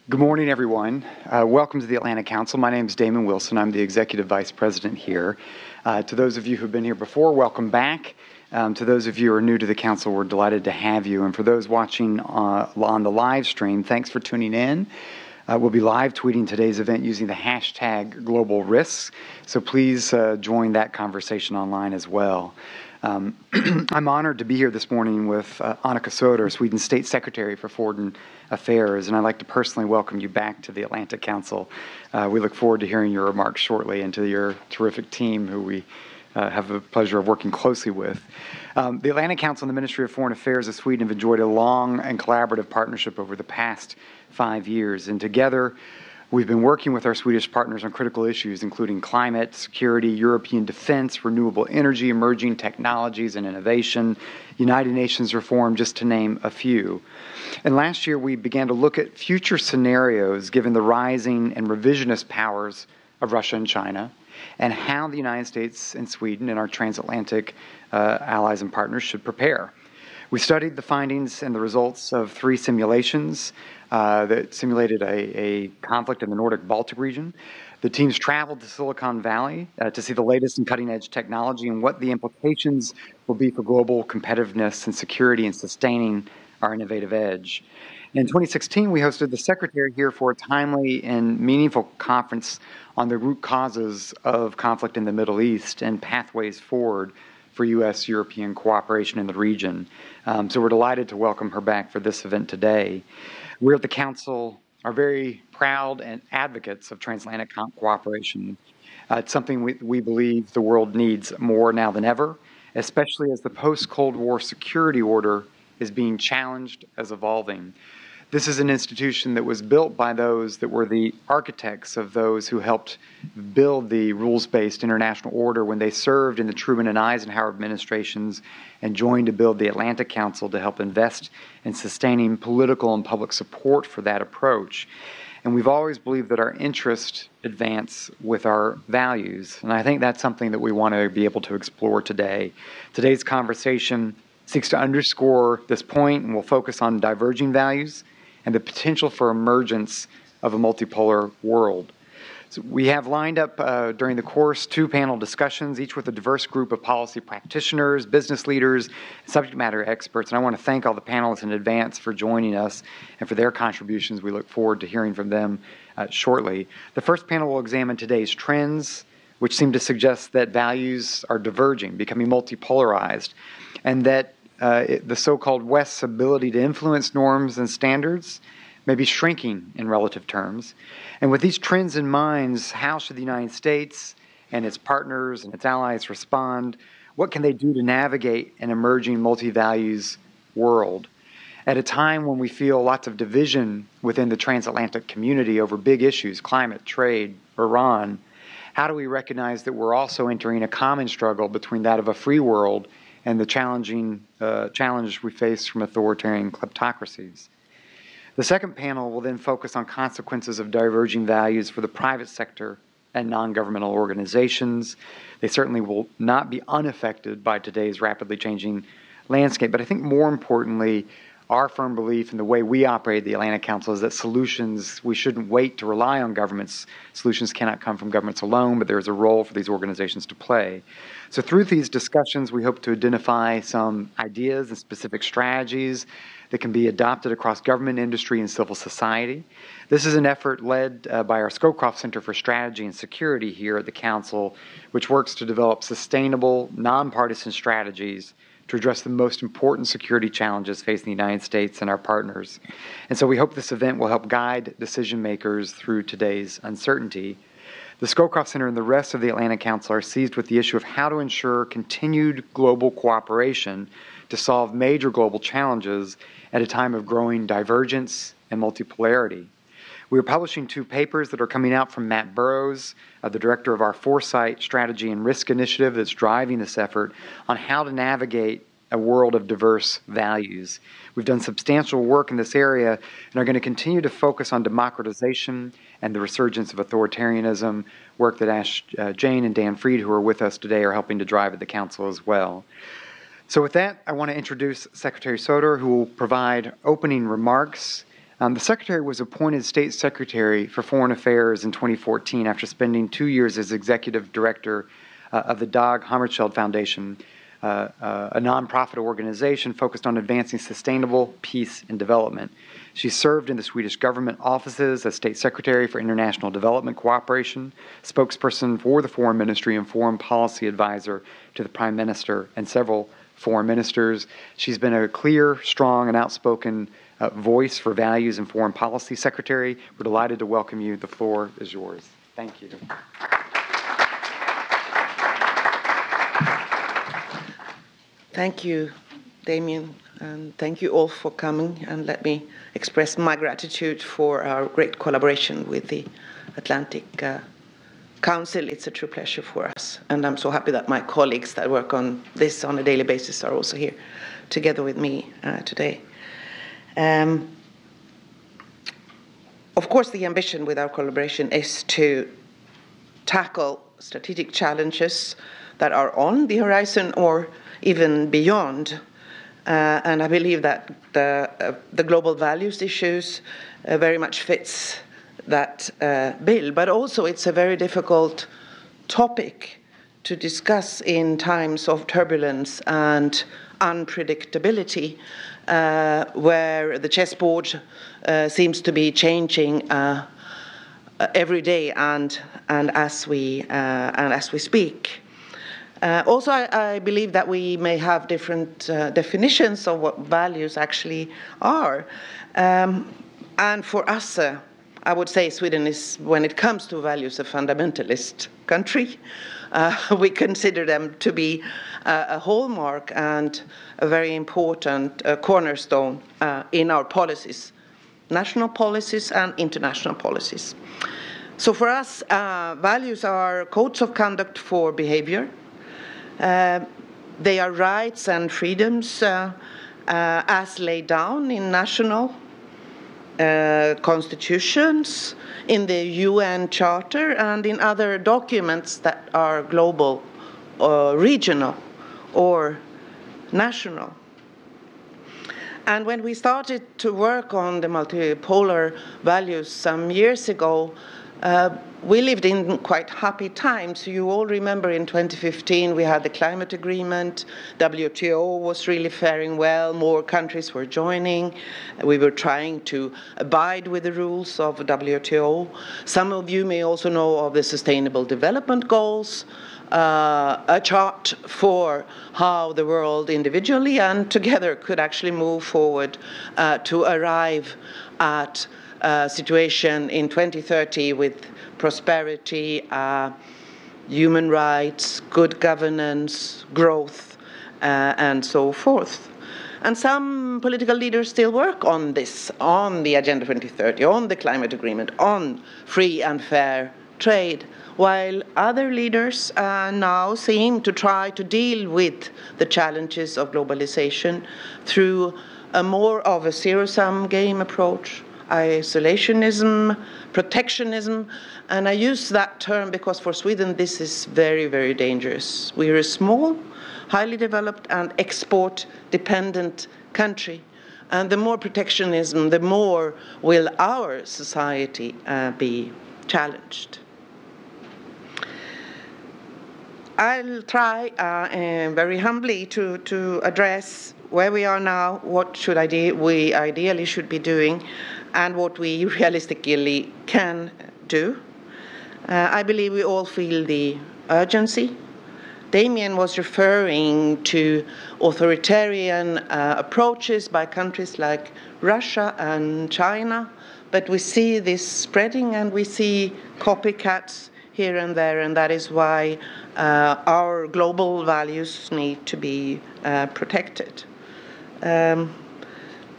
Good morning, everyone. Welcome to the Atlantic Council. My name is Damon Wilson. I'm the Executive Vice President here. To those of you who've been here before, welcome back. To those of you who are new to the Council, we're delighted to have you. And for those watching on the live stream, thanks for tuning in. We'll be live tweeting today's event using the hashtag Global Risks, so please join that conversation online as well. I'm honored to be here this morning with Annika Söder, Sweden's State Secretary for Foreign Affairs, and I'd like to personally welcome you back to the Atlantic Council. We look forward to hearing your remarks shortly and to your terrific team who we have the pleasure of working closely with. The Atlantic Council and the Ministry of Foreign Affairs of Sweden have enjoyed a long and collaborative partnership over the past 5 years, and together we've been working with our Swedish partners on critical issues, including climate, security, European defense, renewable energy, emerging technologies and innovation, United Nations reform, just to name a few. And last year, we began to look at future scenarios given the rising and revisionist powers of Russia and China, and how the United States and Sweden and our transatlantic allies and partners should prepare. We studied the findings and the results of 3 simulations that simulated a conflict in the Nordic-Baltic region. The teams traveled to Silicon Valley to see the latest and cutting-edge technology and what the implications will be for global competitiveness and security and sustaining our innovative edge. In 2016, we hosted the Secretary here for a timely and meaningful conference on the root causes of conflict in the Middle East and pathways forward for U.S.-European cooperation in the region. So we're delighted to welcome her back for this event today. We at the Council are very proud and advocates of transatlantic cooperation. It's something we believe the world needs more now than ever, especially as the post-Cold War security order is being challenged as evolving. This is an institution that was built by those that were the architects of those who helped build the rules-based international order when they served in the Truman and Eisenhower administrations and joined to build the Atlantic Council to help invest in sustaining political and public support for that approach. And we've always believed that our interests advance with our values, and I think that's something that we want to be able to explore today. Today's conversation seeks to underscore this point, and we'll focus on diverging values and the potential for emergence of a multipolar world. So we have lined up during the course 2 panel discussions, each with a diverse group of policy practitioners, business leaders, subject matter experts. And I want to thank all the panelists in advance for joining us and for their contributions. We look forward to hearing from them shortly. The first panel will examine today's trends, which seem to suggest that values are diverging, becoming multipolarized, and that the so-called West's ability to influence norms and standards may be shrinking in relative terms. And with these trends in mind, how should the United States and its partners and its allies respond? What can they do to navigate an emerging multi-values world? At a time when we feel lots of division within the transatlantic community over big issues, climate, trade, Iran, how do we recognize that we're also entering a common struggle between that of a free world and the challenge we face from authoritarian kleptocracies? The second panel will then focus on consequences of diverging values for the private sector and non-governmental organizations. They certainly will not be unaffected by today's rapidly changing landscape, but I think more importantly, our firm belief in the way we operate the Atlantic Council is that solutions, we shouldn't wait to rely on governments. Solutions cannot come from governments alone, but there is a role for these organizations to play. So through these discussions, we hope to identify some ideas and specific strategies that can be adopted across government, industry, and civil society. This is an effort led by our Scowcroft Center for Strategy and Security here at the Council, which works to develop sustainable, nonpartisan strategies to address the most important security challenges facing the United States and our partners. And so we hope this event will help guide decision makers through today's uncertainty. The Scowcroft Center and the rest of the Atlantic Council are seized with the issue of how to ensure continued global cooperation to solve major global challenges at a time of growing divergence and multipolarity. We are publishing 2 papers that are coming out from Matt Burrows, the director of our Foresight Strategy and Risk Initiative that's driving this effort, on how to navigate a world of diverse values. We've done substantial work in this area and are going to continue to focus on democratization and the resurgence of authoritarianism, work that Ash Jane and Dan Freed, who are with us today, are helping to drive at the Council as well. So with that, I want to introduce Secretary Söder, who will provide opening remarks The Secretary was appointed State Secretary for Foreign Affairs in 2014 after spending 2 years as Executive Director of the Dag Hammarskjöld Foundation, a nonprofit organization focused on advancing sustainable peace and development. She served in the Swedish government offices as State Secretary for International Development Cooperation, spokesperson for the Foreign Ministry, and Foreign Policy Advisor to the Prime Minister and several foreign ministers. She's been a clear, strong, and outspoken voice for values and foreign policy. Secretary, we're delighted to welcome you. The floor is yours. Thank you. Thank you, Damien, and thank you all for coming, and let me express my gratitude for our great collaboration with the Atlantic Council. It's a true pleasure for us, and I'm so happy that my colleagues that work on this on a daily basis are also here together with me today. Of course, the ambition with our collaboration is to tackle strategic challenges that are on the horizon or even beyond. And I believe that the global values issues very much fits that bill. But also it's a very difficult topic to discuss in times of turbulence and unpredictability, where the chessboard seems to be changing every day and as we speak. Also, I believe that we may have different definitions of what values actually are. And for us, I would say Sweden is, when it comes to values, a fundamentalist country. We consider them to be a hallmark and a very important cornerstone in our policies, national policies and international policies. So for us, values are codes of conduct for behavior. They are rights and freedoms as laid down in national constitutions, in the UN Charter, and in other documents that are global, regional, or national. And when we started to work on the multipolar values some years ago, we lived in quite happy times. You all remember in 2015 we had the climate agreement, WTO was really faring well, more countries were joining, we were trying to abide with the rules of WTO. Some of you may also know of the Sustainable Development Goals, a chart for how the world individually and together could actually move forward to arrive at a situation in 2030 with prosperity, human rights, good governance, growth, and so forth. And some political leaders still work on this, on the Agenda 2030, on the climate agreement, on free and fair trade, while other leaders now seem to try to deal with the challenges of globalization through a more of a zero-sum game approach, isolationism, protectionism, and I use that term because for Sweden this is very, very dangerous. We are a small, highly developed and export-dependent country, and the more protectionism, the more will our society be challenged. I'll try very humbly to address where we are now, what should we ideally should be doing, and what we realistically can do. I believe we all feel the urgency. Damien was referring to authoritarian approaches by countries like Russia and China, but we see this spreading and we see copycats here and there, and that is why our global values need to be protected.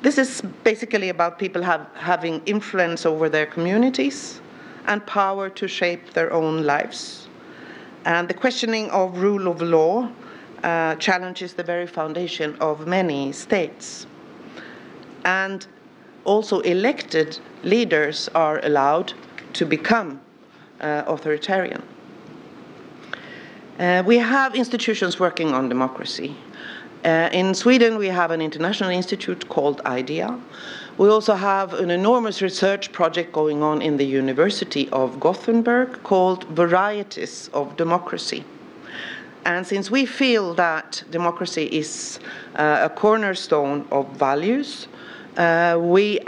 This is basically about people having influence over their communities and power to shape their own lives. And the questioning of rule of law challenges the very foundation of many states. And also elected leaders are allowed to become authoritarian. We have institutions working on democracy. In Sweden, we have an international institute called IDEA. We also have an enormous research project going on in the University of Gothenburg called Varieties of Democracy. And since we feel that democracy is a cornerstone of values, we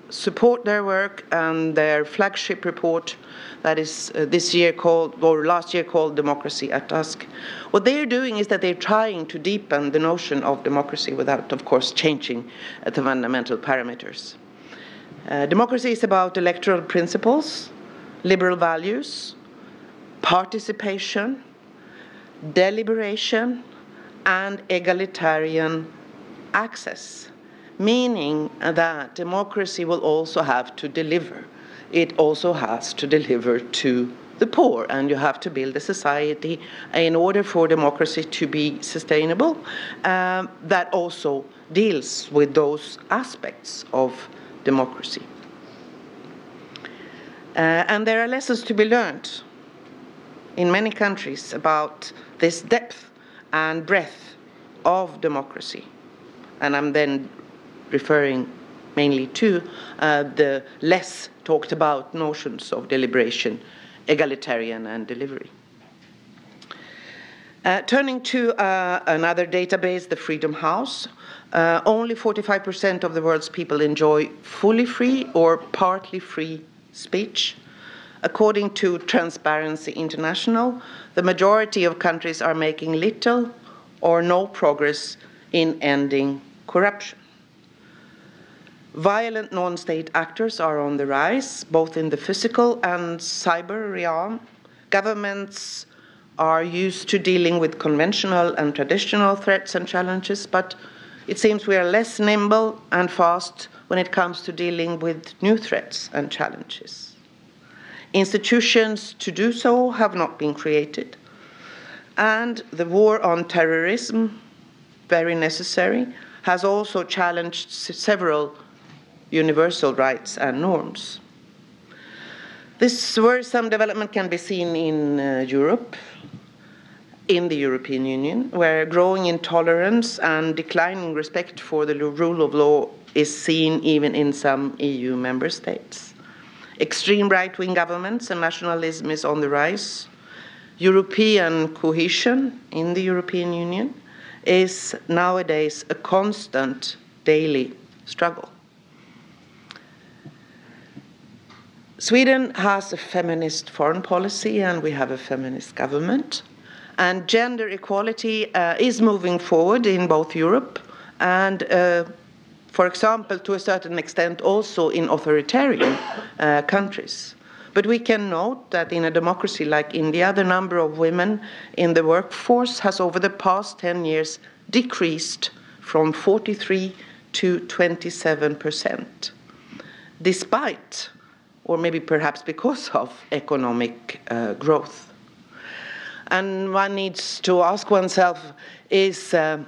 support their work and their flagship report that is this year called, or last year called, Democracy at Dusk. What they're doing is that they're trying to deepen the notion of democracy without, of course, changing the fundamental parameters. Democracy is about electoral principles, liberal values, participation, deliberation, and egalitarian access, meaning that democracy will also have to deliver. It also has to deliver to the poor, and you have to build a society in order for democracy to be sustainable that also deals with those aspects of democracy. And there are lessons to be learned in many countries about this depth and breadth of democracy. And I'm then referring mainly to the less talked about notions of deliberation, egalitarian, and delivery. Turning to another database, the Freedom House, only 45% of the world's people enjoy fully free or partly free speech. According to Transparency International, the majority of countries are making little or no progress in ending corruption. Violent non-state actors are on the rise, both in the physical and cyber realm. Governments are used to dealing with conventional and traditional threats and challenges, but it seems we are less nimble and fast when it comes to dealing with new threats and challenges. Institutions to do so have not been created, and the war on terrorism, very necessary, has also challenged several universal rights and norms. This worrisome development can be seen in Europe, in the European Union, where growing intolerance and declining respect for the rule of law is seen even in some EU member states. Extreme right-wing governments and nationalism is on the rise. European cohesion in the European Union is nowadays a constant daily struggle. Sweden has a feminist foreign policy, and we have a feminist government. And gender equality is moving forward in both Europe and, for example, to a certain extent also in authoritarian countries. But we can note that in a democracy like India, the number of women in the workforce has over the past 10 years decreased from 43 to 27%, despite, or maybe perhaps because of, economic growth. And one needs to ask oneself, is the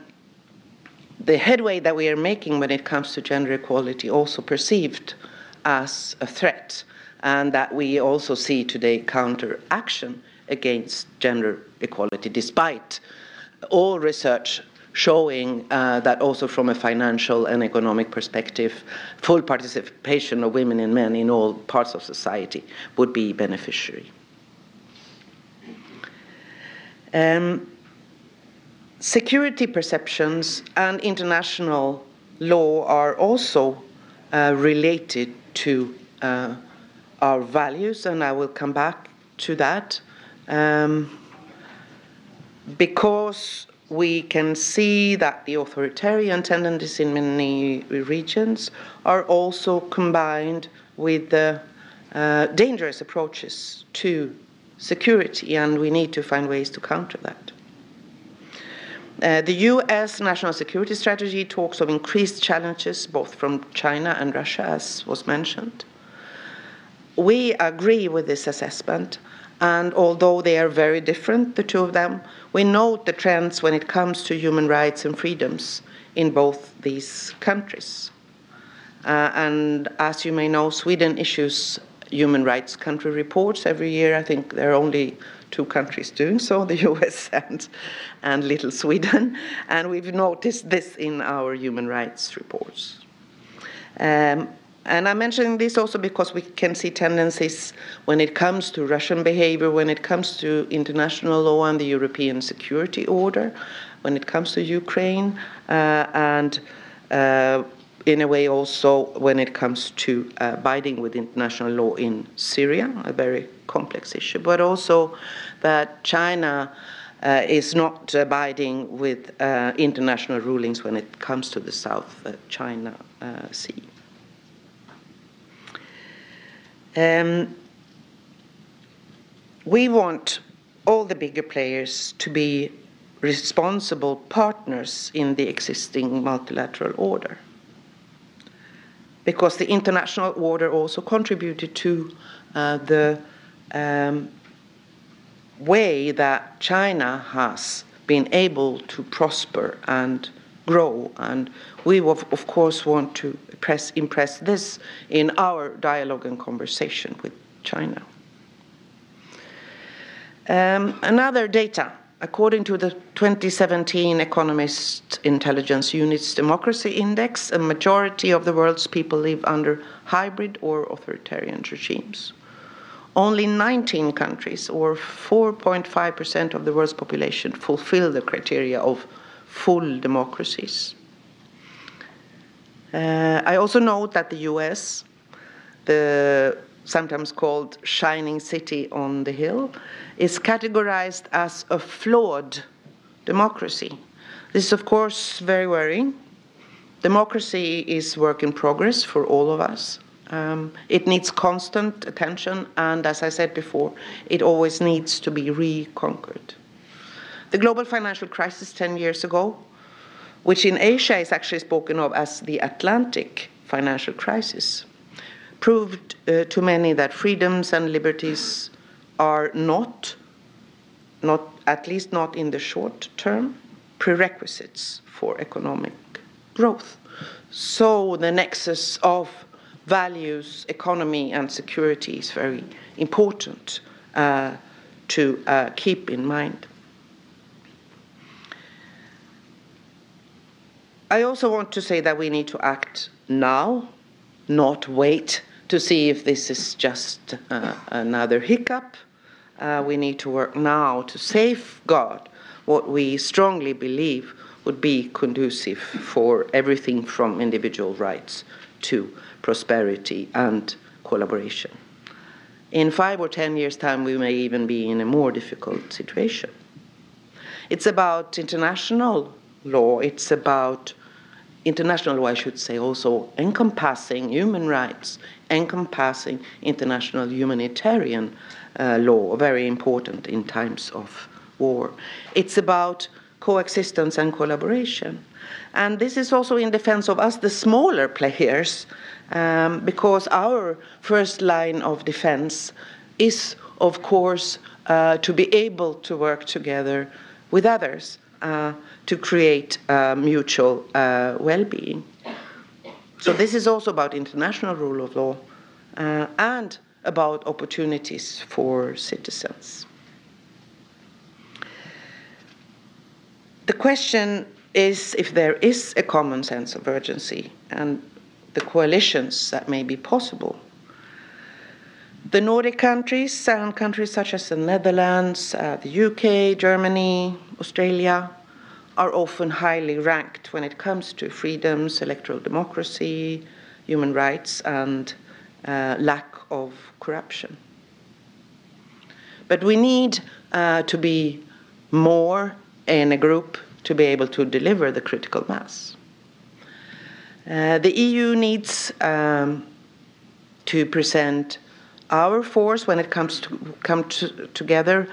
headway that we are making when it comes to gender equality also perceived as a threat, and that we also see today counteraction against gender equality, despite all research showing that also from a financial and economic perspective, full participation of women and men in all parts of society would be beneficiary. Security perceptions and international law are also related to our values, and I will come back to that, because we can see that the authoritarian tendencies in many regions are also combined with the dangerous approaches to security, and we need to find ways to counter that. The US national security strategy talks of increased challenges both from China and Russia, as was mentioned. We agree with this assessment, and although they are very different, the two of them, we note the trends when it comes to human rights and freedoms in both these countries. And as you may know, Sweden issues human rights country reports every year. I think there are only two countries doing so, the US and little Sweden, and we've noticed this in our human rights reports. And I'm mentioning this also because we can see tendencies when it comes to Russian behavior, when it comes to international law and the European security order, when it comes to Ukraine, and in a way also when it comes to abiding with international law in Syria, a very complex issue, but also that China is not abiding with international rulings when it comes to the South China Sea. We want all the bigger players to be responsible partners in the existing multilateral order, because the international order also contributed to the way that China has been able to prosper and grow, and we of course want to impress this in our dialogue and conversation with China. Another data, according to the 2017 Economist Intelligence Unit's Democracy Index, a majority of the world's people live under hybrid or authoritarian regimes. Only 19 countries, or 4.5% of the world's population, fulfill the criteria of full democracies. I also note that the US, the sometimes called shining city on the hill, is categorized as a flawed democracy. This is, of course, very worrying. Democracy is work in progress for all of us. It needs constant attention, and as I said before, it always needs to be reconquered. The global financial crisis 10 years ago, which in Asia is actually spoken of as the Atlantic financial crisis, proved to many that freedoms and liberties are not, at least not in the short term, prerequisites for economic growth. So the nexus of values, economy, and security is very important to keep in mind. I also want to say that we need to act now, not wait to see if this is just another hiccup. We need to work now to safeguard what we strongly believe would be conducive for everything from individual rights to prosperity and collaboration. In 5 or 10 years' time, we may even be in a more difficult situation. It's about international law. It's about international law, I should say, also encompassing human rights, encompassing international humanitarian law, very important in times of war. It's about coexistence and collaboration. And this is also in defense of us, the smaller players, because our first line of defense is, of course, to be able to work together with others to create mutual well-being. So this is also about international rule of law and about opportunities for citizens. The question is if there is a common sense of urgency and the coalitions that may be possible. The Nordic countries and countries such as the Netherlands, the UK, Germany, Australia are often highly ranked when it comes to freedoms, electoral democracy, human rights, and lack of corruption. But we need to be more in a group to be able to deliver the critical mass. The EU needs to present our force when it comes to come together,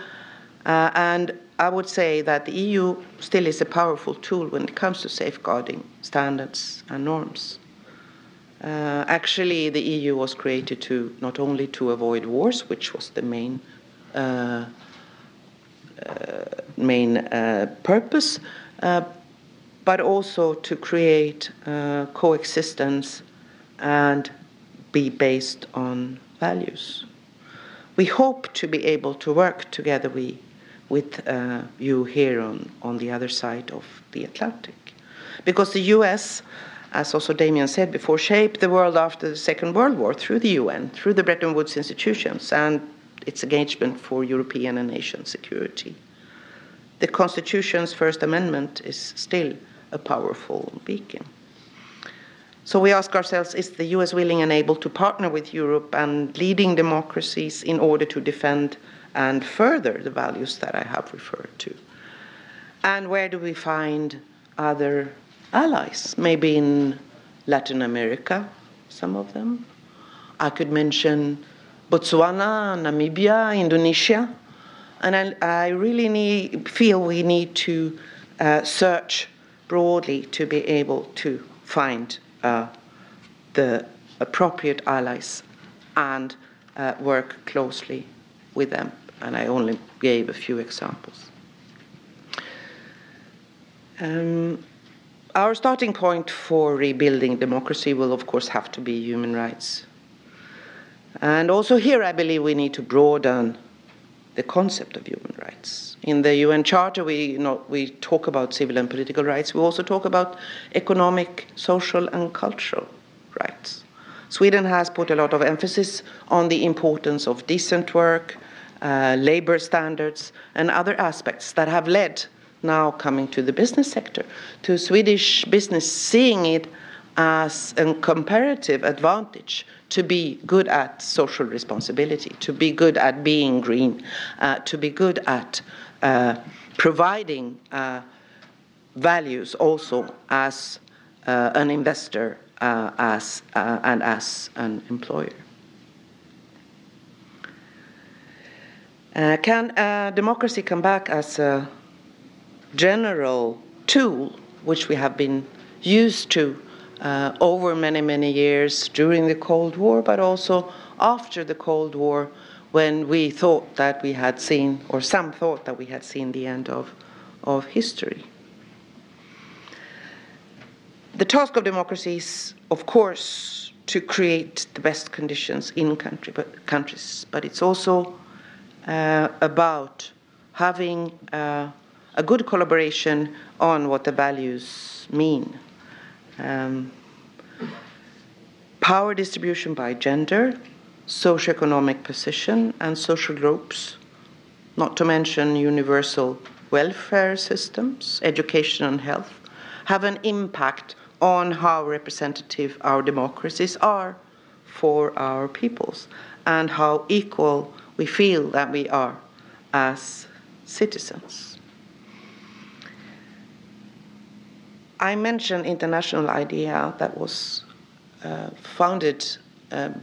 and I would say that the EU still is a powerful tool when it comes to safeguarding standards and norms. Actually, the EU was created to not only to avoid wars, which was the main purpose, but also to create coexistence and be based on values. we hope to be able to work together with you here on the other side of the Atlantic. Because the US, as also Damien said before, shaped the world after the Second World War through the UN, through the Bretton Woods institutions, and its engagement for European and Asian security. The Constitution's First Amendment is still a powerful beacon. So we ask ourselves, is the US willing and able to partner with Europe and leading democracies in order to defend and further the values that I have referred to? And where do we find other allies? Maybe in Latin America, some of them. I could mention Botswana, Namibia, Indonesia. And I really feel we need to search broadly to be able to find the appropriate allies and work closely with them. And I only gave a few examples. Our starting point for rebuilding democracy will, of course, have to be human rights. And also here, I believe we need to broaden the concept of human rights. In the UN Charter, we talk about civil and political rights. We also talk about economic, social, and cultural rights. Sweden has put a lot of emphasis on the importance of decent work, labor standards, and other aspects that have led, now coming to the business sector, to Swedish business seeing it as a comparative advantage to be good at social responsibility, to be good at being green, to be good at providing values also as an investor and as an employer. Can democracy come back as a general tool which we have been used to over many, many years during the Cold War, but also after the Cold War, when we thought that we had seen, or some thought that we had seen, the end of history? The task of democracy is, of course, to create the best conditions in countries, but it's also about having a good collaboration on what the values mean. Power distribution by gender, socioeconomic position, and social groups, not to mention universal welfare systems, education and health, have an impact on how representative our democracies are for our peoples and how equal we feel that we are as citizens. I mentioned international idea that was founded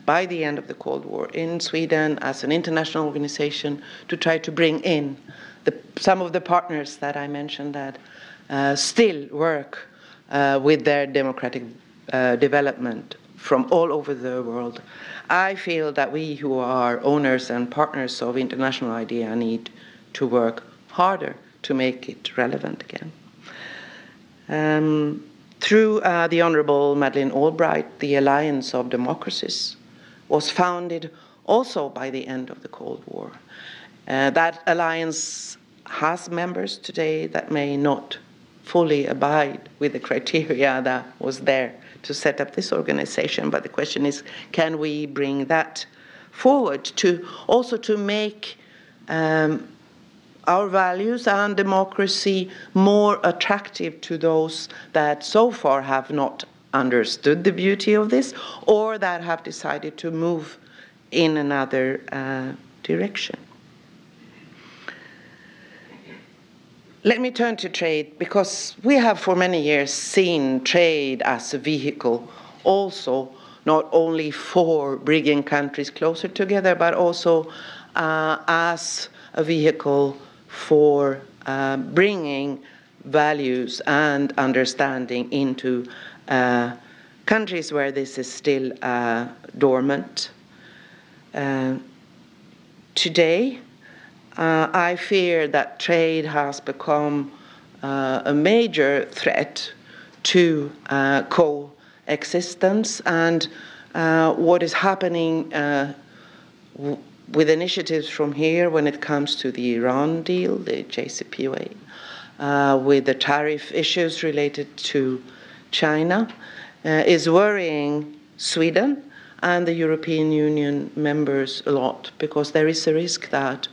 by the end of the Cold War in Sweden as an international organization to try to bring in some of the partners that I mentioned that still work with their democratic development from all over the world. I feel that we who are owners and partners of international idea need to work harder to make it relevant again. Through the Honorable Madeleine Albright, the Alliance of Democracies was founded also by the end of the Cold War. That alliance has members today that may not fully abide with the criteria that was there to set up this organization, but the question is, can we bring that forward to also to make our values and democracy more attractive to those that so far have not understood the beauty of this or that have decided to move in another direction. Let me turn to trade, because we have for many years seen trade as a vehicle also not only for bringing countries closer together, but also as a vehicle for bringing values and understanding into countries where this is still dormant. Today, I fear that trade has become a major threat to coexistence, and what is happening with initiatives from here when it comes to the Iran deal, the JCPOA, with the tariff issues related to China, is worrying Sweden and the European Union members a lot, because there is a risk that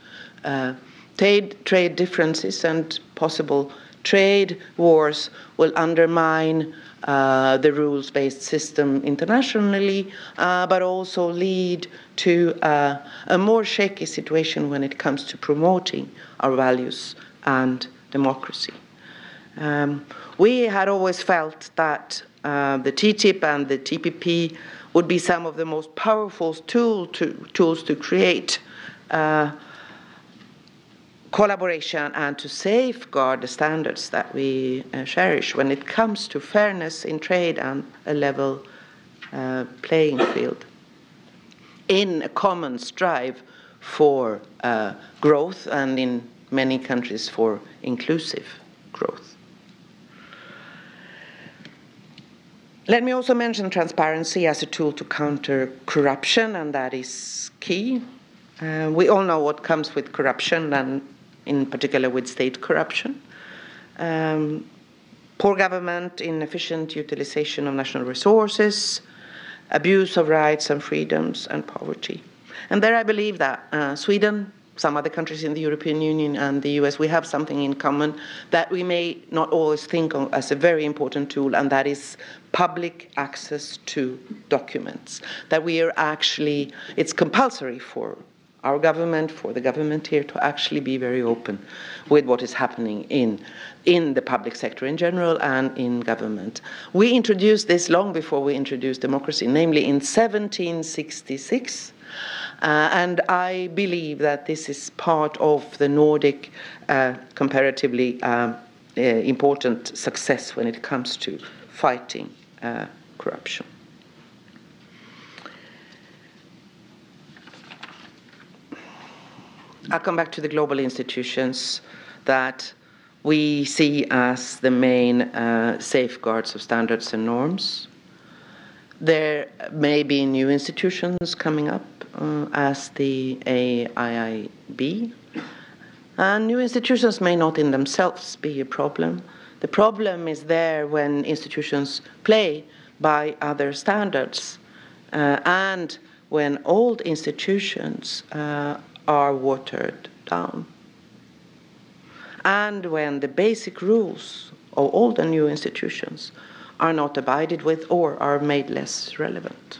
trade differences and possible trade wars will undermine the rules-based system internationally, but also lead to a more shaky situation when it comes to promoting our values and democracy. We had always felt that the TTIP and the TPP would be some of the most powerful tools to create collaboration and to safeguard the standards that we cherish when it comes to fairness in trade and a level playing field in a common strive for growth, and in many countries for inclusive growth. Let me also mention transparency as a tool to counter corruption, and that is key. We all know what comes with corruption, and in particular with state corruption. Poor government, inefficient utilization of national resources, abuse of rights and freedoms, and poverty. And there I believe that Sweden, some other countries in the European Union and the US, we have something in common that we may not always think of as a very important tool, and that is public access to documents. That we are actually, it's compulsory for our government, for the government here, to actually be very open with what is happening in the public sector in general and in government. We introduced this long before we introduced democracy, namely in 1766. And I believe that this is part of the Nordic comparatively important success when it comes to fighting corruption. I'll come back to the global institutions that we see as the main safeguards of standards and norms. There may be new institutions coming up as the AIIB. And new institutions may not in themselves be a problem. The problem is there when institutions play by other standards and when old institutions are watered down. And when the basic rules of old and new institutions are not abided with or are made less relevant.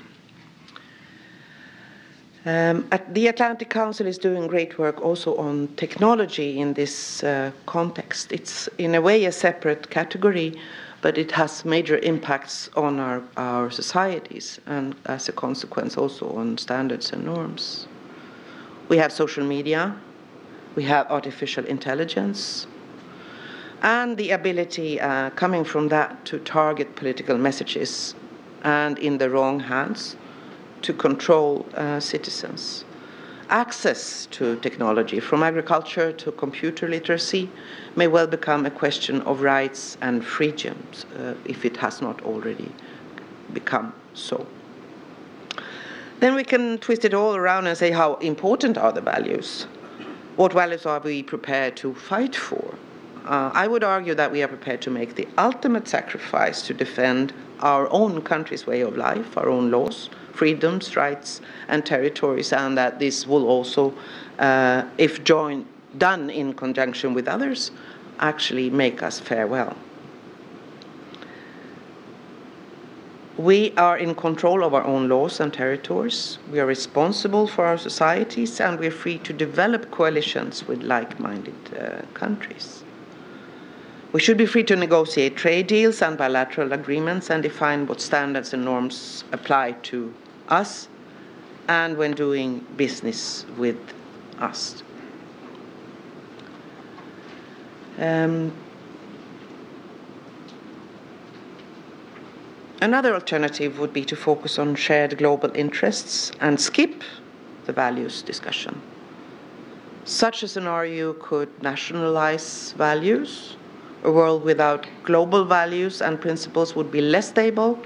The Atlantic Council is doing great work also on technology in this context. It's in a way a separate category, but it has major impacts on our societies and as a consequence also on standards and norms. We have social media, we have artificial intelligence, and the ability coming from that to target political messages and in the wrong hands to control citizens. Access to technology, from agriculture to computer literacy, may well become a question of rights and freedoms if it has not already become so. Then we can twist it all around and say, how important are the values? What values are we prepared to fight for? I would argue that we are prepared to make the ultimate sacrifice to defend our own country's way of life, our own laws, freedoms, rights, and territories, and that this will also, if done in conjunction with others, actually make us fare well. We are in control of our own laws and territories. We are responsible for our societies, and we are free to develop coalitions with like-minded countries. We should be free to negotiate trade deals and bilateral agreements and define what standards and norms apply to us and when doing business with us. Another alternative would be to focus on shared global interests and skip the values discussion. Such a scenario could nationalize values. A world without global values and principles would be less stable,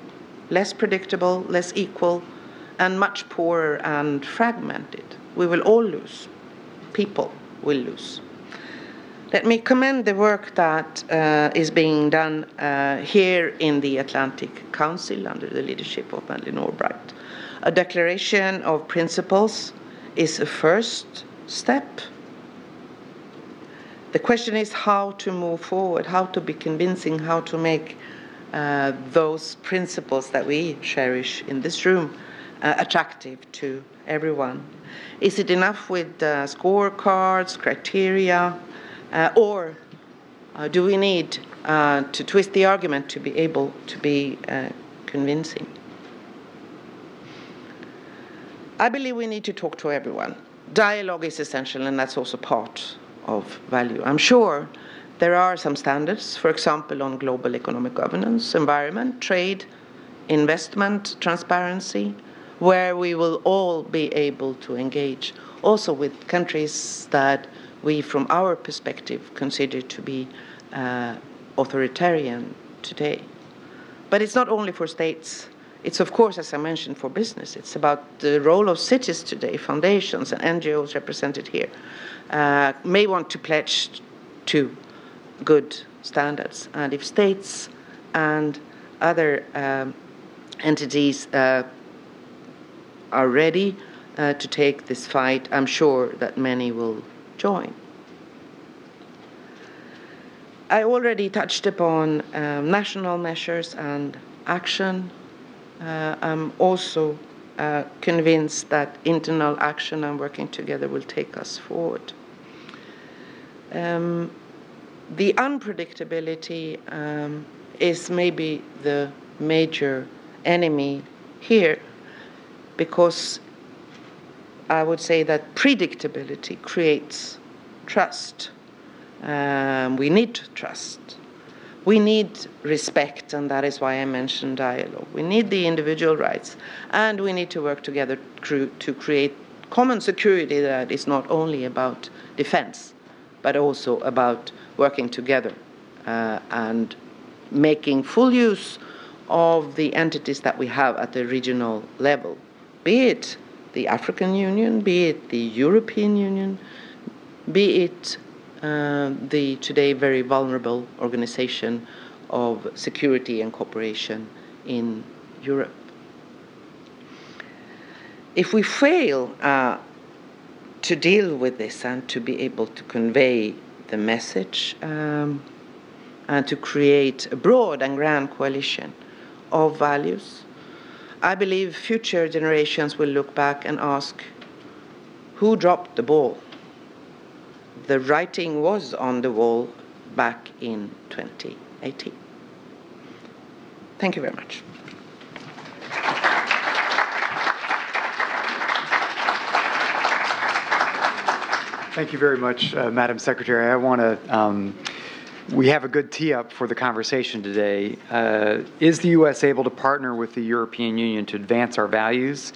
less predictable, less equal, and much poorer and fragmented. we will all lose. People will lose. Let me commend the work that is being done here in the Atlantic Council under the leadership of Madeleine Albright. A declaration of principles is a first step. The question is how to move forward, how to be convincing, how to make those principles that we cherish in this room attractive to everyone. Is it enough with scorecards, criteria, or do we need to twist the argument to be able to be convincing? I believe we need to talk to everyone. Dialogue is essential, and that's also part of value. I'm sure there are some standards, for example, on global economic governance, environment, trade, investment, transparency, where we will all be able to engage, also with countries that we, from our perspective, consider to be authoritarian today. But it's not only for states. It's, of course, as I mentioned, for business. It's about the role of cities today, foundations and NGOs represented here, may want to pledge to good standards. And if states and other entities are ready to take this fight, I'm sure that many will join. I already touched upon national measures and action. I'm also convinced that internal action and working together will take us forward. The unpredictability is maybe the major enemy here, because I would say that predictability creates trust. We need trust. We need respect, and that is why I mentioned dialogue. We need the individual rights, and we need to work together to create common security that is not only about defense, but also about working together and making full use of the entities that we have at the regional level, be it the African Union, be it the European Union, be it the today very vulnerable Organization of Security and Cooperation in Europe. If we fail to deal with this and to be able to convey the message and to create a broad and grand coalition of values, I believe future generations will look back and ask, who dropped the ball? The writing was on the wall back in 2018. Thank you very much. Thank you very much, Madam Secretary. I want to, we have a good tee up for the conversation today. Is the U.S. able to partner with the European Union to advance our values?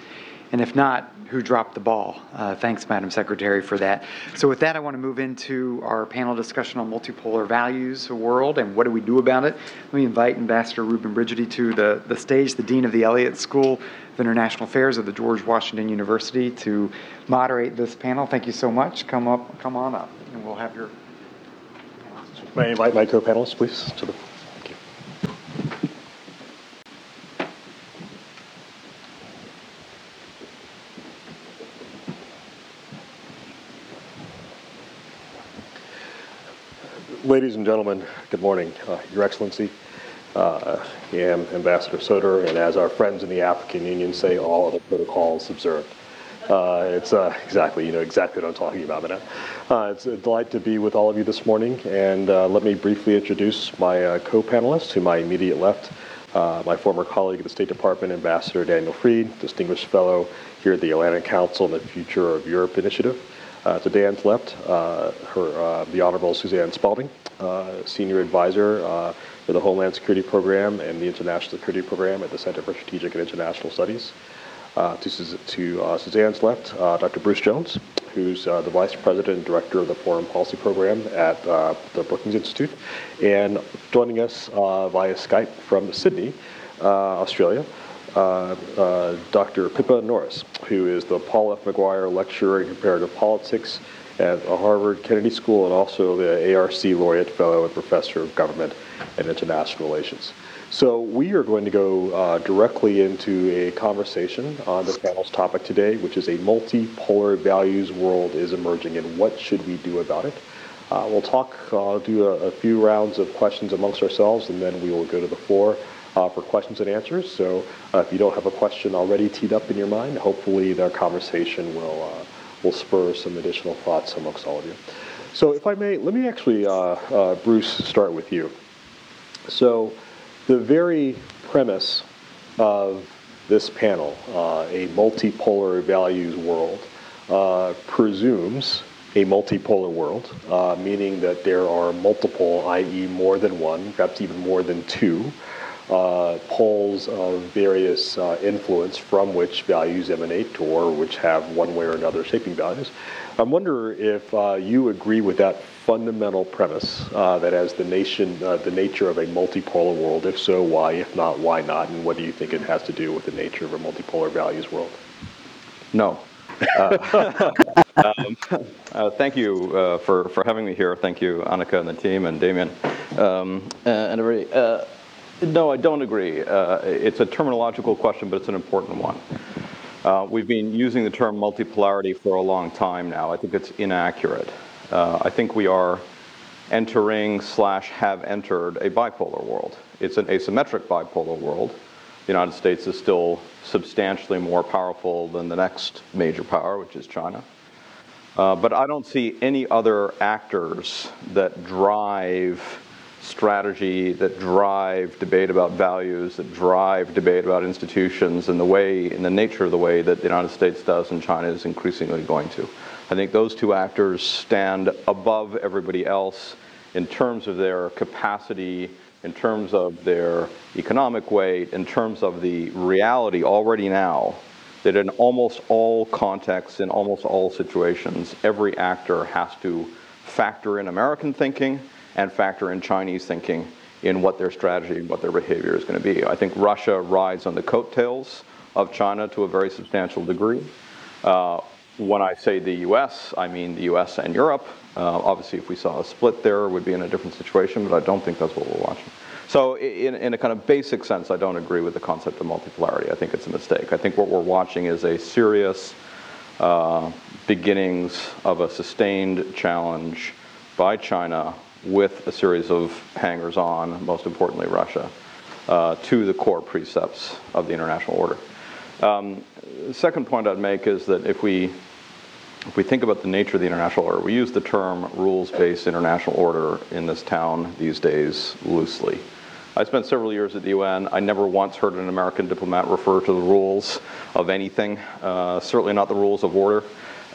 And if not, who dropped the ball? Thanks, Madam Secretary, for that. So with that, I want to move into our panel discussion on multipolar values world and what do we do about it. Let me invite Ambassador Ruben Brigidi to the stage, the Dean of the Elliott School of International Affairs of the George Washington University, to moderate this panel. Thank you so much. Come on up, and we'll have your... May I invite my co-panelists, please, to the... Thank you. Ladies and gentlemen, good morning. Your Excellency, I am Ambassador Söder, and as our friends in the African Union say, all other protocols observed. It's exactly what I'm talking about, Madam. It's a delight to be with all of you this morning, and let me briefly introduce my co-panelists. To my immediate left, my former colleague at the State Department, Ambassador Daniel Fried, Distinguished Fellow here at the Atlantic Council and the Future of Europe Initiative. To Dan's left, the Honorable Suzanne Spalding, Senior Advisor for the Homeland Security Program and the International Security Program at the Center for Strategic and International Studies. To Suzanne's left, Dr. Bruce Jones, who's the Vice President and Director of the Foreign Policy Program at the Brookings Institute, and joining us via Skype from Sydney, Australia, Dr. Pippa Norris, who is the Paul F. McGuire Lecturer in Comparative Politics at the Harvard Kennedy School and also the ARC Laureate Fellow and Professor of Government and International Relations. So we are going to go directly into a conversation on the panel's topic today, which is a multipolar values world is emerging and what should we do about it. We'll do a few rounds of questions amongst ourselves, and then we will go to the floor for questions and answers. So if you don't have a question already teed up in your mind, hopefully their conversation will spur some additional thoughts amongst all of you. So if I may, let me actually, Bruce, start with you. So the very premise of this panel, a multipolar values world, presumes a multipolar world, meaning that there are multiple, i.e. more than one, perhaps even more than two, poles of various influence from which values emanate or which have one way or another shaping values. I wonder if you agree with that fundamental premise that as the nature of a multipolar world. If so, why? If not, why not? And what do you think it has to do with the nature of a multipolar values world? No. Thank you for having me here. Thank you, Annika and the team, and Damien, and everybody. No, I don't agree. It's a terminological question, but it's an important one. We've been using the term multipolarity for a long time now. I think it's inaccurate. I think we are entering / have entered a bipolar world. It's an asymmetric bipolar world. The United States is still substantially more powerful than the next major power, which is China. But I don't see any other actors that drive strategy, that drive debate about values, that drive debate about institutions in the nature of the way that the United States does and China is increasingly going to. I think those two actors stand above everybody else in terms of their capacity, in terms of their economic weight, in terms of the reality already now that in almost all contexts, in almost all situations, every actor has to factor in American thinking and factor in Chinese thinking in what their strategy and what their behavior is going to be. I think Russia rides on the coattails of China to a very substantial degree. When I say the US, I mean the US and Europe. Obviously, if we saw a split there, it would be in a different situation, but I don't think that's what we're watching. So in a kind of basic sense, I don't agree with the concept of multipolarity. I think it's a mistake. I think what we're watching is a serious beginnings of a sustained challenge by China with a series of hangers-on, most importantly Russia, to the core precepts of the international order. The second point I'd make is that if we think about the nature of the international order, we use the term rules-based international order in this town these days loosely. I spent several years at the UN. I never once heard an American diplomat refer to the rules of anything, certainly not the rules of order.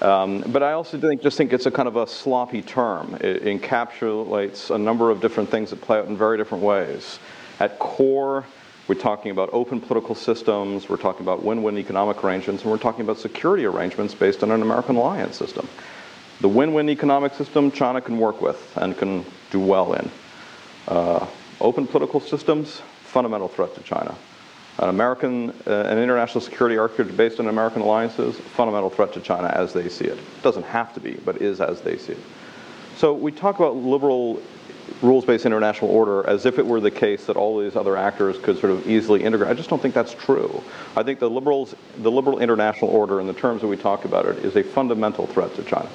But I also just think it's a kind of a sloppy term. It encapsulates a number of different things that play out in very different ways. At core, we're talking about open political systems, we're talking about win-win economic arrangements, and we're talking about security arrangements based on an American alliance system. The win-win economic system China can work with and can do well in. Open political systems, fundamental threat to China. An international security architecture based on American alliances, fundamental threat to China as they see it. It doesn't have to be, but is as they see it. So we talk about liberal rules-based international order as if it were the case that all these other actors could sort of easily integrate. I just don't think that's true. I think the liberal international order in the terms that we talk about it is a fundamental threat to China.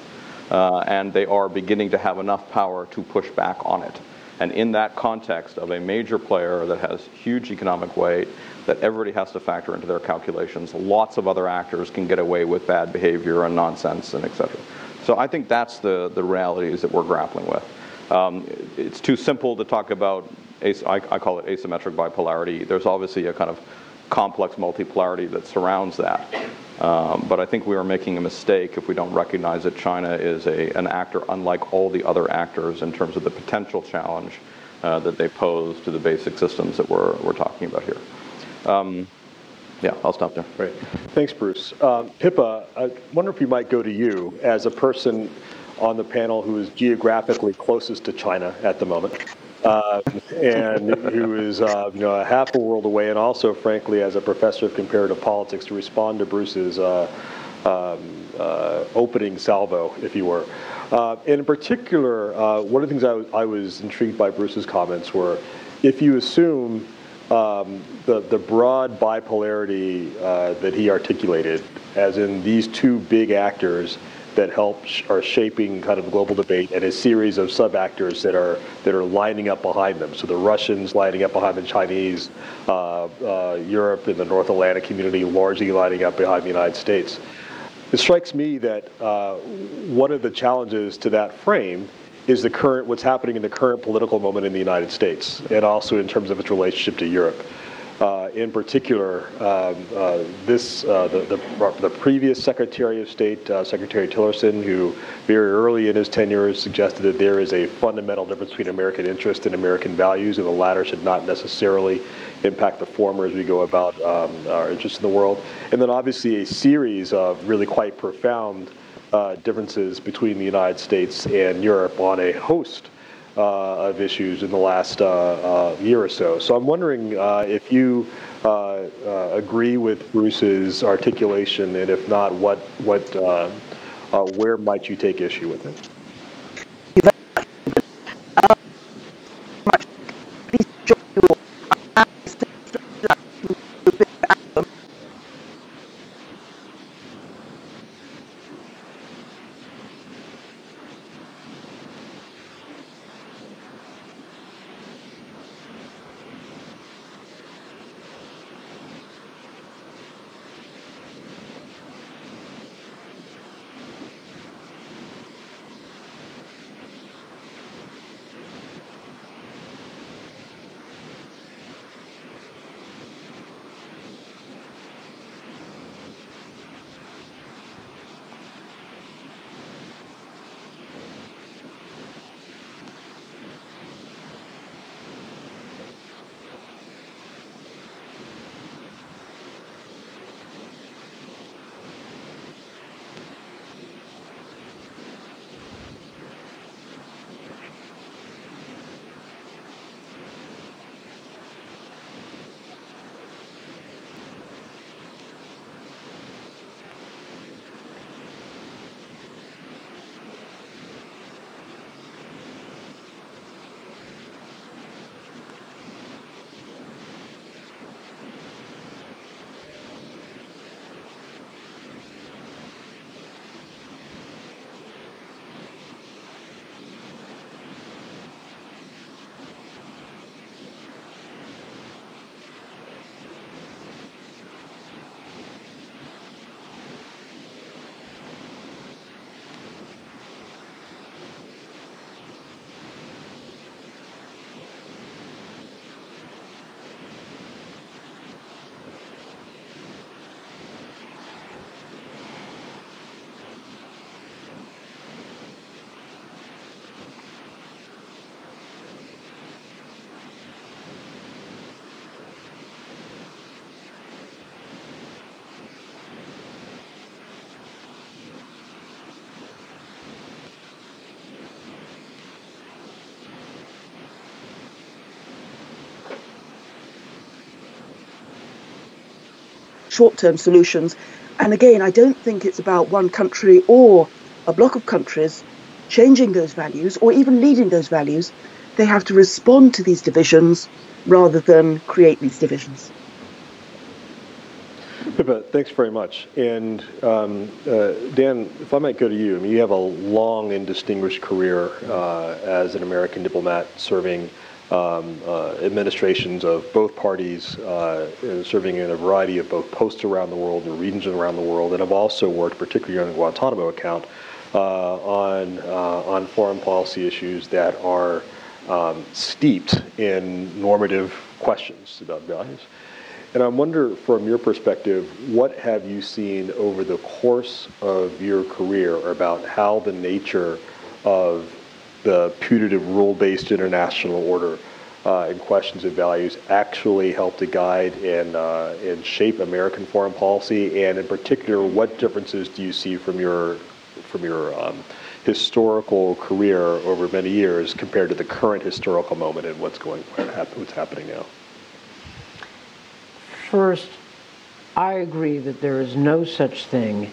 And they are beginning to have enough power to push back on it. And in that context of a major player that has huge economic weight, that everybody has to factor into their calculations, lots of other actors can get away with bad behavior and nonsense and et cetera. So I think that's the realities that we're grappling with. It's too simple to talk about, I call it asymmetric bipolarity. There's obviously a kind of complex multipolarity that surrounds that. But I think we are making a mistake if we don't recognize that China is an actor unlike all the other actors in terms of the potential challenge that they pose to the basic systems that we're talking about here. Yeah, I'll stop there. Great. Thanks, Bruce. Pippa, I wonder if we might go to you as a person on the panel who is geographically closest to China at the moment. and who is a half a world away, and also, frankly, as a professor of comparative politics, to respond to Bruce's opening salvo, if you were. In particular, one of the things I was intrigued by Bruce's comments were, if you assume the broad bipolarity that he articulated, as in these two big actors that are shaping kind of global debate, and a series of sub-actors that are lining up behind them. So the Russians lining up behind the Chinese, Europe and the North Atlantic community largely lining up behind the United States. It strikes me that one of the challenges to that frame is what's happening in the current political moment in the United States, and also in terms of its relationship to Europe. In particular, the previous Secretary of State, Secretary Tillerson, who very early in his tenure suggested that there is a fundamental difference between American interest and American values, and the latter should not necessarily impact the former as we go about our interests in the world. And then obviously a series of really quite profound differences between the United States and Europe on a host of issues in the last year or so. So I'm wondering if you agree with Bruce's articulation, and if not, where might you take issue with it? short-term solutions. And again, I don't think it's about one country or a block of countries changing those values or even leading those values. They have to respond to these divisions rather than create these divisions. Pippa, thanks very much. And Dan, if I might go to you, I mean, you have a long and distinguished career as an American diplomat serving administrations of both parties, serving in a variety of both posts around the world and regions around the world, and have also worked, particularly on the Guantanamo account, on foreign policy issues that are steeped in normative questions about values. And I wonder, from your perspective, what have you seen over the course of your career about how the nature of the putative rule-based international order and questions of values actually help to guide and shape American foreign policy? And in particular, what differences do you see from your from your historical career over many years compared to the current historical moment and what's happening now? First, I agree that there is no such thing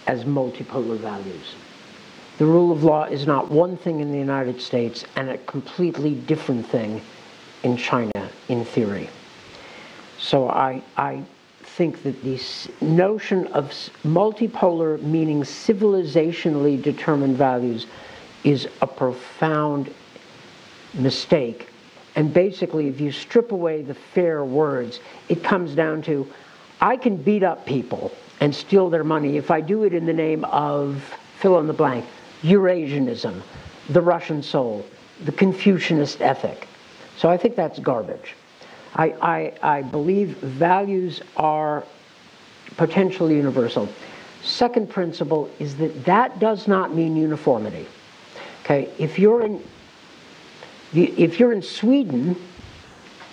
as multipolar values. The rule of law is not one thing in the United States and a completely different thing in China, in theory. So I think that this notion of multipolar, meaning civilizationally determined values, is a profound mistake. And basically, if you strip away the fair words, it comes down to, I can beat up people and steal their money if I do it in the name of fill in the blank, Eurasianism, the Russian soul, the Confucianist ethic. So I think that's garbage. I believe values are potentially universal. Second principle is that that does not mean uniformity. Okay, if you're in Sweden,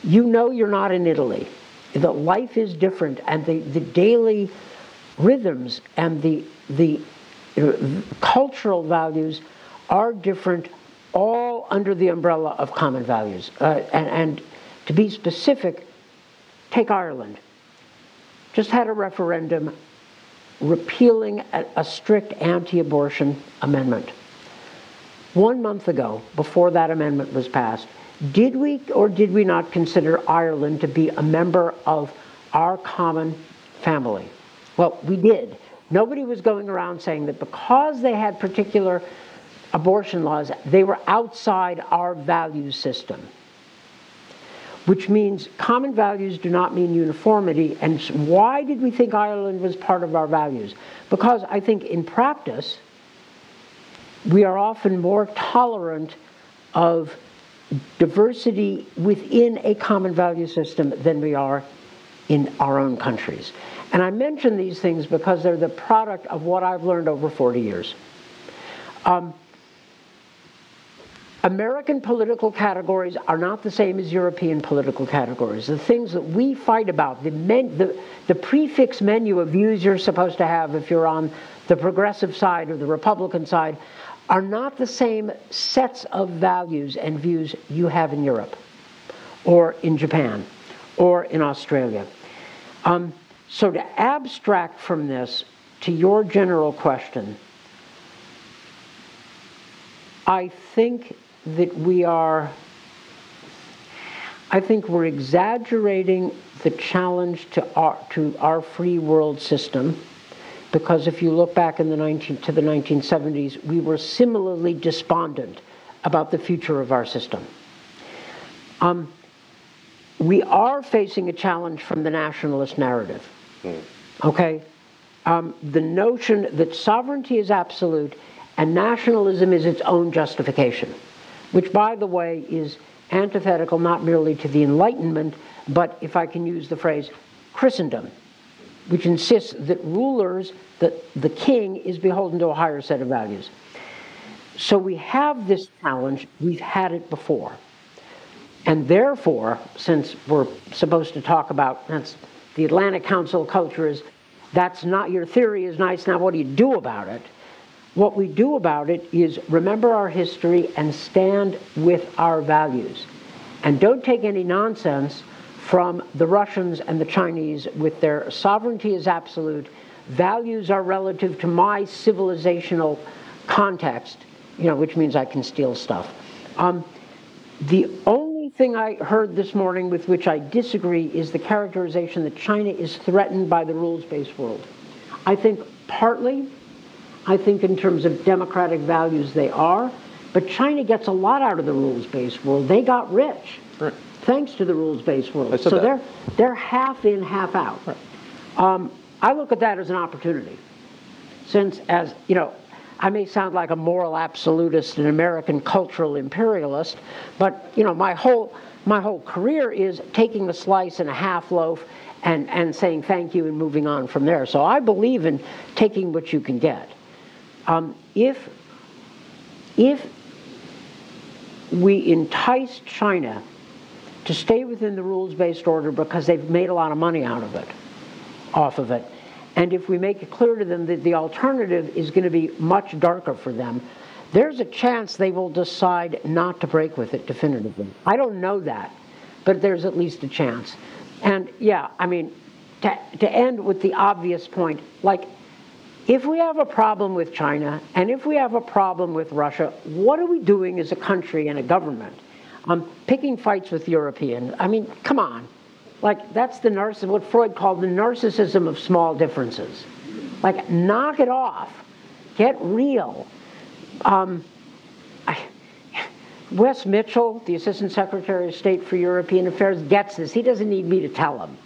you know you're not in Italy. The life is different, and the daily rhythms and the cultural values are different, all under the umbrella of common values. And to be specific, take Ireland. Just had a referendum repealing a strict anti-abortion amendment. 1 month ago, before that amendment was passed, did we or did we not consider Ireland to be a member of our common family? Well, we did. Nobody was going around saying that because they had particular abortion laws, they were outside our value system. Which means common values do not mean uniformity. And why did we think Ireland was part of our values? Because I think in practice, we are often more tolerant of diversity within a common value system than we are in our own countries. And I mention these things because they're the product of what I've learned over 40 years. American political categories are not the same as European political categories. The things that we fight about, the prefix menu of views you're supposed to have if you're on the progressive side or the Republican side, are not the same sets of values and views you have in Europe or in Japan or in Australia. So to abstract from this to your general question, I think that we're exaggerating the challenge to our free world system, because if you look back in the 1970s, we were similarly despondent about the future of our system. We are facing a challenge from the nationalist narrative. Okay? The notion that sovereignty is absolute and nationalism is its own justification, which, by the way, is antithetical not merely to the Enlightenment, but, if I can use the phrase, Christendom, which insists that rulers, that the king is beholden to a higher set of values. So we have this challenge. We've had it before. And therefore, since we're supposed to talk about, that's the Atlantic Council culture is, that's not, your theory is nice, now what do you do about it? What we do about it is remember our history and stand with our values. And don't take any nonsense from the Russians and the Chinese with their sovereignty is absolute, values are relative to my civilizational context, which means I can steal stuff. The only thing I heard this morning with which I disagree is the characterization that China is threatened by the rules-based world. I think partly, in terms of democratic values they are, but China gets a lot out of the rules-based world. They got rich. Right. Thanks to the rules-based world. So they're half in, half out. Right. I look at that as an opportunity, since, as I may sound like a moral absolutist and American cultural imperialist, but my whole career is taking a slice and a half loaf and saying thank you and moving on from there. So I believe in taking what you can get. If we entice China to stay within the rules-based order because they've made a lot of money off of it, and if we make it clear to them that the alternative is going to be much darker for them, there's a chance they will decide not to break with it definitively. I don't know that, but there's at least a chance. And yeah, I mean, to end with the obvious point, like, if we have a problem with China, and if we have a problem with Russia, what are we doing as a country and a government? Picking fights with Europeans. I mean, come on. Like, that's what Freud called the narcissism of small differences. Like, knock it off. Get real. Wes Mitchell, the Assistant Secretary of State for European Affairs, gets this. He doesn't need me to tell him.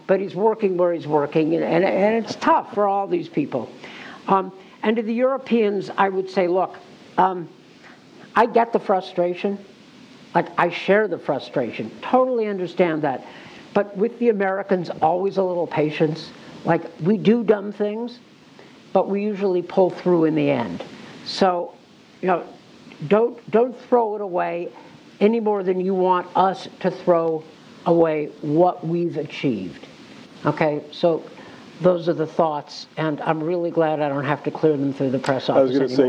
But he's working where he's working, and it's tough for all these people. And to the Europeans, I would say, look, I get the frustration. Like, I share the frustration, totally understand that. But with the Americans, always a little patience. Like, we do dumb things, but we usually pull through in the end. So, you know, don't throw it away any more than you want us to throw away what we've achieved. Okay, so those are the thoughts, and I'm really glad I don't have to clear them through the press office. I was going to say,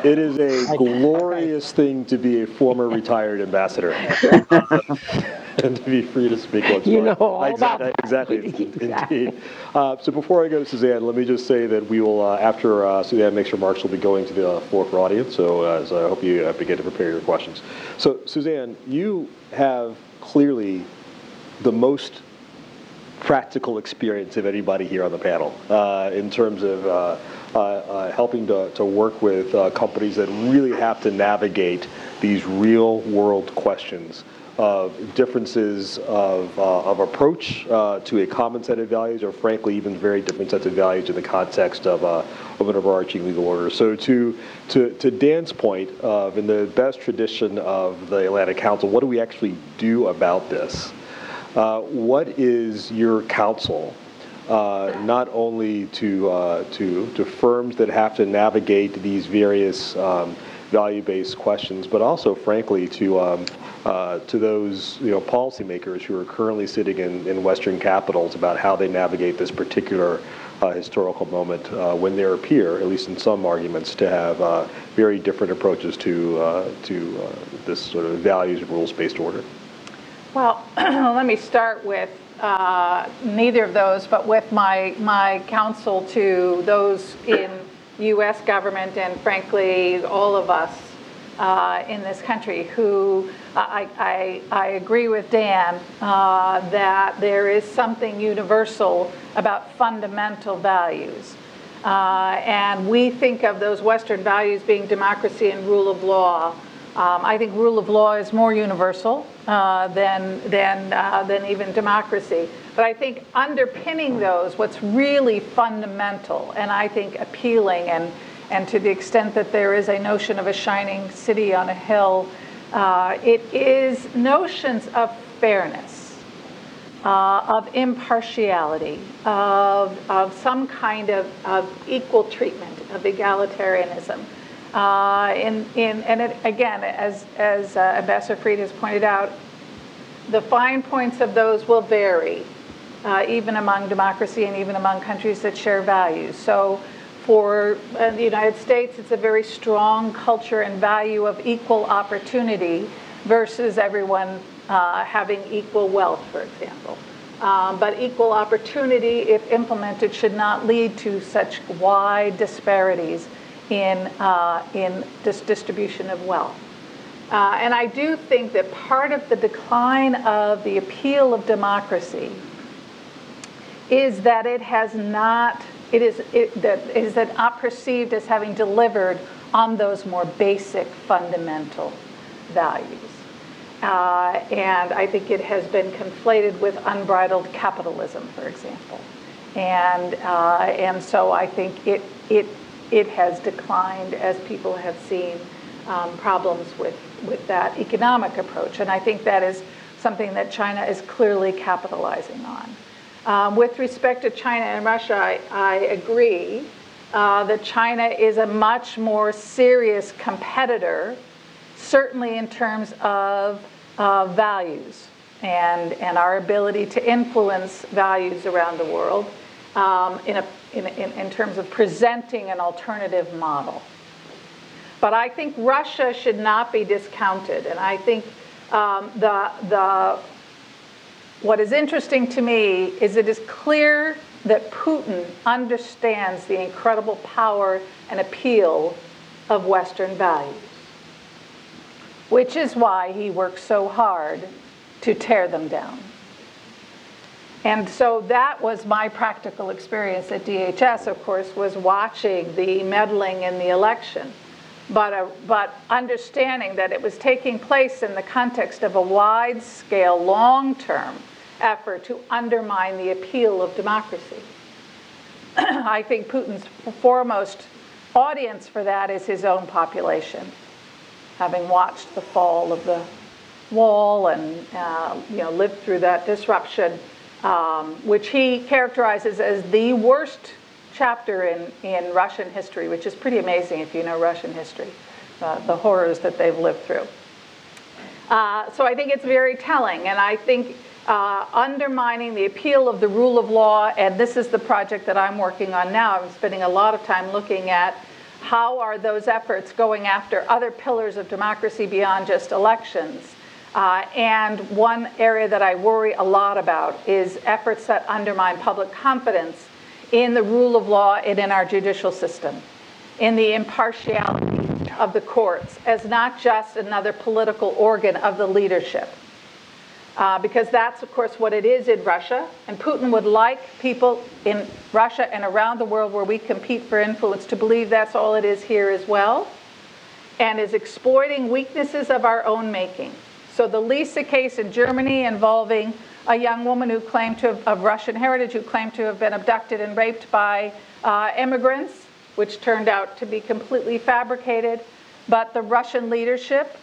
it is a glorious thing to be a former retired ambassador and to be free to speak once more. You know all about that. Exactly, indeed. So before I go to Suzanne, let me just say that we will, after Suzanne makes remarks, we'll be going to the floor for audience, so I hope you begin to prepare your questions. So Suzanne, you have clearly the most practical experience of anybody here on the panel in terms of helping to work with companies that really have to navigate these real world questions of differences of approach to a common set of values, or frankly even very different sets of values in the context of an overarching legal order. So to Dan's point, in the best tradition of the Atlantic Council, what do we actually do about this? What is your counsel, not only to firms that have to navigate these various value-based questions, but also, frankly, to those policymakers who are currently sitting in Western capitals about how they navigate this particular historical moment when there appear, at least in some arguments, to have very different approaches to this sort of values and rules-based order? Well, let me start with neither of those, but with my counsel to those in U.S. government and, frankly, all of us in this country who I agree with Dan that there is something universal about fundamental values. And we think of those Western values being democracy and rule of law. I think rule of law is more universal than even democracy. But I think underpinning those, what's really fundamental and I think appealing, and to the extent that there is a notion of a shining city on a hill, it is notions of fairness, of impartiality, of some kind of equal treatment, of egalitarianism. And again, as Ambassador Fried has pointed out, the fine points of those will vary, even among democracy and even among countries that share values. So for the United States, it's a very strong culture and value of equal opportunity versus everyone having equal wealth, for example. But equal opportunity, if implemented, should not lead to such wide disparities in this distribution of wealth. And I do think that part of the decline of the appeal of democracy is that it is not perceived as having delivered on those more basic fundamental values. And I think it has been conflated with unbridled capitalism, for example. And so I think it has declined as people have seen problems with that economic approach. And I think that is something that China is clearly capitalizing on. With respect to China and Russia, I agree that China is a much more serious competitor, certainly in terms of values and our ability to influence values around the world. in terms of presenting an alternative model. But I think Russia should not be discounted, and I think what is interesting to me is it is clear that Putin understands the incredible power and appeal of Western values, which is why he works so hard to tear them down. And so that was my practical experience at DHS, of course, was watching the meddling in the election, but understanding that it was taking place in the context of a wide-scale, long-term effort to undermine the appeal of democracy. I think Putin's foremost audience for that is his own population, having watched the fall of the wall and lived through that disruption, which he characterizes as the worst chapter in Russian history, which is pretty amazing if you know Russian history, the horrors that they've lived through. So I think it's very telling, and I think undermining the appeal of the rule of law, and this is the project that I'm working on now. I'm spending a lot of time looking at how are those efforts going after other pillars of democracy beyond just elections. And one area that I worry a lot about is efforts that undermine public confidence in the rule of law and in our judicial system, in the impartiality of the courts as not just another political organ of the leadership. Because that's, of course, what it is in Russia. And Putin would like people in Russia and around the world where we compete for influence to believe that's all it is here as well, and is exploiting weaknesses of our own making. So the Lisa case in Germany involving a young woman who claimed to have, of Russian heritage, who claimed to have been abducted and raped by immigrants, which turned out to be completely fabricated. But the Russian leadership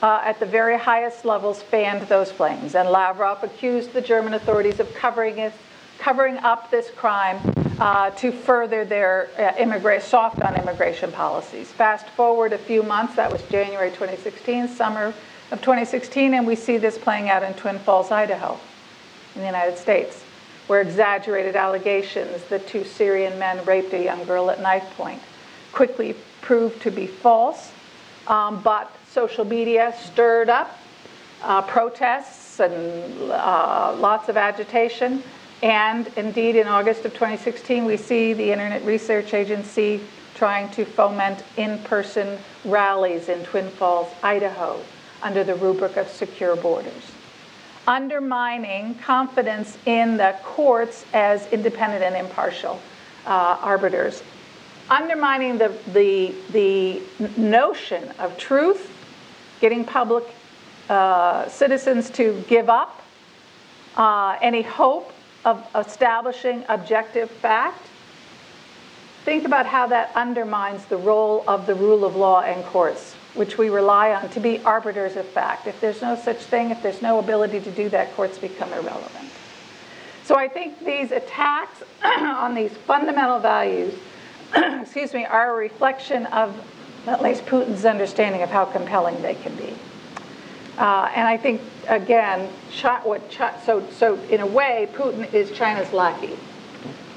at the very highest levels fanned those flames. And Lavrov accused the German authorities of covering up this crime to further their soft on immigration policies. Fast forward a few months, that was January 2016, summer of 2016, and we see this playing out in Twin Falls, Idaho, in the United States, where exaggerated allegations that 2 Syrian men raped a young girl at knife point quickly proved to be false, but social media stirred up protests and lots of agitation. And indeed, in August of 2016, we see the Internet Research Agency trying to foment in-person rallies in Twin Falls, Idaho, under the rubric of secure borders, undermining confidence in the courts as independent and impartial arbiters, undermining the notion of truth, getting public citizens to give up any hope of establishing objective fact. Think about how that undermines the role of the rule of law and courts, which we rely on to be arbiters of fact. If there's no such thing, if there's no ability to do that, courts become irrelevant. So I think these attacks on these fundamental values are a reflection of at least Putin's understanding of how compelling they can be. And I think, again, so in a way, Putin is China's lackey.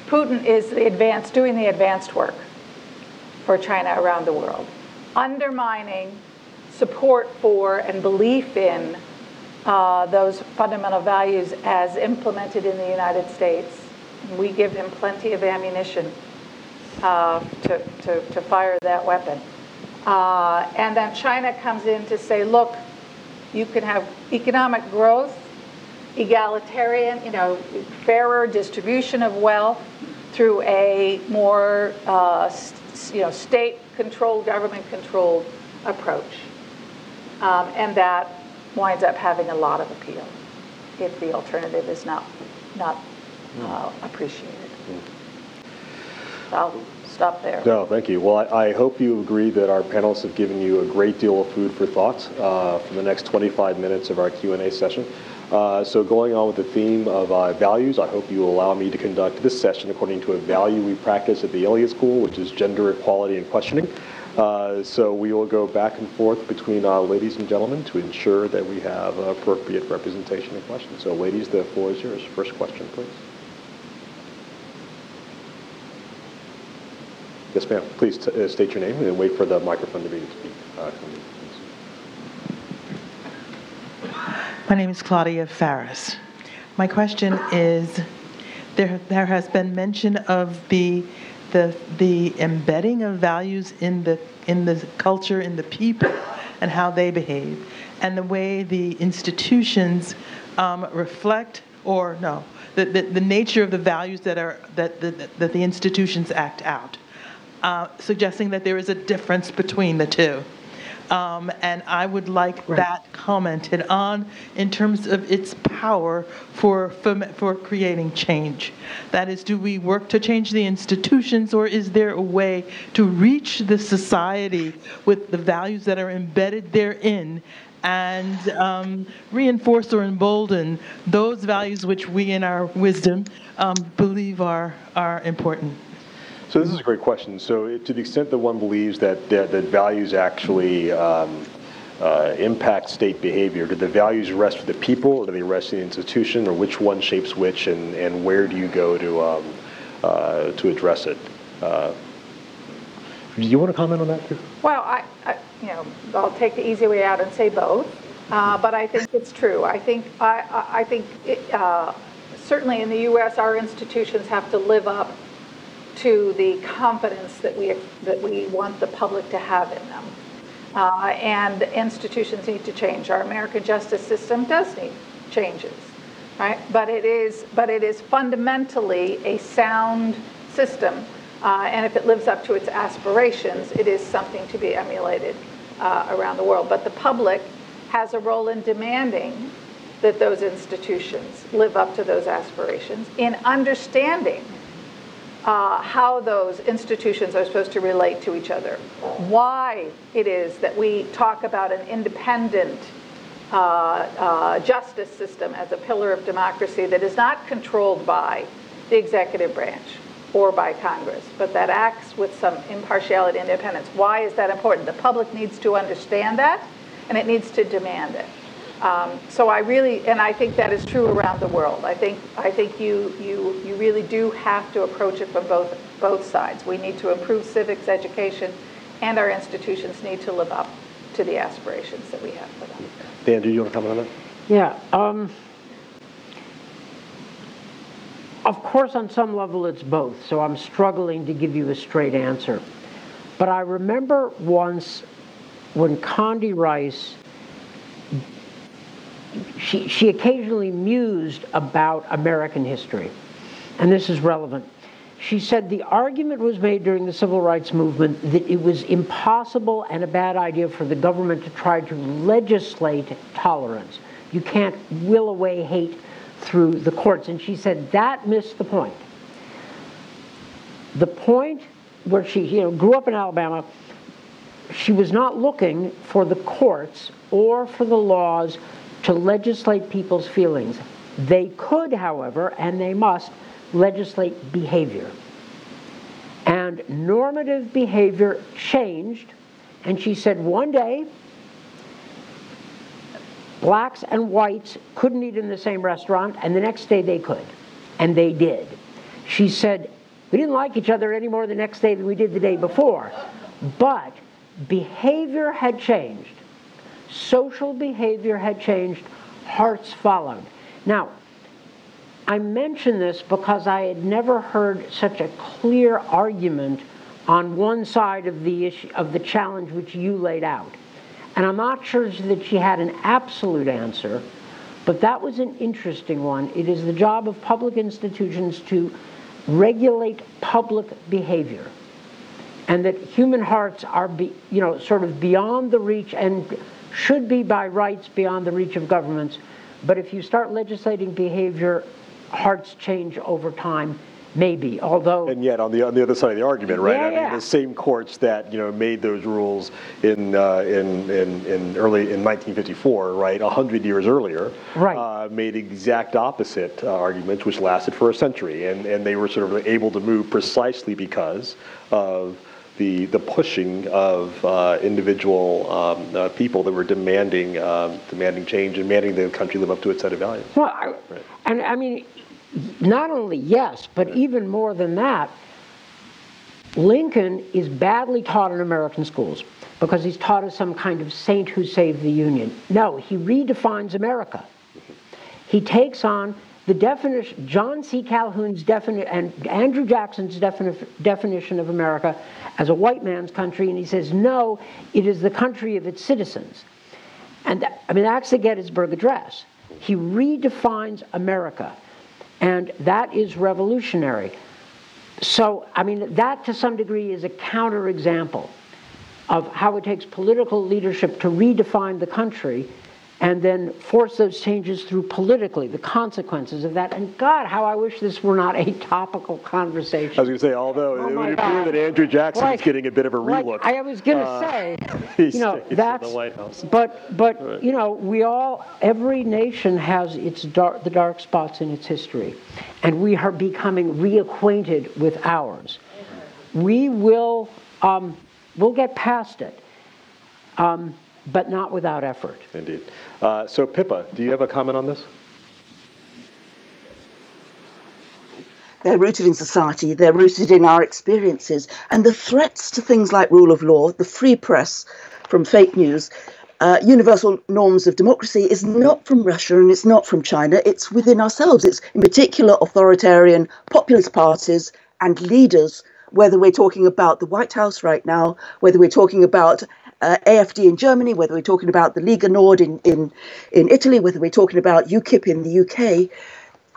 Putin is doing the advanced work for China around the world, undermining support for and belief in those fundamental values as implemented in the United States. We give him plenty of ammunition to fire that weapon. And then China comes in to say, look, you can have economic growth, egalitarian, fairer distribution of wealth through a more state-controlled, government-controlled approach. And that winds up having a lot of appeal if the alternative is not appreciated. I'll stop there. No, thank you. Well, I hope you agree that our panelists have given you a great deal of food for thought for the next 25 minutes of our Q&A session. So going on with the theme of values, I hope you will allow me to conduct this session according to a value we practice at the Elliott School, which is gender equality and questioning. So we will go back and forth between ladies and gentlemen to ensure that we have appropriate representation and questions. So ladies, the floor is yours. First question, please. Yes, ma'am. Please state your name and wait for the microphone to be speak. My name is Claudia Farris. My question is, there has been mention of the embedding of values in the culture, in the people, and how they behave, and the way the institutions reflect, or no, the nature of the values that the institutions act out, suggesting that there is a difference between the two. And I would like that commented on in terms of its power for creating change. That is, do we work to change the institutions, or is there a way to reach the society with the values that are embedded therein and reinforce or embolden those values which we in our wisdom believe are important? So this is a great question. So to the extent that one believes that values actually impact state behavior, do the values rest with the people, or do they rest in the institution, or which one shapes which, and where do you go to address it? Do you want to comment on that too? Well, I'll take the easy way out and say both, but I think it's true. I think certainly in the U.S., our institutions have to live up to the confidence that we want the public to have in them. And institutions need to change. Our American justice system does need changes, right? But it is fundamentally a sound system, and if it lives up to its aspirations, it is something to be emulated around the world. But the public has a role in demanding that those institutions live up to those aspirations, in understanding how those institutions are supposed to relate to each other, why it is that we talk about an independent justice system as a pillar of democracy that is not controlled by the executive branch or by Congress, but that acts with some impartiality and independence. Why is that important? The public needs to understand that, and it needs to demand it. So I think that is true around the world. I think you really do have to approach it from both sides. We need to improve civics education, and our institutions need to live up to the aspirations that we have for them. Dan, do you want to comment on that? Yeah. Of course, on some level, it's both. So I'm struggling to give you a straight answer. But I remember once when Condi Rice, she occasionally mused about American history, and this is relevant. She said the argument was made during the civil rights movement that it was impossible and a bad idea for the government to try to legislate tolerance. You can't will away hate through the courts. And she said that missed the point. The point where she grew up in Alabama, she was not looking for the courts or for the laws to legislate people's feelings. They could, however, and they must, legislate behavior. And normative behavior changed, and she said one day, blacks and whites couldn't eat in the same restaurant, and the next day they could, and they did. She said, we didn't like each other any more the next day than we did the day before, but behavior had changed. Social behavior had changed, hearts followed. Now, I mention this because I had never heard such a clear argument on one side of the issue, of the challenge which you laid out. And I'm not sure that she had an absolute answer, but that was an interesting one. It is the job of public institutions to regulate public behavior, and that human hearts are sort of beyond the reach and should be by rights beyond the reach of governments. But if you start legislating behavior, hearts change over time, maybe, although... And yet, on the other side of the argument, right? Yeah, I mean, the same courts that, made those rules in 1954, right, 100 years earlier, right, made exact opposite arguments, which lasted for a century. And they were sort of able to move precisely because of the pushing of individual people that were demanding change, demanding the country live up to its set of values. Well, and I mean, not only yes, but even more than that, Lincoln is badly taught in American schools because he's taught as some kind of saint who saved the Union. No, he redefines America. He takes on the definition, John C. Calhoun's definition and Andrew Jackson's definition of America as a white man's country, and he says, no, it is the country of its citizens. And that's the Gettysburg Address. He redefines America, and that is revolutionary. So, that to some degree is a counterexample of how it takes political leadership to redefine the country and then force those changes through politically, the consequences of that. And God, how I wish this were not a topical conversation. I was going to say, although it would appear that Andrew Jackson is getting a bit of a relook. I was going to say, that's in the White House. But right. We all, every nation has the dark spots in its history, and we are becoming reacquainted with ours. We will, we'll get past it. But not without effort. Indeed. So Pippa, do you have a comment on this? They're rooted in society, they're rooted in our experiences, and the threats to things like rule of law, the free press from fake news, universal norms of democracy is not from Russia and it's not from China, it's within ourselves. It's in particular authoritarian populist parties and leaders, whether we're talking about the White House right now, whether we're talking about AfD in Germany, whether we're talking about the Lega Nord in Italy, whether we're talking about UKIP in the UK,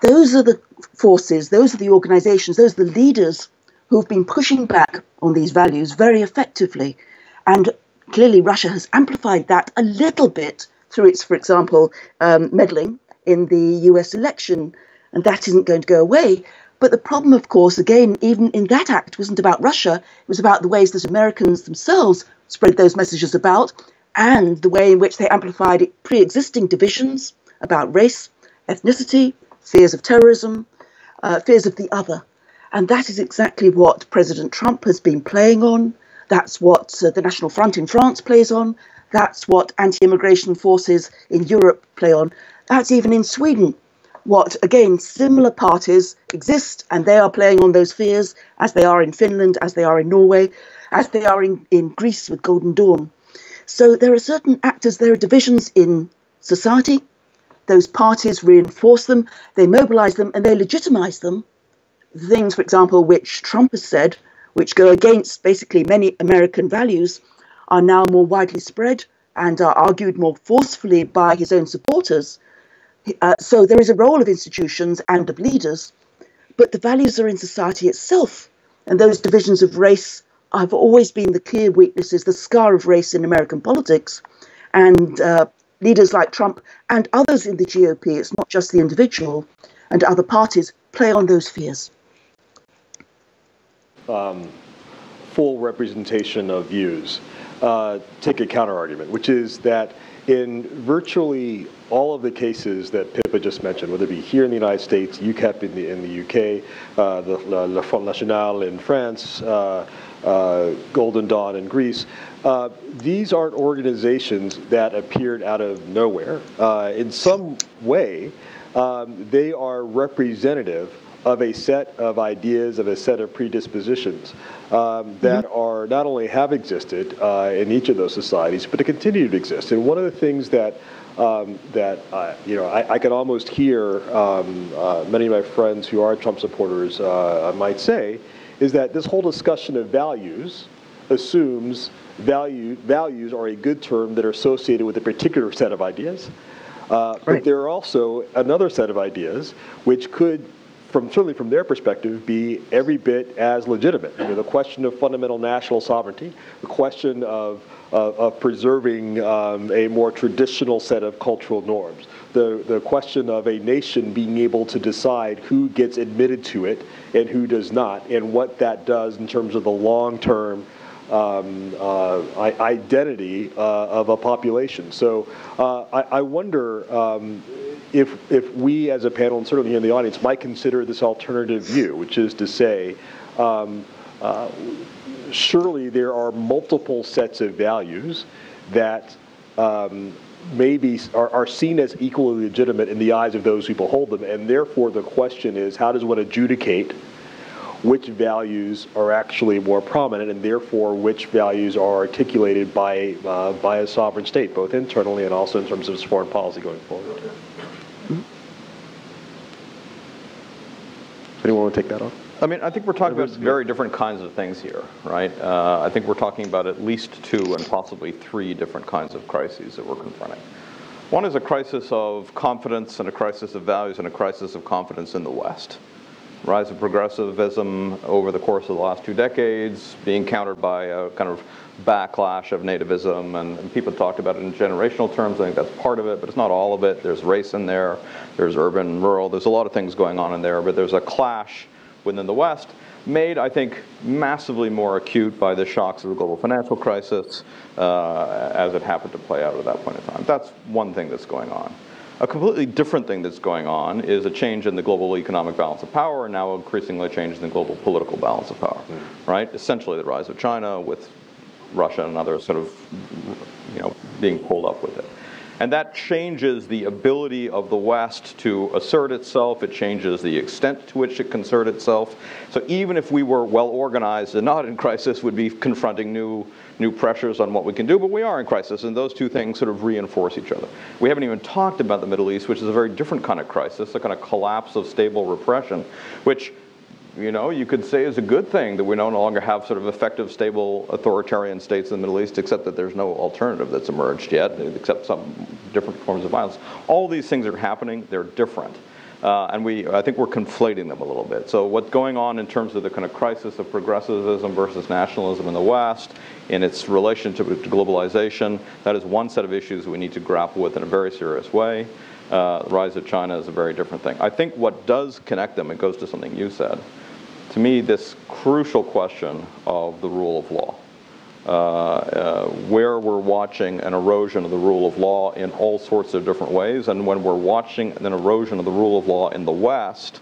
those are the forces, those are the organizations, those are the leaders who've been pushing back on these values very effectively. And clearly Russia has amplified that a little bit through its, for example, meddling in the US election, and that isn't going to go away. But the problem, of course, again, even in that act, wasn't about Russia. It was about the ways that Americans themselves spread those messages about and the way in which they amplified pre-existing divisions about race, ethnicity, fears of terrorism, fears of the other. And that is exactly what President Trump has been playing on. That's what the National Front in France plays on. That's what anti-immigration forces in Europe play on. That's even in Sweden. What, again, similar parties exist, and they are playing on those fears, as they are in Finland, as they are in Norway, as they are in Greece with Golden Dawn. So there are certain actors, there are divisions in society. Those parties reinforce them, they mobilize them, and they legitimize them. Things, for example, which Trump has said, which go against basically many American values, are now more widely spread and are argued more forcefully by his own supporters. So there is a role of institutions and of leaders, but the values are in society itself. And those divisions of race have always been the clear weaknesses, the scar of race in American politics. And leaders like Trump and others in the GOP, it's not just the individual, and other parties play on those fears. Full representation of views. Take a counter-argument, which is that in virtually all of the cases that Pippa just mentioned, whether it be here in the United States, UKIP in the UK, the Front National in France, Golden Dawn in Greece, these aren't organizations that appeared out of nowhere. In some way, they are representative of a set of ideas, of a set of predispositions that are not only have existed in each of those societies, but to continue to exist. And one of the things that I can almost hear many of my friends who are Trump supporters might say is that this whole discussion of values assumes values are a good term that are associated with a particular set of ideas. Right. But there are also another set of ideas which could, certainly from their perspective, be every bit as legitimate. The question of fundamental national sovereignty, the question of preserving a more traditional set of cultural norms, the question of a nation being able to decide who gets admitted to it and who does not, and what that does in terms of the long-term identity of a population. So I wonder if we as a panel, and certainly in the audience, might consider this alternative view, which is to say, surely there are multiple sets of values that maybe are seen as equally legitimate in the eyes of those who behold them, and therefore the question is, how does one adjudicate which values are actually more prominent, and therefore which values are articulated by a sovereign state, both internally and also in terms of its foreign policy going forward. Anyone want to take that on? I mean, I think we're talking about very different kinds of things here, right? I think we're talking about at least 2 and possibly 3 different kinds of crises that we're confronting. One is a crisis of confidence and a crisis of values and a crisis of confidence in the West. Rise of progressivism over the course of the last 2 decades, being countered by a kind of backlash of nativism, and people talked about it in generational terms. I think that's part of it, but it's not all of it. There's race in there, there's urban, rural, there's a lot of things going on in there, but there's a clash within the West, made, I think, massively more acute by the shocks of the global financial crisis as it happened to play out at that point in time. That's one thing that's going on. A completely different thing that's going on is a change in the global economic balance of power, and now increasingly a change in the global political balance of power, right? Essentially the rise of China with Russia and others sort of, being pulled up with it. And that changes the ability of the West to assert itself. It changes the extent to which it can assert itself. So even if we were well organized and not in crisis, we'd be confronting new pressures on what we can do, but we are in crisis, and those 2 things sort of reinforce each other. We haven't even talked about the Middle East, which is a very different kind of crisis, a kind of collapse of stable repression, which you could say is a good thing, that we no longer have sort of effective, stable, authoritarian states in the Middle East, except that there's no alternative that's emerged yet, except some different forms of violence. All these things are happening. They're different. And I think we're conflating them a little bit. So what's going on in terms of the kind of crisis of progressivism versus nationalism in the West, in its relationship to globalization, that is one set of issues we need to grapple with in a very serious way. The rise of China is a very different thing. I think what does connect them, it goes to something you said, to me, this crucial question of the rule of law, where we're watching an erosion of the rule of law in all sorts of different ways, and when we're watching an erosion of the rule of law in the West,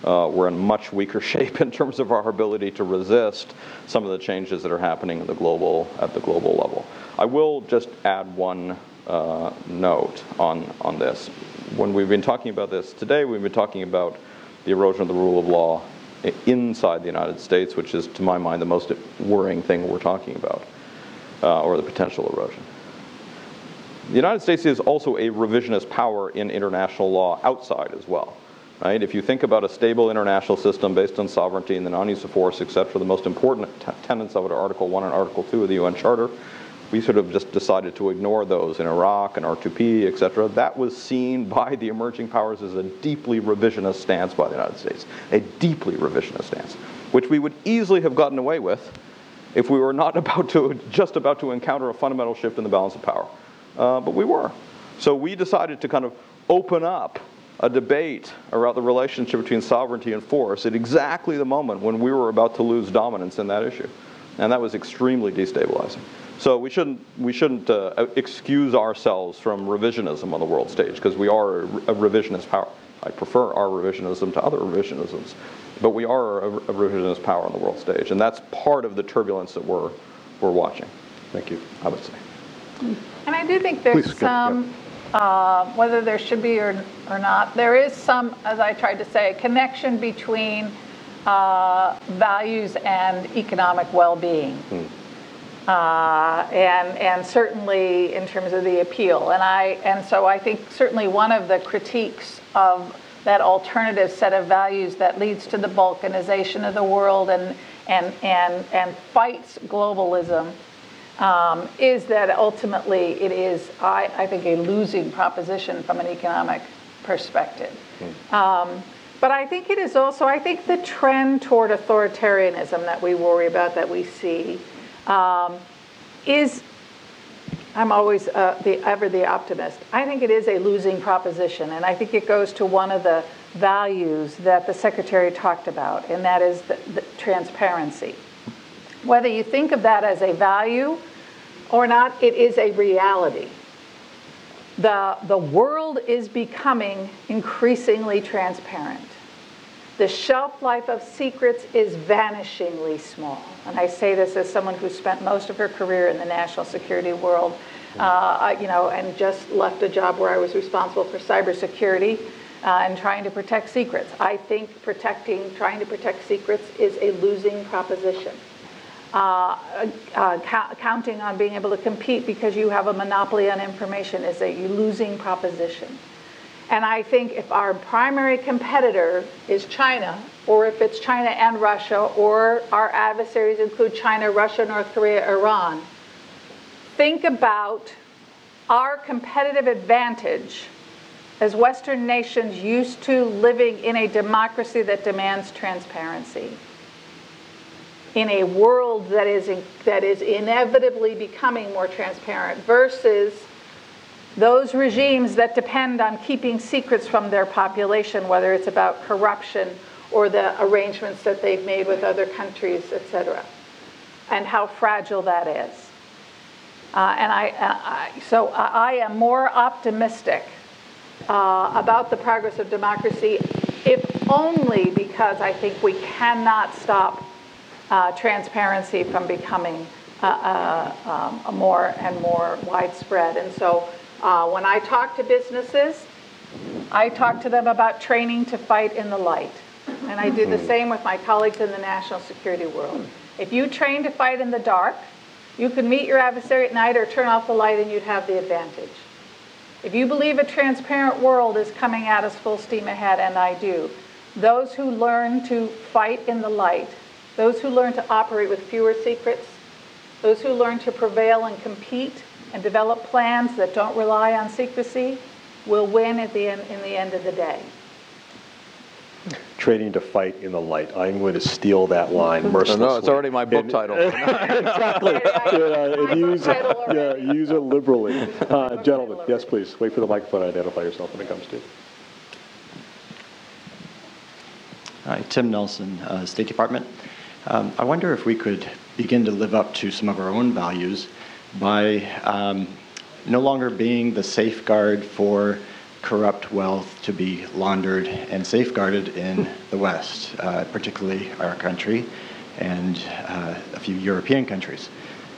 we're in much weaker shape in terms of our ability to resist some of the changes that are happening at the global level. I will just add one note on this. When we've been talking about this today, we've been talking about the erosion of the rule of law inside the United States, which is, to my mind, the most worrying thing we're talking about, or the potential erosion. The United States is also a revisionist power in international law outside as well. Right? If you think about a stable international system based on sovereignty and the non-use of force, etc., the most important tenets of it are Article 1 and Article 2 of the UN Charter. We sort of just decided to ignore those in Iraq and R2P, etc. That was seen by the emerging powers as a deeply revisionist stance by the United States, a deeply revisionist stance, which we would easily have gotten away with if we were not just about to encounter a fundamental shift in the balance of power. But we were. So we decided to kind of open up a debate about the relationship between sovereignty and force at exactly the moment when we were about to lose dominance in that issue. And that was extremely destabilizing. So we shouldn't excuse ourselves from revisionism on the world stage, because we are a revisionist power. I prefer our revisionism to other revisionisms, but we are a revisionist power on the world stage, and that's part of the turbulence that we're watching. Thank you. I would say. And I do think there's whether there should be or not, there is some, as I tried to say, connection between values and economic well-being. And certainly in terms of the appeal. And so I think certainly one of the critiques of that alternative set of values that leads to the balkanization of the world and fights globalism is that ultimately it is, I think, a losing proposition from an economic perspective. But I think it is also, I think the trend toward authoritarianism that we worry about, that we see, I'm always ever the optimist. I think it is a losing proposition, and I think it goes to one of the values that the Secretary talked about, and that is the transparency. Whether you think of that as a value or not, it is a reality. The world is becoming increasingly transparent. The shelf life of secrets is vanishingly small. And I say this as someone who spent most of her career in the national security world, and just left a job where I was responsible for cybersecurity. and trying to protect secrets. I think trying to protect secrets is a losing proposition. Counting on being able to compete because you have a monopoly on information is a losing proposition. And I think if our primary competitor is China, or if it's China and Russia, or our adversaries include China, Russia, North Korea, Iran, think about our competitive advantage as Western nations used to living in a democracy that demands transparency, in a world that is inevitably becoming more transparent, versus those regimes that depend on keeping secrets from their population, whether it's about corruption or the arrangements that they've made with other countries, etc., and how fragile that is. So I am more optimistic about the progress of democracy, if only because I think we cannot stop transparency from becoming more and more widespread. And so when I talk to businesses, I talk to them about training to fight in the light. And I do the same with my colleagues in the national security world. If you train to fight in the dark, you could meet your adversary at night or turn off the light and you'd have the advantage. If you believe a transparent world is coming at us full steam ahead, and I do, those who learn to fight in the light, those who learn to operate with fewer secrets, those who learn to prevail and compete and develop plans that don't rely on secrecy will win in the end of the day. Training to fight in the light. I'm going to steal that line mercilessly. No, it's already my book title. Exactly. Use it liberally. Gentlemen, yes, please. Wait for the microphone and identify yourself when it comes to it. Hi, Tim Nelson, State Department. I wonder if we could begin to live up to some of our own values by no longer being the safeguard for corrupt wealth to be laundered and safeguarded in the West, particularly our country and a few European countries.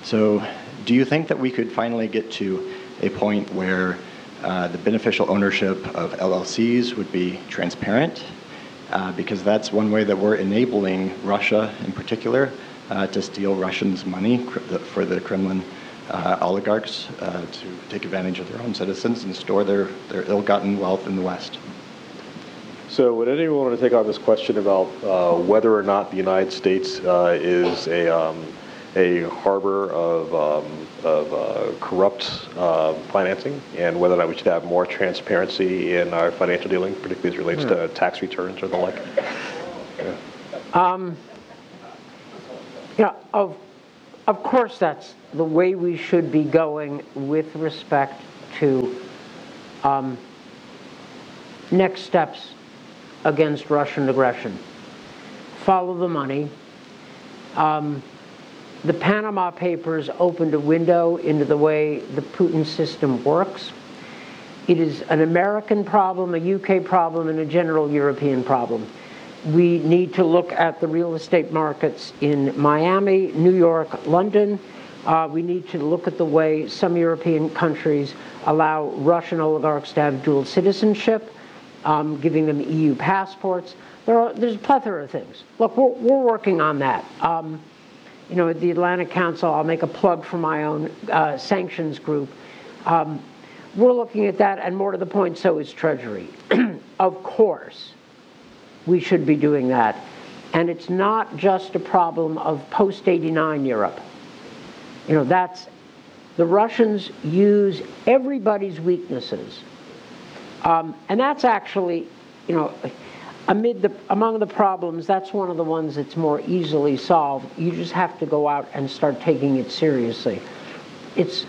So do you think that we could finally get to a point where the beneficial ownership of LLCs would be transparent? Because that's one way that we're enabling Russia in particular to steal Russians' money for the Kremlin oligarchs to take advantage of their own citizens and store their ill-gotten wealth in the West. So would anyone want to take on this question about whether or not the United States is a harbor of corrupt financing, and whether or not we should have more transparency in our financial dealing, particularly as it relates to tax returns or the like? Yeah. Of course, that's the way we should be going with respect to next steps against Russian aggression. Follow the money. The Panama Papers opened a window into the way the Putin system works. It is an American problem, a UK problem, and a general European problem. We need to look at the real estate markets in Miami, New York, London. We need to look at the way some European countries allow Russian oligarchs to have dual citizenship, giving them EU passports. There's a plethora of things. Look, we're working on that. You know, at the Atlantic Council, I'll make a plug for my own sanctions group. We're looking at that, and more to the point, so is Treasury. Of course, we should be doing that. And it's not just a problem of post-'89 Europe. You know, the Russians use everybody's weaknesses. And that's actually, you know, among the problems, that's one of the ones that's more easily solved. You just have to go out and start taking it seriously. It's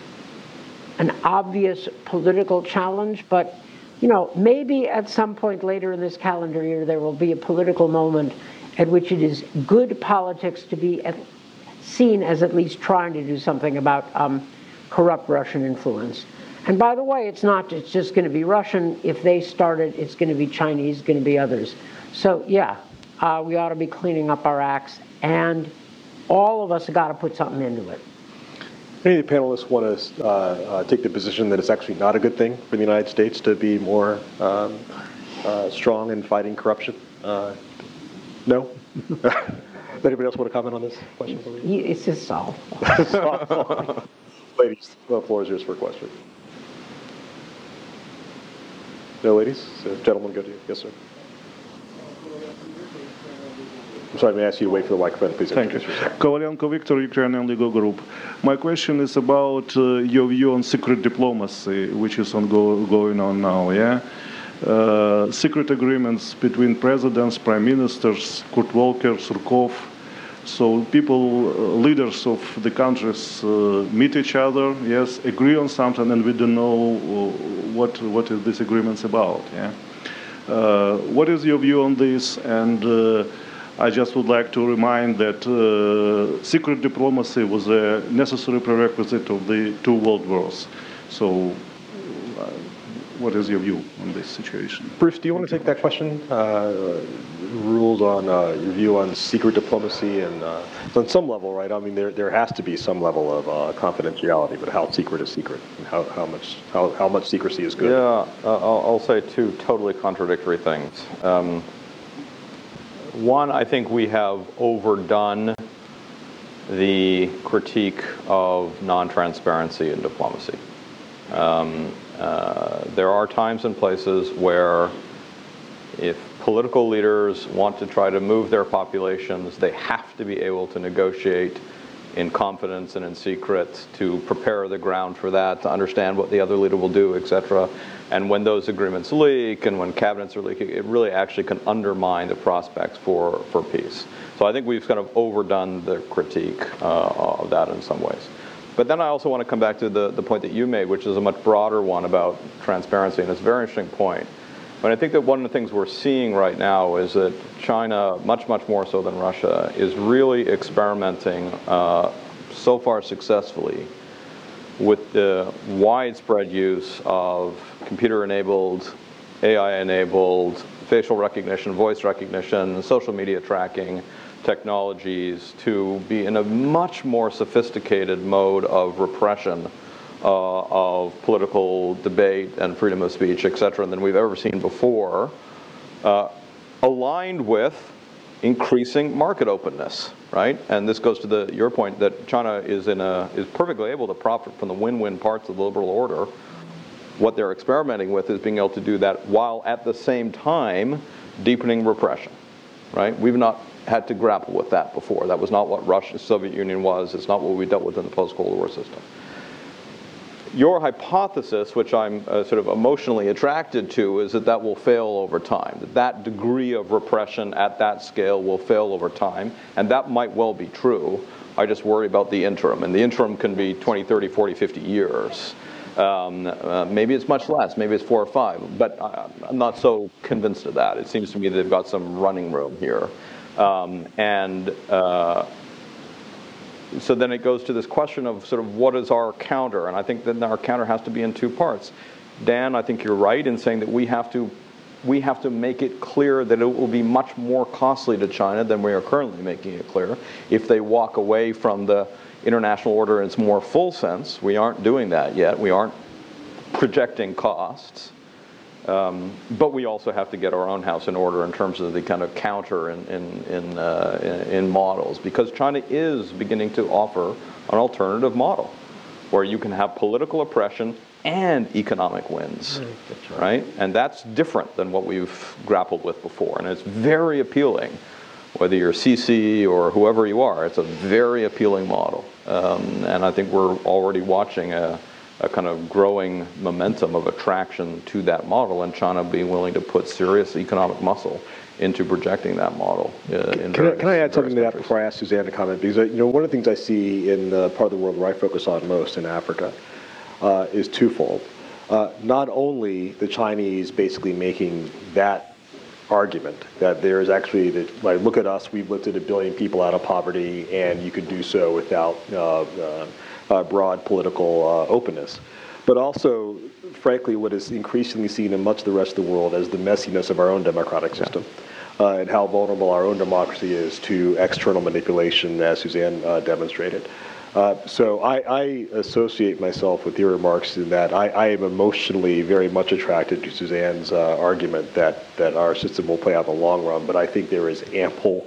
an obvious political challenge, but you know, maybe at some point later in this calendar year there will be a political moment at which it is good politics to be seen as at least trying to do something about corrupt Russian influence. And by the way, it's just going to be Russian. If they start it, it's going to be Chinese, it's going to be others. So yeah, we ought to be cleaning up our acts, and all of us have got to put something into it. Any of the panelists want to take the position that it's actually not a good thing for the United States to be more strong in fighting corruption? No? Anybody else want to comment on this question? It's a softball. Ladies, the floor is yours for a question. No, ladies? So, gentlemen, go to you. Yes, sir. I'm sorry, may I ask you to wait for the microphone, please? Thank you. Kovalenko Victor, Ukrainian Legal Group. My question is about your view on secret diplomacy, which is going on now, yeah? Secret agreements between presidents, prime ministers, Kurt Volker, Surkov. So people, leaders of the countries meet each other, yes, agree on something, and we don't know what is this agreement's about, yeah? What is your view on this? And I just would like to remind that secret diplomacy was a necessary prerequisite of the two world wars. So what is your view on this situation? Bruce, do you want to take that question? Rules on your view on secret diplomacy, and on some level, right? I mean, there has to be some level of confidentiality, but how secret is secret, and how much secrecy is good? Yeah, I'll say two totally contradictory things. One, I think we have overdone the critique of non-transparency in diplomacy. There are times and places where if political leaders want to try to move their populations, they have to be able to negotiate in confidence and in secret, to prepare the ground for that, to understand what the other leader will do, etc. And when those agreements leak and when cabinets are leaking, it really actually can undermine the prospects for peace. So I think we've kind of overdone the critique of that in some ways. But then I also want to come back to the point that you made, which is a much broader one about transparency, and it's a very interesting point. But I think that one of the things we're seeing right now is that China, much more so than Russia, is really experimenting so far successfully with the widespread use of computer-enabled, AI-enabled, facial recognition, voice recognition, social media tracking technologies to be in a much more sophisticated mode of repression of political debate and freedom of speech, et cetera, than we've ever seen before, aligned with increasing market openness, right? And this goes to your point that China is perfectly able to profit from the win-win parts of the liberal order. What they're experimenting with is being able to do that while at the same time deepening repression, right? We've not had to grapple with that before. That was not what Russia, Soviet Union was. It's not what we dealt with in the post-Cold War system. Your hypothesis, which I'm sort of emotionally attracted to, is that that will fail over time, that degree of repression at that scale will fail over time, and that might well be true. I just worry about the interim, and the interim can be 20, 30, 40, 50 years. Maybe it's much less, maybe it's 4 or 5, but I'm not so convinced of that. It seems to me they've got some running room here. So then it goes to this question of sort of what is our counter, and I think that our counter has to be in 2 parts. Dan, I think you're right in saying that we have to make it clear that it will be much more costly to China than we are currently making it clear if they walk away from the international order in its more full sense. We aren't doing that yet. We aren't projecting costs. But we also have to get our own house in order in terms of the kind of counter in models, because China is beginning to offer an alternative model where you can have political oppression and economic wins, right? And that's different than what we've grappled with before, and it's very appealing. Whether you're CC or whoever you are, it's a very appealing model, and I think we're already watching a kind of growing momentum of attraction to that model, and China being willing to put serious economic muscle into projecting that model. Can I add something to that before I ask Suzanne to comment? Because one of the things I see in the part of the world where I focus on most in Africa is twofold. Not only the Chinese basically making that argument that there is actually, like, look at us, we've lifted 1 billion people out of poverty, and you could do so without broad political openness. But also, frankly, what is increasingly seen in much of the rest of the world as the messiness of our own democratic system, and how vulnerable our own democracy is to external manipulation, as Suzanne demonstrated. So I associate myself with your remarks in that I am emotionally very much attracted to Suzanne's argument that our system will play out in the long run, but I think there is ample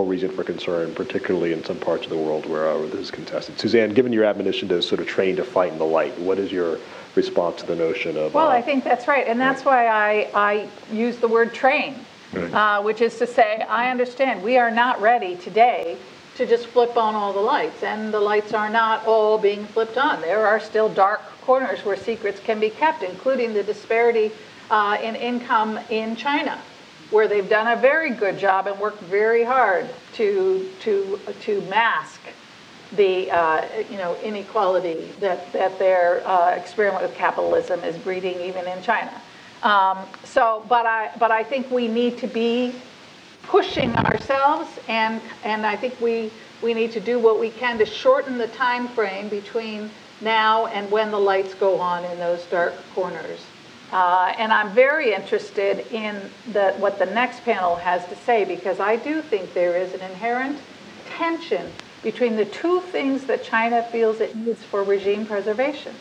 reason for concern, particularly in some parts of the world where this is contested. Suzanne, given your admonition to sort of train to fight in the light, what is your response to the notion of... Well, I think that's right, and that's why I use the word train, which is to say, I understand we are not ready today to just flip on all the lights, and the lights are not all being flipped on. There are still dark corners where secrets can be kept, including the disparity in income in China, where they've done a very good job and worked very hard to mask the inequality that their experiment with capitalism is breeding even in China. But I think we need to be pushing ourselves, and I think we need to do what we can to shorten the time frame between now and when the lights go on in those dark corners. And I'm very interested in what the next panel has to say, because I do think there is an inherent tension between the two things that China feels it needs for regime preservation: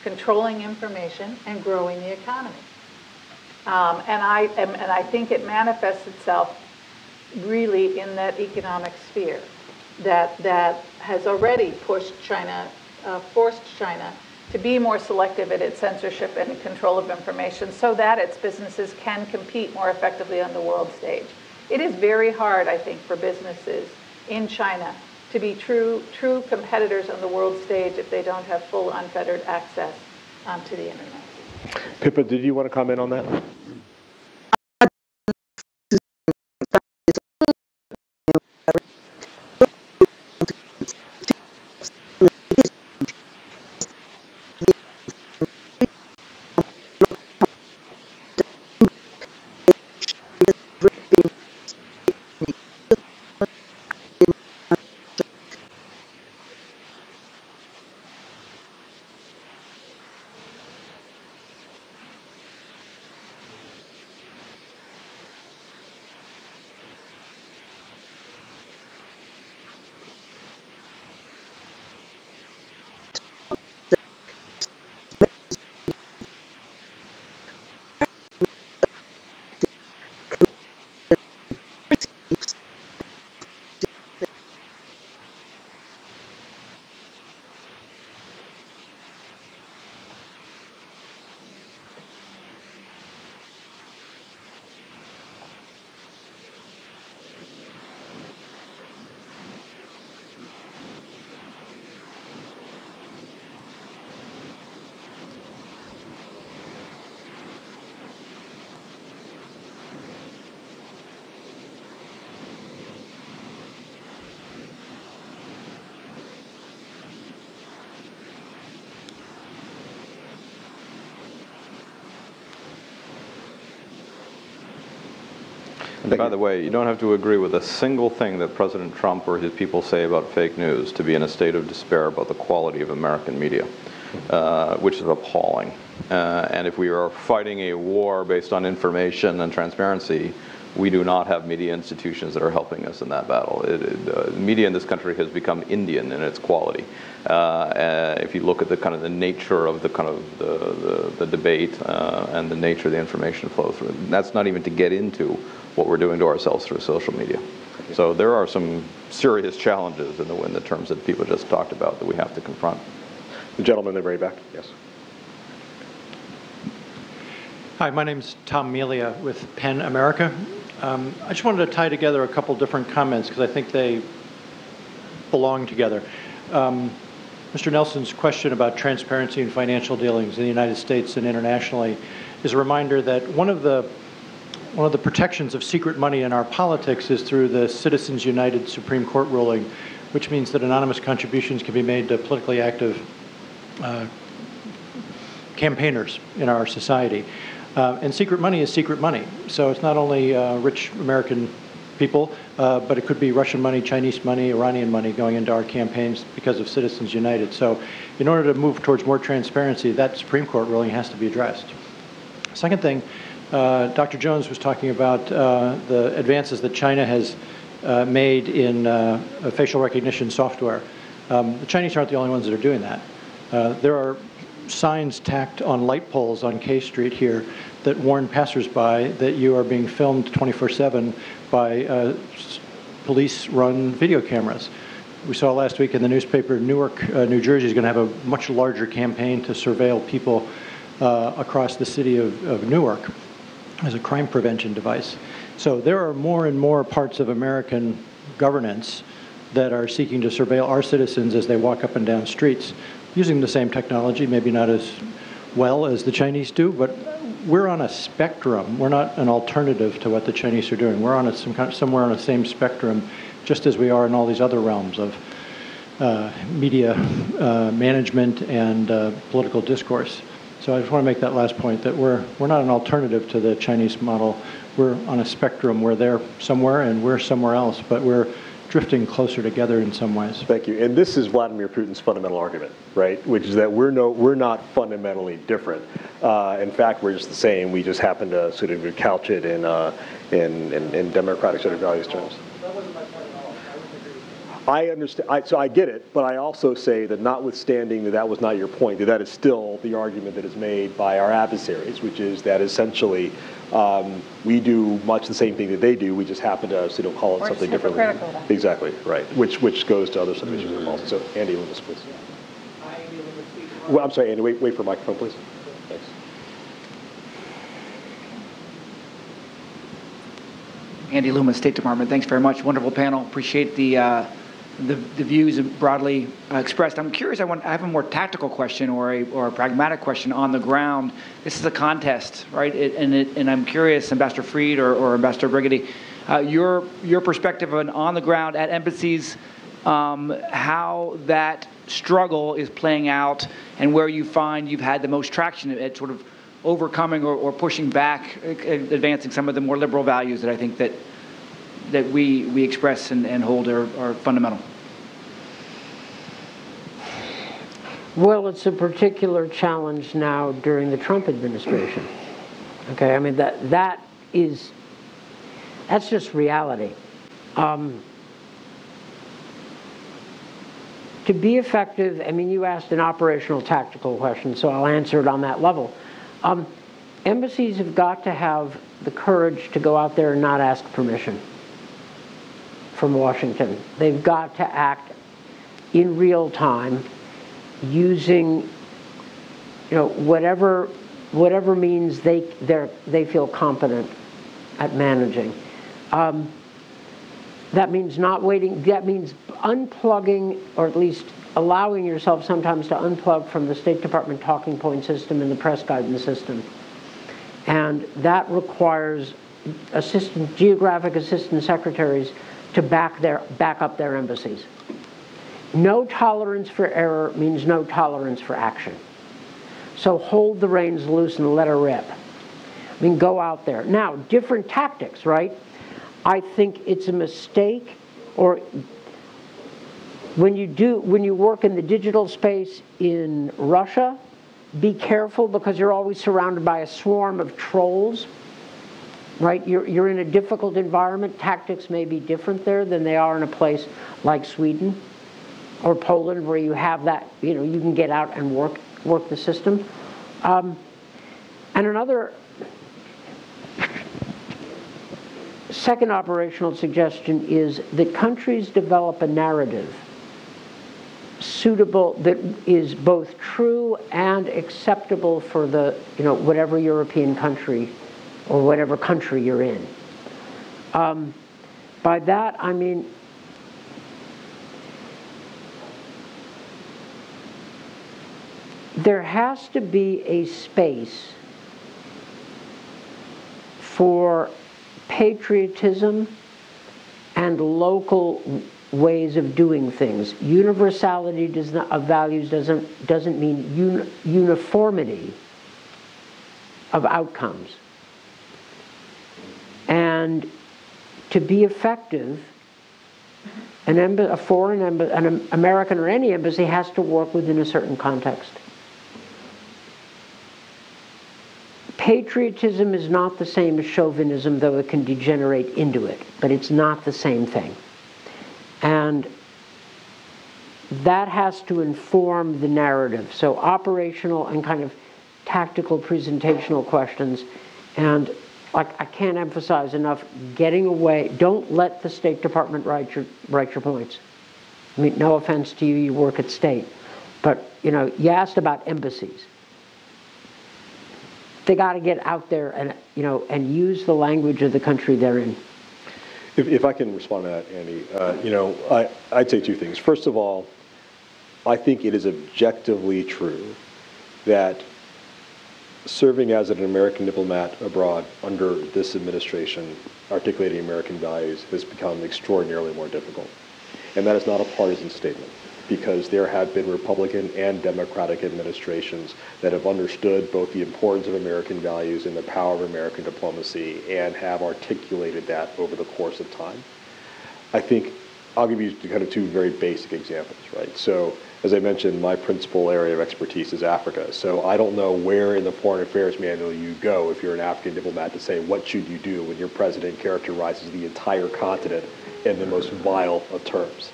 controlling information and growing the economy. And I think it manifests itself really in that economic sphere that has already pushed China, forced China to be more selective at its censorship and control of information so that its businesses can compete more effectively on the world stage. It is very hard, I think, for businesses in China to be true competitors on the world stage if they don't have full unfettered access to the internet. Pippa, did you want to comment on that? And by the way, you don't have to agree with a single thing that President Trump or his people say about fake news to be in a state of despair about the quality of American media, which is appalling. And if we are fighting a war based on information and transparency, we do not have media institutions that are helping us in that battle. Media in this country has become Indian in its quality. If you look at the kind of the nature of the debate and the nature of the information flow through, that's not even to get into what we're doing to ourselves through social media. So there are some serious challenges in the terms that people just talked about that we have to confront. The gentleman in the very back, yes. Hi, my name's Tom Melia with PEN America. I just wanted to tie together a couple different comments because I think they belong together. Mr. Nelson's question about transparency in financial dealings in the United States and internationally is a reminder that one of the protections of secret money in our politics is through the Citizens United Supreme Court ruling, which means that anonymous contributions can be made to politically active campaigners in our society. And secret money is secret money. So it's not only rich American people, but it could be Russian money, Chinese money, Iranian money going into our campaigns because of Citizens United. So in order to move towards more transparency, that Supreme Court ruling has to be addressed. Second thing, Dr. Jones was talking about the advances that China has made in facial recognition software. The Chinese aren't the only ones that are doing that. There are signs tacked on light poles on K Street here that warn passersby that you are being filmed 24/7 by police-run video cameras. We saw last week in the newspaper, Newark, New Jersey is going to have a much larger campaign to surveil people across the city of Newark as a crime prevention device. So there are more and more parts of American governance that are seeking to surveil our citizens as they walk up and down streets, using the same technology, maybe not as well as the Chinese do, but we're on a spectrum. We're not an alternative to what the Chinese are doing. We're on somewhere on the same spectrum, just as we are in all these other realms of media management and political discourse. So I just want to make that last point, that we're not an alternative to the Chinese model. We're on a spectrum where they're somewhere and we're somewhere else, but we're drifting closer together in some ways. Thank you. And this is Vladimir Putin's fundamental argument, right? Which is that we're not fundamentally different. In fact, we're just the same. We just happen to sort of couch it in democratic sort of values terms. That wasn't my point at all. I wouldn't agree with that. I understand. So I get it, but I also say that notwithstanding that was not your point, that is still the argument that is made by our adversaries, which is that essentially we do much the same thing that they do. We just happen to sort of call it something differently. Exactly, right. Which goes to other subdivisions of policy. So Andy Loomis, please. Well, I'm sorry, Andy. Wait for a microphone, please. Thanks. Andy Loomis, State Department. Thanks very much. Wonderful panel. Appreciate the views broadly expressed. I'm curious. I have a more tactical question or a pragmatic question on the ground. This is a contest, right? And I'm curious, Ambassador Fried or Ambassador Brigady, your perspective on the ground at embassies, how that struggle is playing out, and where you find you've had the most traction at sort of overcoming or pushing back, advancing some of the more liberal values that I think that we express and hold are fundamental. Well, it's a particular challenge now during the Trump administration. Okay, I mean that's just reality. To be effective, I mean, you asked an operational tactical question, so I'll answer it on that level. Embassies have got to have the courage to go out there and not ask permission from Washington. They've got to act in real time using, whatever means they feel competent at managing. That means not waiting. That means unplugging, or at least allowing yourself sometimes to unplug from the State Department talking point system and the press guidance system. And that requires geographic assistant secretaries to back up their embassies. No tolerance for error means no tolerance for action. So hold the reins loose and let her rip. I mean, go out there. Now, different tactics, right? I think it's a mistake, or when you work in the digital space in Russia, be careful because you're always surrounded by a swarm of trolls, right? You're in a difficult environment. Tactics may be different there than they are in a place like Sweden or Poland, where you have that, you can get out and work the system. And another second operational suggestion is that countries develop a narrative suitable, that is both true and acceptable for the, whatever European country or whatever country you're in. By that, I mean, there has to be a space for patriotism and local ways of doing things. Universality of values doesn't mean uniformity of outcomes. And to be effective, an American or any embassy has to work within a certain context. Patriotism is not the same as chauvinism, though it can degenerate into it, but it's not the same thing. And that has to inform the narrative. So operational and kind of tactical presentational questions. And like, I can't emphasize enough, getting away, don't let the State Department write your points. I mean, no offense to you, you work at state. But, you know, you asked about embassies. They got to get out there and, you know, and use the language of the country they're in. If I can respond to that, Andy, you know, I'd say two things. First of all, I think it is objectively true that serving as an American diplomat abroad under this administration, articulating American values, has become extraordinarily more difficult. And that is not a partisan statement, because there have been Republican and Democratic administrations that have understood both the importance of American values and the power of American diplomacy and have articulated that over the course of time. I think I'll give you kind of two very basic examples, right? So, as I mentioned, my principal area of expertise is Africa. So I don't know where in the Foreign Affairs Manual you go if you're an African diplomat to say what should you do when your president characterizes the entire continent in the most vile of terms.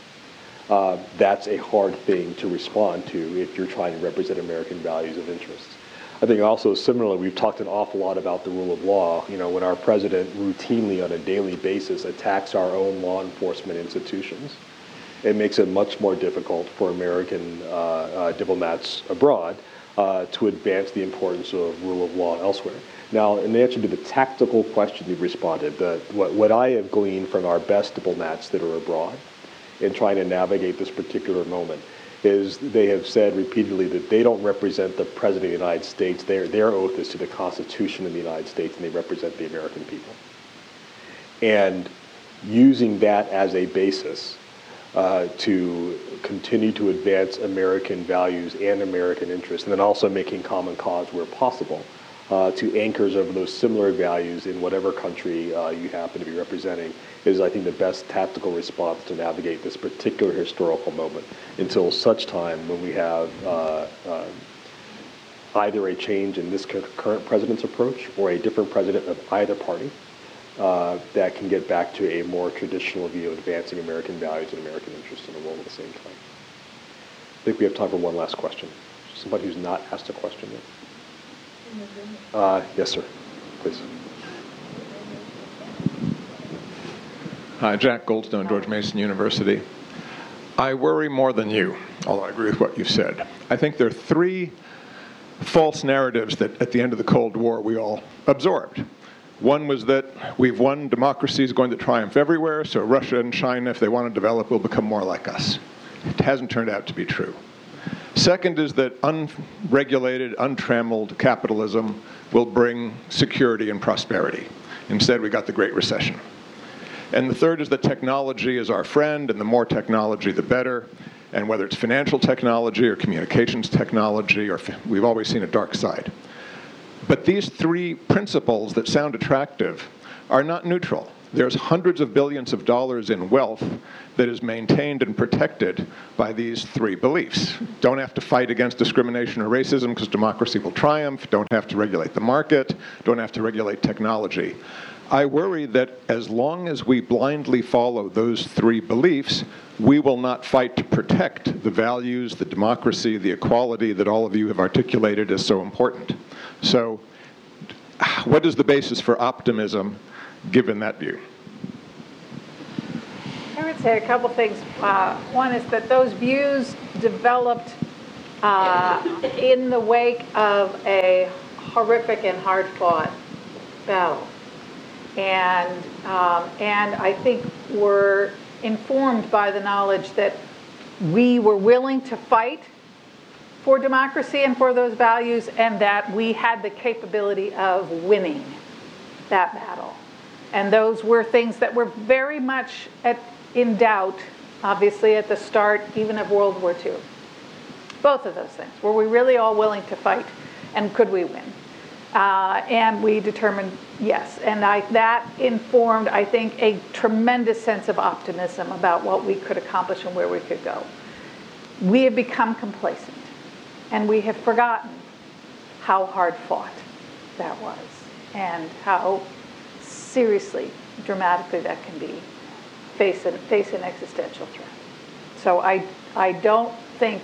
That's a hard thing to respond to if you're trying to represent American values of interests. I think also similarly, we've talked an awful lot about the rule of law. You know, when our president routinely on a daily basis attacks our own law enforcement institutions, it makes it much more difficult for American diplomats abroad to advance the importance of rule of law elsewhere. Now, in answer to the tactical question you responded, what I have gleaned from our best diplomats that are abroad in trying to navigate this particular moment is they have said repeatedly that they don't represent the President of the United States. Their oath is to the Constitution of the United States, and they represent the American people. And using that as a basis to continue to advance American values and American interests, and then also making common cause where possible to anchors of those similar values in whatever country you happen to be representing, is, I think, the best tactical response to navigate this particular historical moment until such time when we have either a change in this current president's approach or a different president of either party that can get back to a more traditional view of advancing American values and American interests in the world at the same time. I think we have time for one last question. Somebody who's not asked a question yet. Yes, sir. Please. Hi, Jack Goldstone, George Mason University. I worry more than you, although I agree with what you've said. I think there are three false narratives that at the end of the Cold War we all absorbed. One was that we've won, democracy is going to triumph everywhere, so Russia and China, if they want to develop, will become more like us. It hasn't turned out to be true. Second is that unregulated, untrammeled capitalism will bring security and prosperity. Instead, we got the Great Recession. And the third is that technology is our friend, and the more technology, the better. And whether it's financial technology or communications technology, or we've always seen a dark side. But these three principles that sound attractive are not neutral. There's hundreds of billions of dollars in wealth that is maintained and protected by these three beliefs. Don't have to fight against discrimination or racism because democracy will triumph. Don't have to regulate the market. Don't have to regulate technology. I worry that as long as we blindly follow those three beliefs, we will not fight to protect the values, the democracy, the equality that all of you have articulated as so important. So what is the basis for optimism given that view? I would say a couple things. One is that those views developed in the wake of a horrific and hard-fought battle. And I think were informed by the knowledge that we were willing to fight for democracy and for those values, and that we had the capability of winning that battle. And those were things that were very much in doubt, obviously, at the start even of World War II. Both of those things. Were we really all willing to fight, and could we win? And we determined yes. And that informed, I think, a tremendous sense of optimism about what we could accomplish and where we could go. We have become complacent, and we have forgotten how hard fought that was, and how seriously, dramatically that can be face an existential threat. So I don't think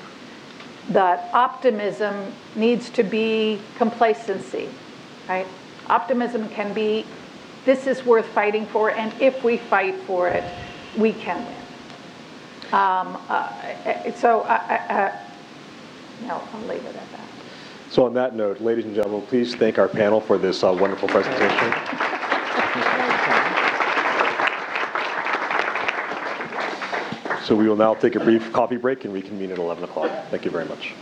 that optimism needs to be complacency, right? Optimism can be, this is worth fighting for, and if we fight for it, we can win. No, I'll leave it at that. So on that note, ladies and gentlemen, please thank our panel for this wonderful presentation. So we will now take a brief coffee break and reconvene at 11 o'clock. Thank you very much.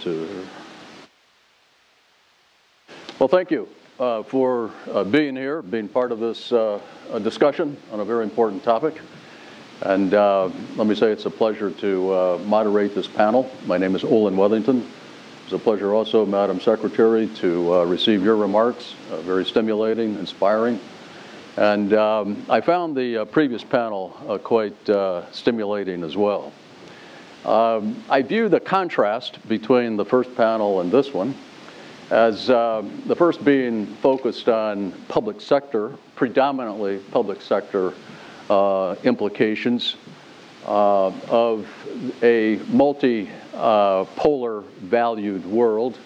to. Well, thank you for being here, being part of this discussion on a very important topic. And let me say it's a pleasure to moderate this panel. My name is Olin Wethington. It's a pleasure also, Madam Secretary, to receive your remarks, very stimulating, inspiring. And I found the previous panel quite stimulating as well. I view the contrast between the first panel and this one as the first being focused on public sector, predominantly public sector implications of a multi-polar valued world,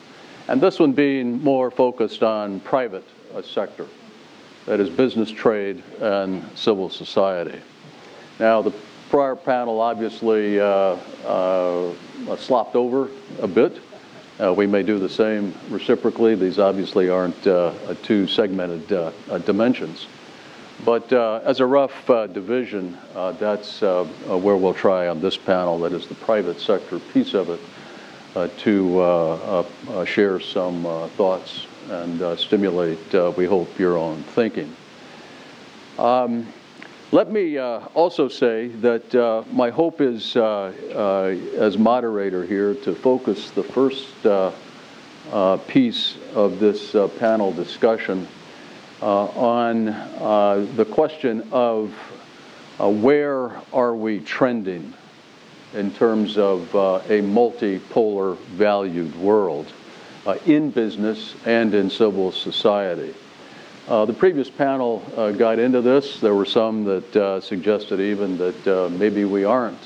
and this one being more focused on private sector, that is business, trade, and civil society. Now, the prior panel obviously slopped over a bit. We may do the same reciprocally. These obviously aren't two segmented dimensions. But as a rough division, that's where we'll try on this panel, that is the private sector piece of it, to share some thoughts and stimulate, we hope, your own thinking. Let me also say that my hope is, as moderator here, to focus the first piece of this panel discussion on the question of where are we trending in terms of a multipolar valued world in business and in civil society. The previous panel got into this. There were some that suggested even that maybe we aren't.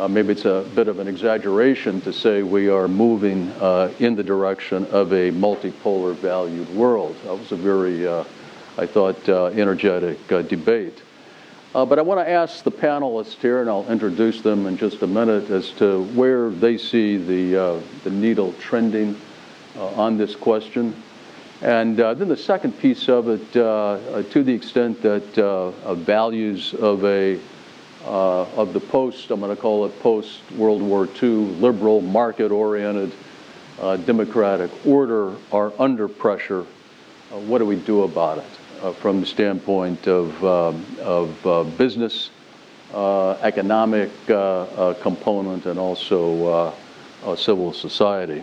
Maybe it's a bit of an exaggeration to say we are moving in the direction of a multipolar valued world. That was a very, I thought, energetic debate. But I want to ask the panelists here, and I'll introduce them in just a minute, as to where they see the needle trending on this question. And then the second piece of it, to the extent that values of the post, I'm going to call it post-World War II, liberal, market-oriented, democratic order are under pressure. What do we do about it from the standpoint of business, economic component, and also civil society?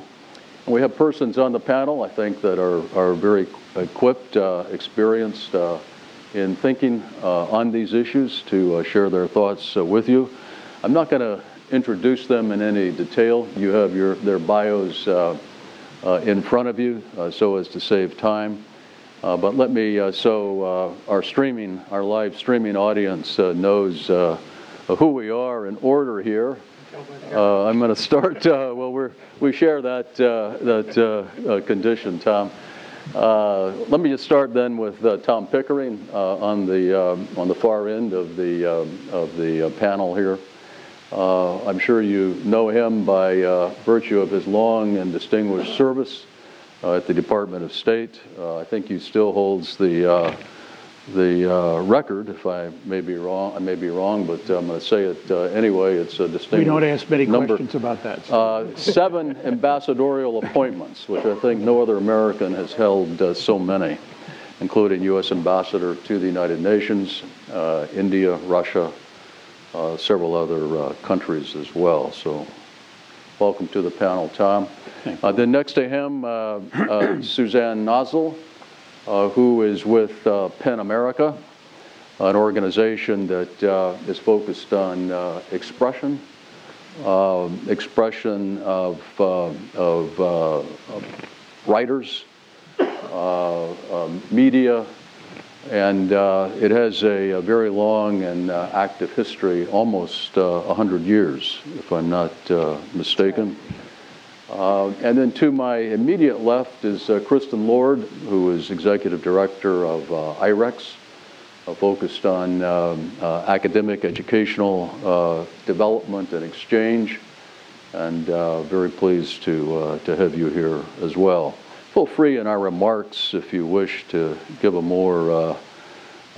And we have persons on the panel, I think, that are very equipped, experienced in thinking on these issues to share their thoughts with you. I'm not going to introduce them in any detail. You have their bios in front of you so as to save time. But let me, so our live streaming audience knows who we are in order here. I'm going to start. Well, we share that condition, Tom. Let me just start then with Tom Pickering on the far end of the panel here. I'm sure you know him by virtue of his long and distinguished service at the Department of State. I think he still holds the record, if I may be wrong, but I'm going to say it anyway. It's a distinguished. We don't ask many questions about that. 7 ambassadorial appointments, which I think no other American has held so many, including U.S. Ambassador to the United Nations, India, Russia, several other countries as well. So welcome to the panel, Tom. Then next to him, Suzanne Nozzle, who is with PEN America, an organization that is focused on expression of writers, media, and it has a very long and active history, almost 100 years, if I'm not mistaken. And then to my immediate left is Kristen Lord, who is Executive Director of IREX, focused on academic, educational development and exchange, and very pleased to have you here as well. Feel free in our remarks, if you wish, to give a more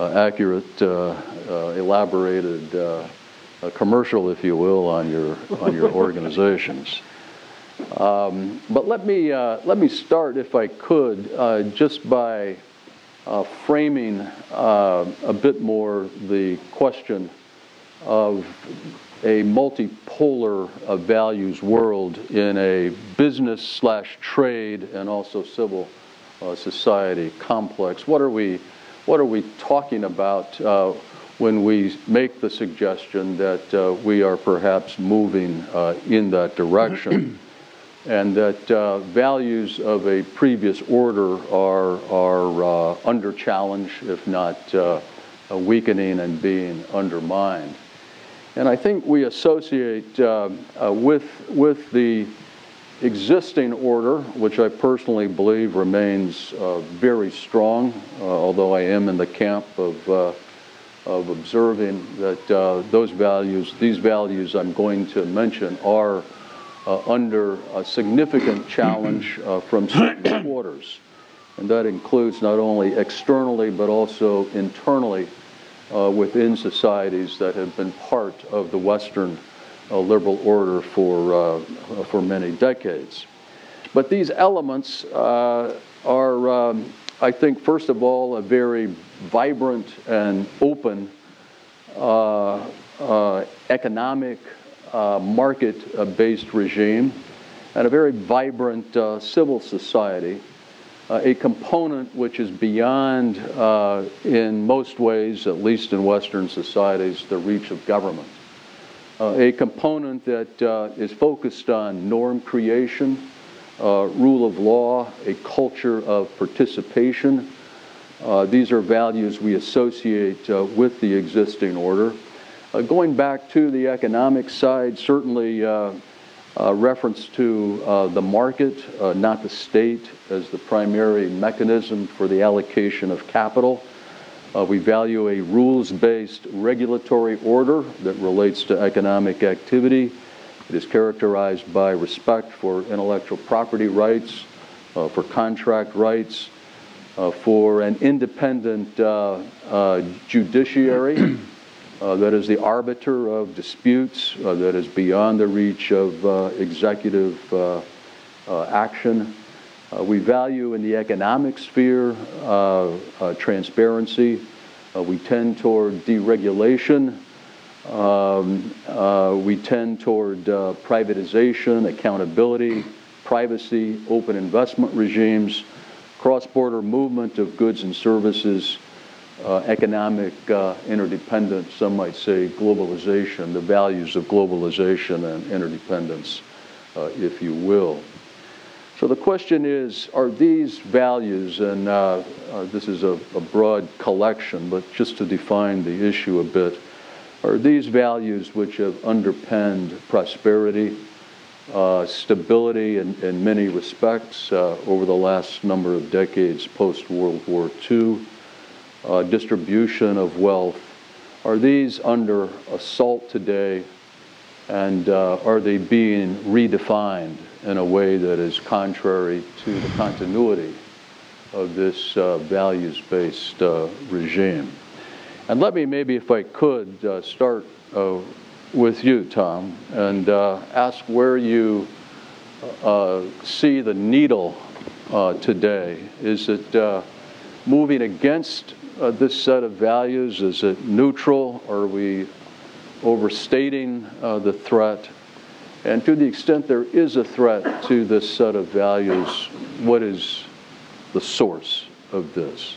accurate, elaborated commercial, if you will, on your organizations. But let me start, if I could, just by framing a bit more the question of a multipolar values world in a business/trade and also civil society complex. What are we talking about when we make the suggestion that we are perhaps moving in that direction, and that values of a previous order are under challenge, if not weakening and being undermined? And I think we associate with the existing order, which I personally believe remains very strong, although I am in the camp of observing that these values I'm going to mention are under a significant challenge from certain quarters. And that includes not only externally but also internally within societies that have been part of the Western liberal order for many decades. But these elements are, I think, first of all, a very vibrant and open economic market-based regime, and a very vibrant civil society, a component which is beyond, in most ways, at least in Western societies, the reach of government. A component that is focused on norm creation, rule of law, a culture of participation. These are values we associate with the existing order. Going back to the economic side, certainly reference to the market, not the state, as the primary mechanism for the allocation of capital. We value a rules-based regulatory order that relates to economic activity. It is characterized by respect for intellectual property rights, for contract rights, for an independent judiciary that is the arbiter of disputes, that is beyond the reach of executive action. We value in the economic sphere transparency. We tend toward deregulation. We tend toward privatization, accountability, privacy, open investment regimes, cross-border movement of goods and services, economic interdependence, some might say globalization, the values of globalization and interdependence, if you will. So the question is, are these values, and this is a broad collection, but just to define the issue a bit, are these values which have underpinned prosperity, stability in many respects over the last number of decades post-World War II, distribution of wealth, are these under assault today, and are they being redefined in a way that is contrary to the continuity of this values-based regime? And let me maybe, if I could, start with you, Tom, and ask where you see the needle today. Is it moving against this set of values? Is it neutral? Are we overstating the threat? And to the extent there is a threat to this set of values, what is the source of this?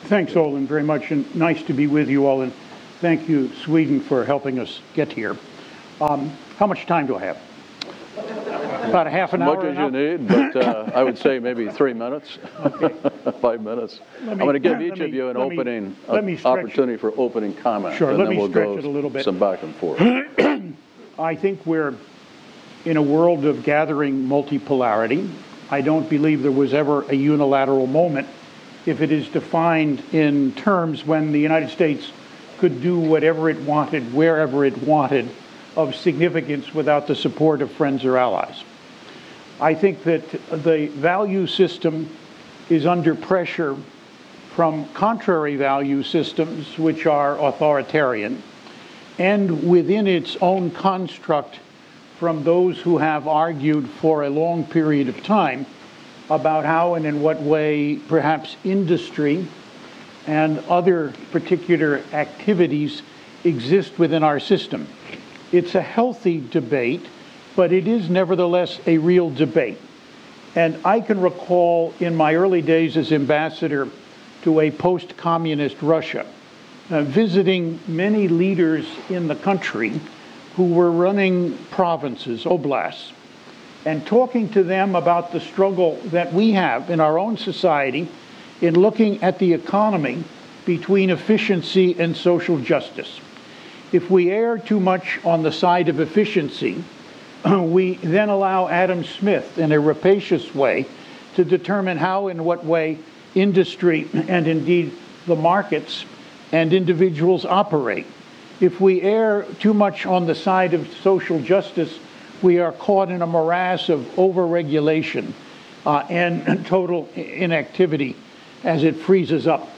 Thanks, Olin, very much, and nice to be with you all, and thank you, Sweden, for helping us get here. How much time do I have? About a half an hour? As much as you need, but I would say maybe 3 minutes, okay. 5 minutes. I'm going to give each of you an opportunity for opening comments, sure, and then we'll go a little bit. Some back and forth. I think we're in a world of gathering multipolarity. I don't believe there was ever a unilateral moment, if it is defined in terms when the United States could do whatever it wanted, wherever it wanted, of significance without the support of friends or allies. I think that the value system is under pressure from contrary value systems which are authoritarian, and within its own construct from those who have argued for a long period of time about how and in what way perhaps industry and other particular activities exist within our system. It's a healthy debate, but it is nevertheless a real debate. And I can recall in my early days as ambassador to a post-communist Russia, visiting many leaders in the country who were running provinces, oblasts, and talking to them about the struggle that we have in our own society in looking at the economy between efficiency and social justice. If we err too much on the side of efficiency, we then allow Adam Smith in a rapacious way to determine how and what way industry and indeed the markets and individuals operate. If we err too much on the side of social justice, we are caught in a morass of overregulation and total inactivity as it freezes up.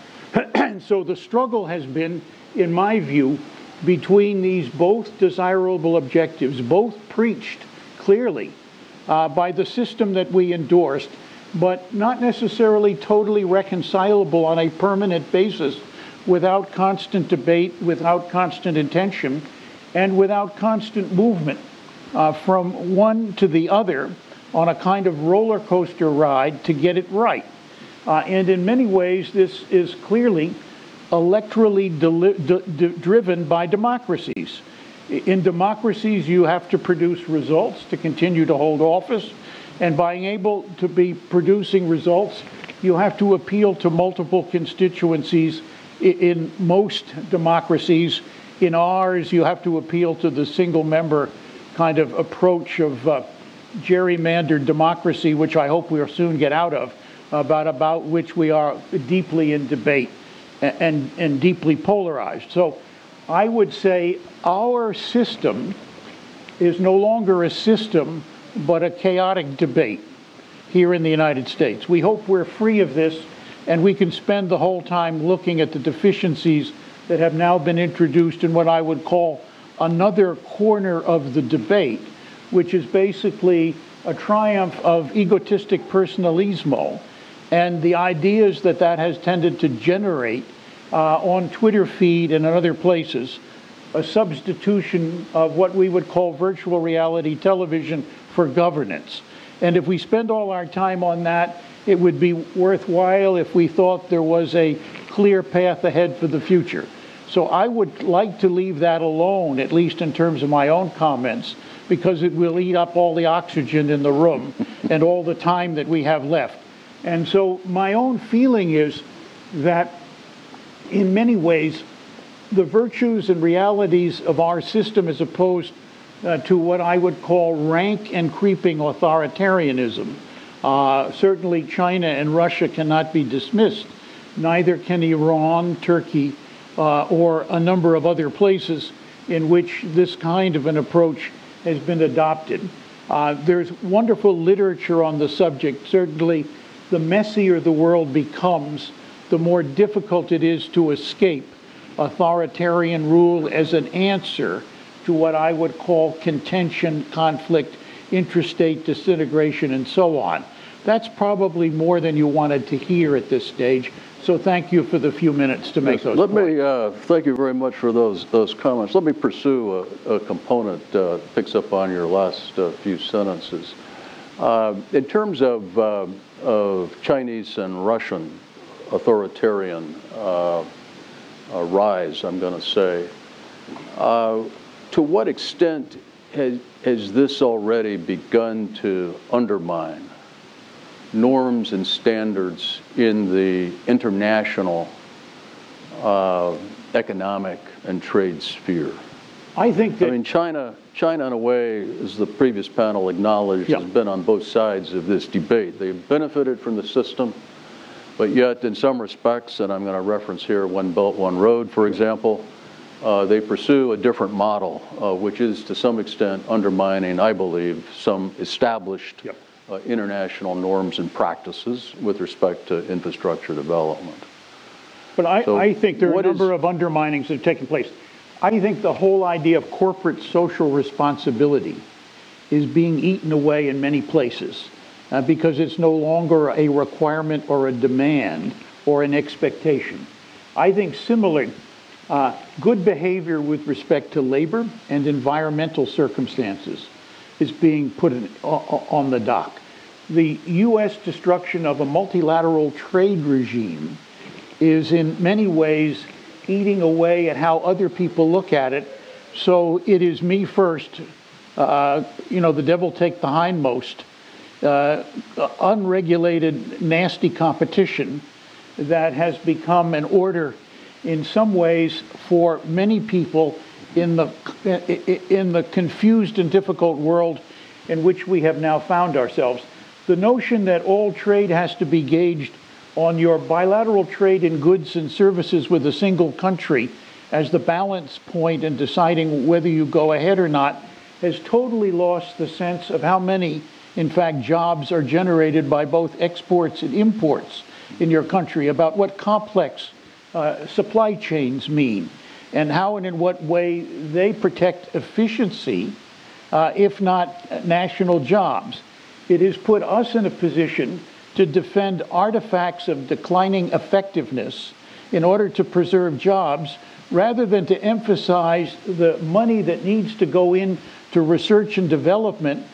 And so the struggle has been, in my view, between these both desirable objectives, both preached clearly by the system that we endorsed, but not necessarily totally reconcilable on a permanent basis without constant debate, without constant intention, and without constant movement from one to the other on a kind of roller coaster ride to get it right. And in many ways, this is clearly electorally driven by democracies. In democracies, you have to produce results to continue to hold office. And being able to be producing results, you have to appeal to multiple constituencies. In most democracies, in ours, you have to appeal to the single member kind of approach of gerrymandered democracy, which I hope we'll soon get out of, about which we are deeply in debate and deeply polarized. So I would say our system is no longer a system, but a chaotic debate here in the United States. We hope we're free of this and we can spend the whole time looking at the deficiencies that have now been introduced in what I would call another corner of the debate, which is basically a triumph of egotistic personalismo and the ideas that that has tended to generate on Twitter feed and in other places, a substitution of what we would call virtual reality television for governance. And if we spend all our time on that, it would be worthwhile if we thought there was a clear path ahead for the future. So I would like to leave that alone, at least in terms of my own comments, because it will eat up all the oxygen in the room and all the time that we have left. And so my own feeling is that in many ways, the virtues and realities of our system as opposed to what I would call rank and creeping authoritarianism. Certainly China and Russia cannot be dismissed. Neither can Iran, Turkey, or a number of other places in which this kind of an approach has been adopted. There's wonderful literature on the subject. Certainly, the messier the world becomes, the more difficult it is to escape authoritarian rule as an answer to what I would call contention, conflict, intrastate disintegration, and so on. That's probably more than you wanted to hear at this stage. So thank you for the few minutes to make those points. Thank you very much for those comments. Let me pursue a component picks up on your last few sentences. In terms of Chinese and Russian authoritarian rise, I'm going to say, to what extent has this already begun to undermine norms and standards in the international economic and trade sphere? I think that... I mean, China in a way, as the previous panel acknowledged, has been on both sides of this debate. They've benefited from the system, but yet in some respects, and I'm going to reference here One Belt, One Road, for example, they pursue a different model, which is to some extent undermining, I believe, some established international norms and practices with respect to infrastructure development. But I think there are a number of underminings that have taken place. I think the whole idea of corporate social responsibility is being eaten away in many places because it's no longer a requirement or a demand or an expectation. I think similarly, good behavior with respect to labor and environmental circumstances is being put on the dock. The U.S. destruction of a multilateral trade regime is in many ways eating away at how other people look at it. So it is me first, the devil take the hindmost, unregulated, nasty competition that has become an order in some ways for many people in the confused and difficult world in which we have now found ourselves. The notion that all trade has to be gauged on your bilateral trade in goods and services with a single country as the balance point in deciding whether you go ahead or not has totally lost the sense of how many, in fact, jobs are generated by both exports and imports in your country, about what complex supply chains mean, and how and in what way they protect efficiency, if not national jobs. It has put us in a position to defend artifacts of declining effectiveness in order to preserve jobs, rather than to emphasize the money that needs to go into research and development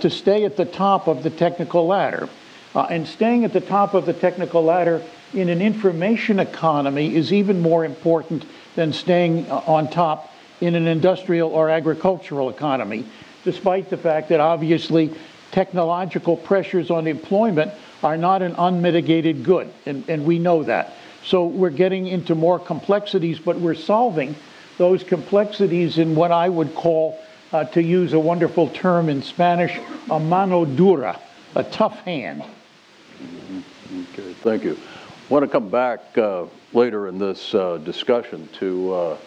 to stay at the top of the technical ladder. And staying at the top of the technical ladder in an information economy is even more important than staying on top in an industrial or agricultural economy, despite the fact that obviously technological pressures on employment are not an unmitigated good, and we know that. So we're getting into more complexities, but we're solving those complexities in what I would call, to use a wonderful term in Spanish, a mano dura, a tough hand. Okay, thank you. I want to come back later in this discussion to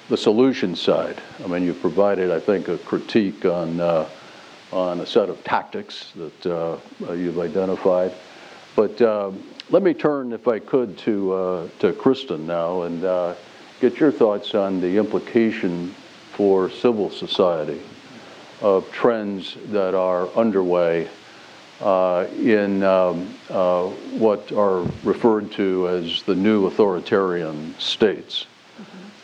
the solution side. I mean, you've provided, I think, a critique on a set of tactics that you've identified. But let me turn, if I could, to Kristen now and get your thoughts on the implication for civil society of trends that are underway in what are referred to as the new authoritarian states.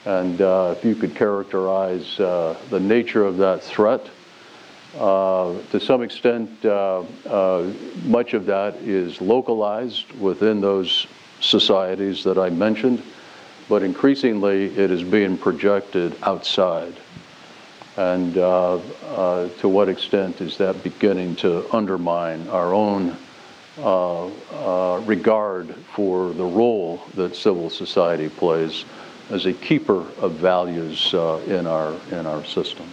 And if you could characterize the nature of that threat. To some extent, much of that is localized within those societies that I mentioned, but increasingly it is being projected outside. And to what extent is that beginning to undermine our own regard for the role that civil society plays as a keeper of values in our system?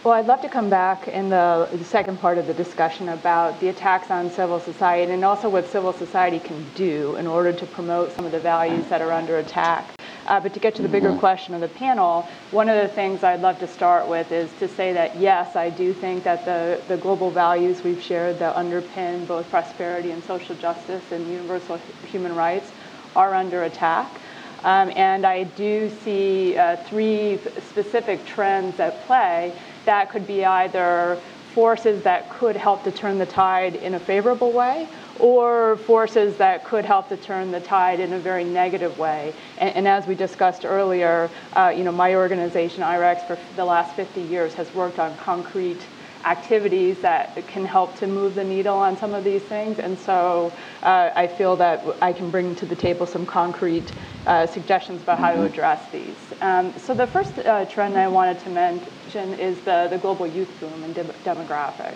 Well, I'd love to come back in the second part of the discussion about the attacks on civil society and also what civil society can do in order to promote some of the values that are under attack. But to get to the bigger question of the panel, one of the things I'd love to start with is to say that, yes, I do think that the global values we've shared that underpin both prosperity and social justice and universal human rights are under attack. And I do see three specific trends at play that could be either forces that could help to turn the tide in a favorable way, or forces that could help to turn the tide in a very negative way. And as we discussed earlier, my organization, IREX, for the last 50 years has worked on concrete activities that can help to move the needle on some of these things. And so I feel that I can bring to the table some concrete suggestions about how to address these. So the first trend I wanted to mention is the global youth boom and demographics.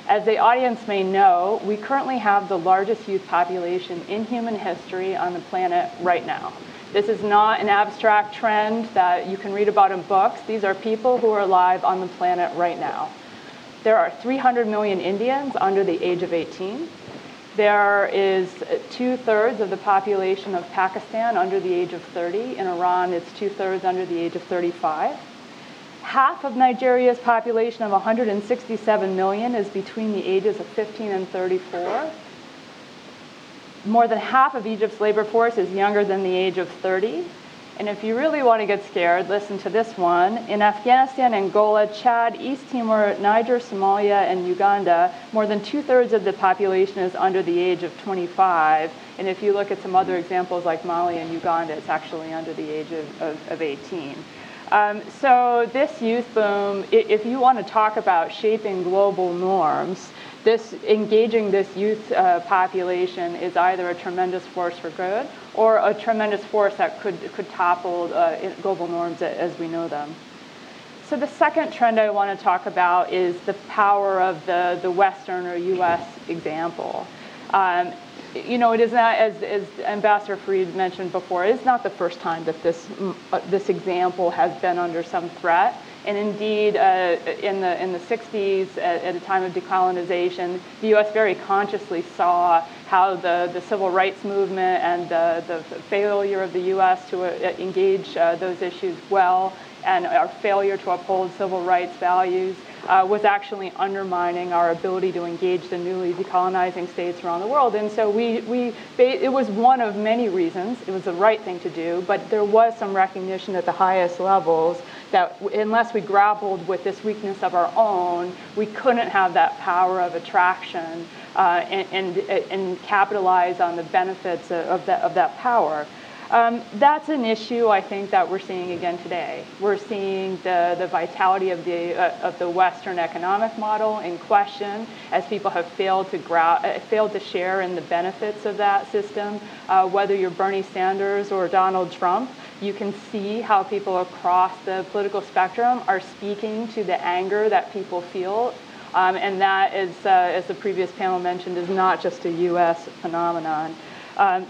As the audience may know, we currently have the largest youth population in human history on the planet right now. This is not an abstract trend that you can read about in books. These are people who are alive on the planet right now. There are 300 million Indians under the age of 18. There is 2/3 of the population of Pakistan under the age of 30. In Iran, it's 2/3 under the age of 35. Half of Nigeria's population of 167 million is between the ages of 15 and 34. More than half of Egypt's labor force is younger than the age of 30. And if you really want to get scared, listen to this one. In Afghanistan, Angola, Chad, East Timor, Niger, Somalia, and Uganda, more than 2/3 of the population is under the age of 25. And if you look at some other examples like Mali and Uganda, it's actually under the age of 18. So this youth boom, if you want to talk about shaping global norms, engaging this youth population is either a tremendous force for good or a tremendous force that could topple global norms as we know them. So the second trend I want to talk about is the power of the Western or U.S. example. You know, it is not, as Ambassador Freed mentioned before, it is not the first time that this example has been under some threat. And indeed, in the 60s, at a time of decolonization, the U.S. very consciously saw how the civil rights movement and the failure of the U.S. to engage those issues well, and our failure to uphold civil rights values was actually undermining our ability to engage the newly decolonizing states around the world. And so it was one of many reasons. It was the right thing to do, but there was some recognition at the highest levels that unless we grappled with this weakness of our own, we couldn't have that power of attraction and capitalize on the benefits of that power. That's an issue I think that we're seeing again today. We're seeing the vitality of the Western economic model in question as people have failed to share in the benefits of that system. Whether you're Bernie Sanders or Donald Trump, you can see how people across the political spectrum are speaking to the anger that people feel. And that is, as the previous panel mentioned, is not just a U.S. phenomenon.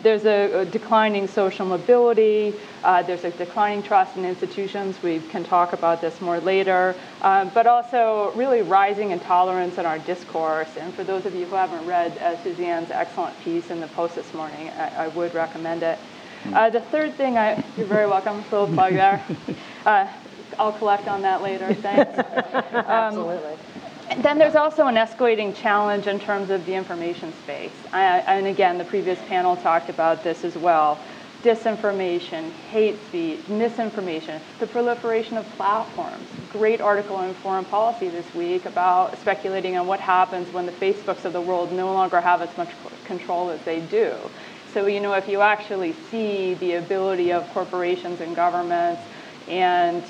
There's a declining social mobility. There's a declining trust in institutions. We can talk about this more later. But also really rising intolerance in our discourse. And for those of you who haven't read Suzanne's excellent piece in the Post this morning, I would recommend it. The third thing, you're very welcome, little plug there. I'll collect on that later, thanks. Absolutely. Then there's also an escalating challenge in terms of the information space. And again, the previous panel talked about this as well. Disinformation, hate speech, misinformation, the proliferation of platforms. Great article in Foreign Policy this week about speculating on what happens when the Facebooks of the world no longer have as much control as they do. So, you know, if you actually see the ability of corporations and governments and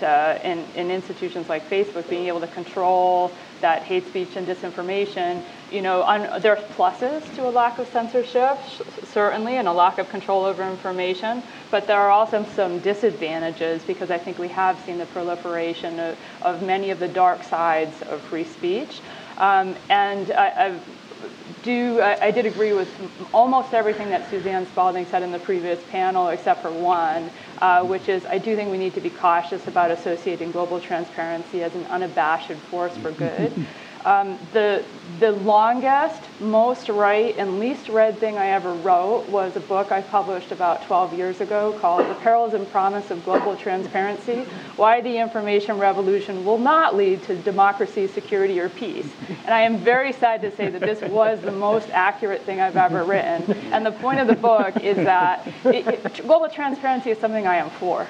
institutions like Facebook being able to control that hate speech and disinformation, you know, there's pluses to a lack of censorship, certainly, and a lack of control over information, but there are also some disadvantages because I think we have seen the proliferation of many of the dark sides of free speech. And I did agree with almost everything that Suzanne Spalding said in the previous panel, except for one, which is I do think we need to be cautious about associating global transparency as an unabashed force for good. The longest, most right, and least read thing I ever wrote was a book I published about 12 years ago called The Perils and Promise of Global Transparency, Why the Information Revolution Will Not Lead to Democracy, Security, or Peace. And I am very sad to say that this was the most accurate thing I've ever written. And the point of the book is that global transparency is something I am for.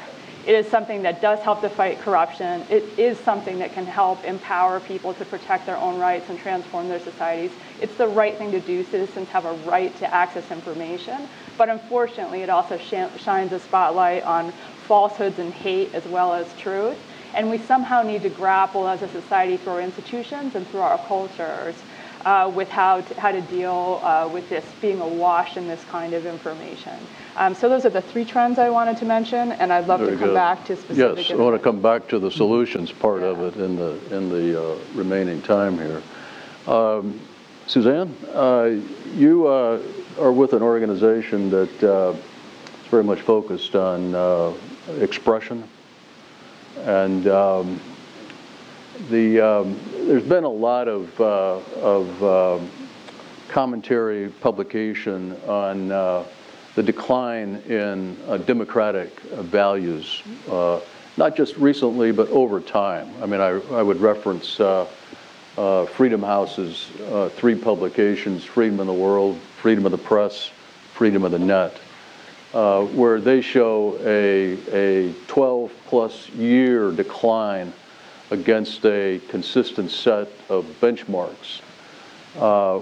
It is something that does help to fight corruption. It is something that can help empower people to protect their own rights and transform their societies. It's the right thing to do. Citizens have a right to access information. But unfortunately, it also shines a spotlight on falsehoods and hate as well as truth. And we somehow need to grapple as a society through our institutions and through our cultures with how to deal with this being awash in this kind of information. So those are the three trends I wanted to mention, and I'd love to come back to specific. Yes, I want to come back to the solutions part of it in the remaining time here. Suzanne, you are with an organization that is very much focused on expression, and there's been a lot of commentary, publication on the decline in democratic values, not just recently, but over time. I mean, I would reference Freedom House's three publications: Freedom of the World, Freedom of the Press, Freedom of the Net. where they show a 12-plus year decline against a consistent set of benchmarks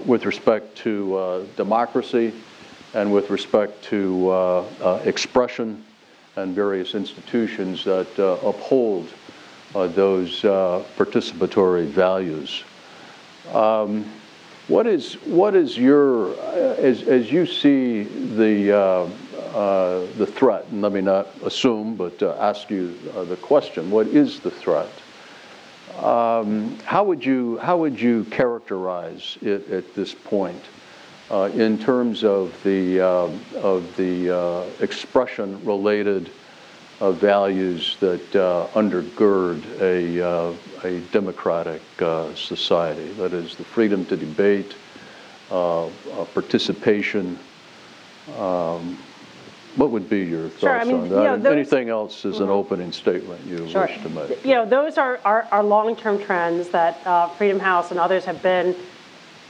with respect to democracy and with respect to expression and various institutions that uphold those participatory values. What is your, as you see the threat, and let me not assume, but ask you the question, what is the threat? How would you characterize it at this point in terms of the expression-related values that undergird a democratic society? That is, the freedom to debate, participation. What would be your thoughts on that? Anything else is an opening statement you wish to make? Those are long-term trends that Freedom House and others have been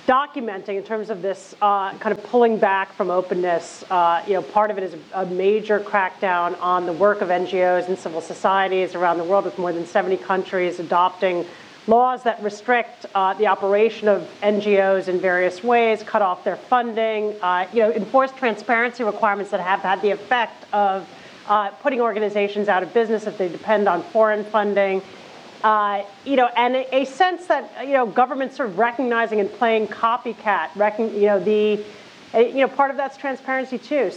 documenting in terms of this kind of pulling back from openness. Part of it is a major crackdown on the work of NGOs and civil societies around the world, with more than 70 countries adopting laws that restrict the operation of NGOs in various ways, cut off their funding, enforce transparency requirements that have had the effect of putting organizations out of business if they depend on foreign funding. And a sense that governments sort of recognizing and playing copycat. Part of that's transparency too.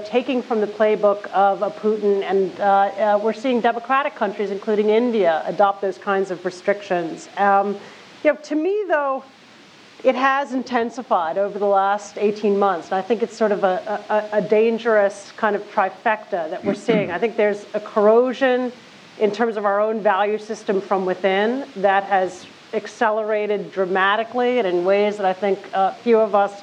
Taking from the playbook of a Putin, and we're seeing democratic countries, including India, adopt those kinds of restrictions. To me, though, it has intensified over the last 18 months. And I think it's sort of a dangerous kind of trifecta that we're seeing. I think there's a corrosion in terms of our own value system from within that has accelerated dramatically and in ways that I think few of us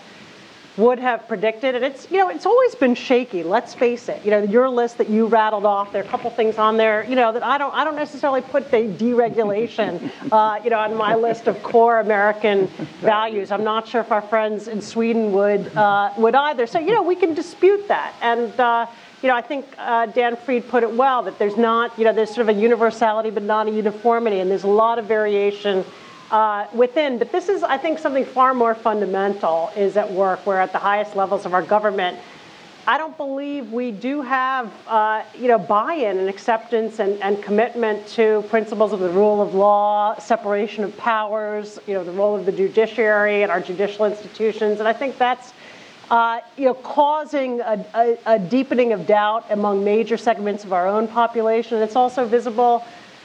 would have predicted. And it's always been shaky, let's face it. Your list that you rattled off, there are a couple things on there, that I don't necessarily put the deregulation, on my list of core American values. I'm not sure if our friends in Sweden would either. So, we can dispute that. And, I think Dan Fried put it well, that there's not, there's sort of a universality but not a uniformity, and there's a lot of variation within. But this is, I think, something far more fundamental is at work, where at the highest levels of our government, I don't believe we do have, buy-in and acceptance and commitment to principles of the rule of law, separation of powers, the role of the judiciary and our judicial institutions. And I think that's causing a deepening of doubt among major segments of our own population. And it's also visible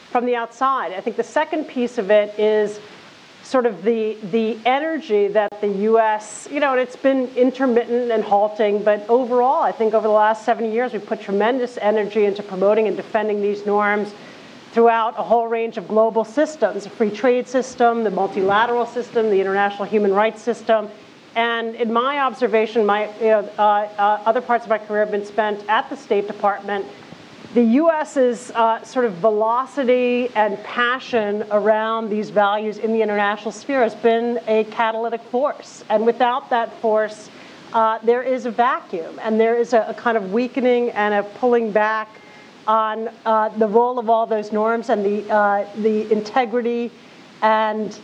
from the outside. I think the second piece of it is sort of the energy that the U.S., and it's been intermittent and halting, but overall, I think over the last 70 years, we've put tremendous energy into promoting and defending these norms throughout a whole range of global systems, the free trade system, the multilateral system, the international human rights system. And in my observation, other parts of my career have been spent at the State Department. The U.S.'s sort of velocity and passion around these values in the international sphere has been a catalytic force. And without that force, there is a vacuum, and there is a kind of weakening and a pulling back on the role of all those norms and the integrity and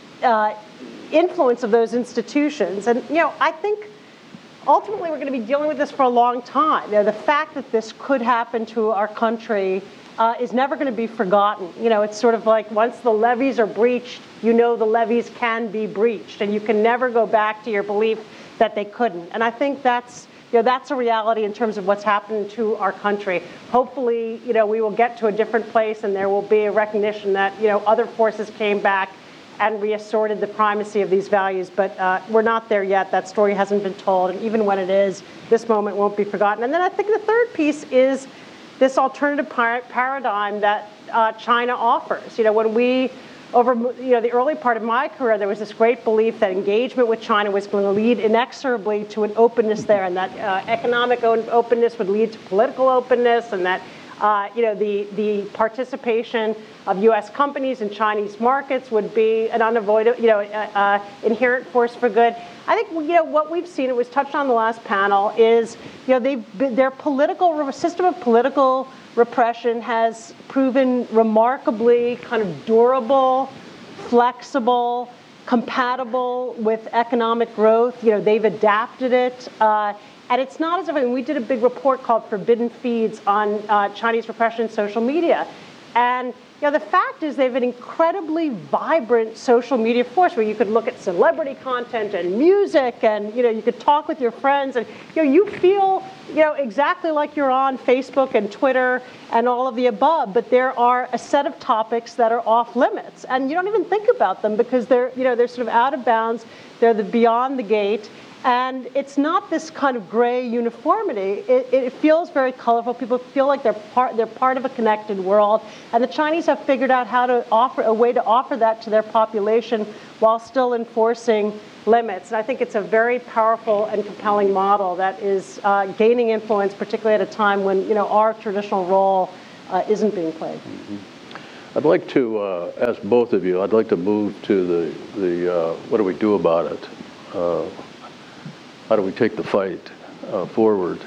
influence of those institutions. And, I think ultimately we're going to be dealing with this for a long time. The fact that this could happen to our country is never going to be forgotten. It's sort of like once the levees are breached, the levees can be breached, and you can never go back to your belief that they couldn't. And I think that's a reality in terms of what's happened to our country. Hopefully, we will get to a different place, and there will be a recognition that, other forces came back and reasserted the primacy of these values, but we're not there yet. That story hasn't been told, and even when it is, this moment won't be forgotten. And then I think the third piece is this alternative paradigm that China offers. When we, over the early part of my career, there was this great belief that engagement with China was going to lead inexorably to an openness there, and that economic openness would lead to political openness, and that The participation of U.S. companies in Chinese markets would be an unavoidable, inherent force for good. I think what we've seen, it was touched on the last panel, is their political system of political repression has proven remarkably kind of durable, flexible, compatible with economic growth. They've adapted it. And it's not as if, we did a big report called Forbidden Feeds on Chinese repression in social media. And the fact is they have an incredibly vibrant social media force where you could look at celebrity content and music, and you could talk with your friends, and you feel exactly like you're on Facebook and Twitter and all of the above. But there are a set of topics that are off limits, and you don't even think about them because they're sort of out of bounds. They're beyond the gate. And it's not this kind of gray uniformity. It feels very colorful. People feel like they're part of a connected world. And the Chinese have figured out how to offer a way to offer that to their population while still enforcing limits. And I think it's a very powerful and compelling model that is gaining influence, particularly at a time when our traditional role isn't being played. Mm-hmm. I'd like to ask both of you. I'd like to move to the what do we do about it? How do we take the fight forward?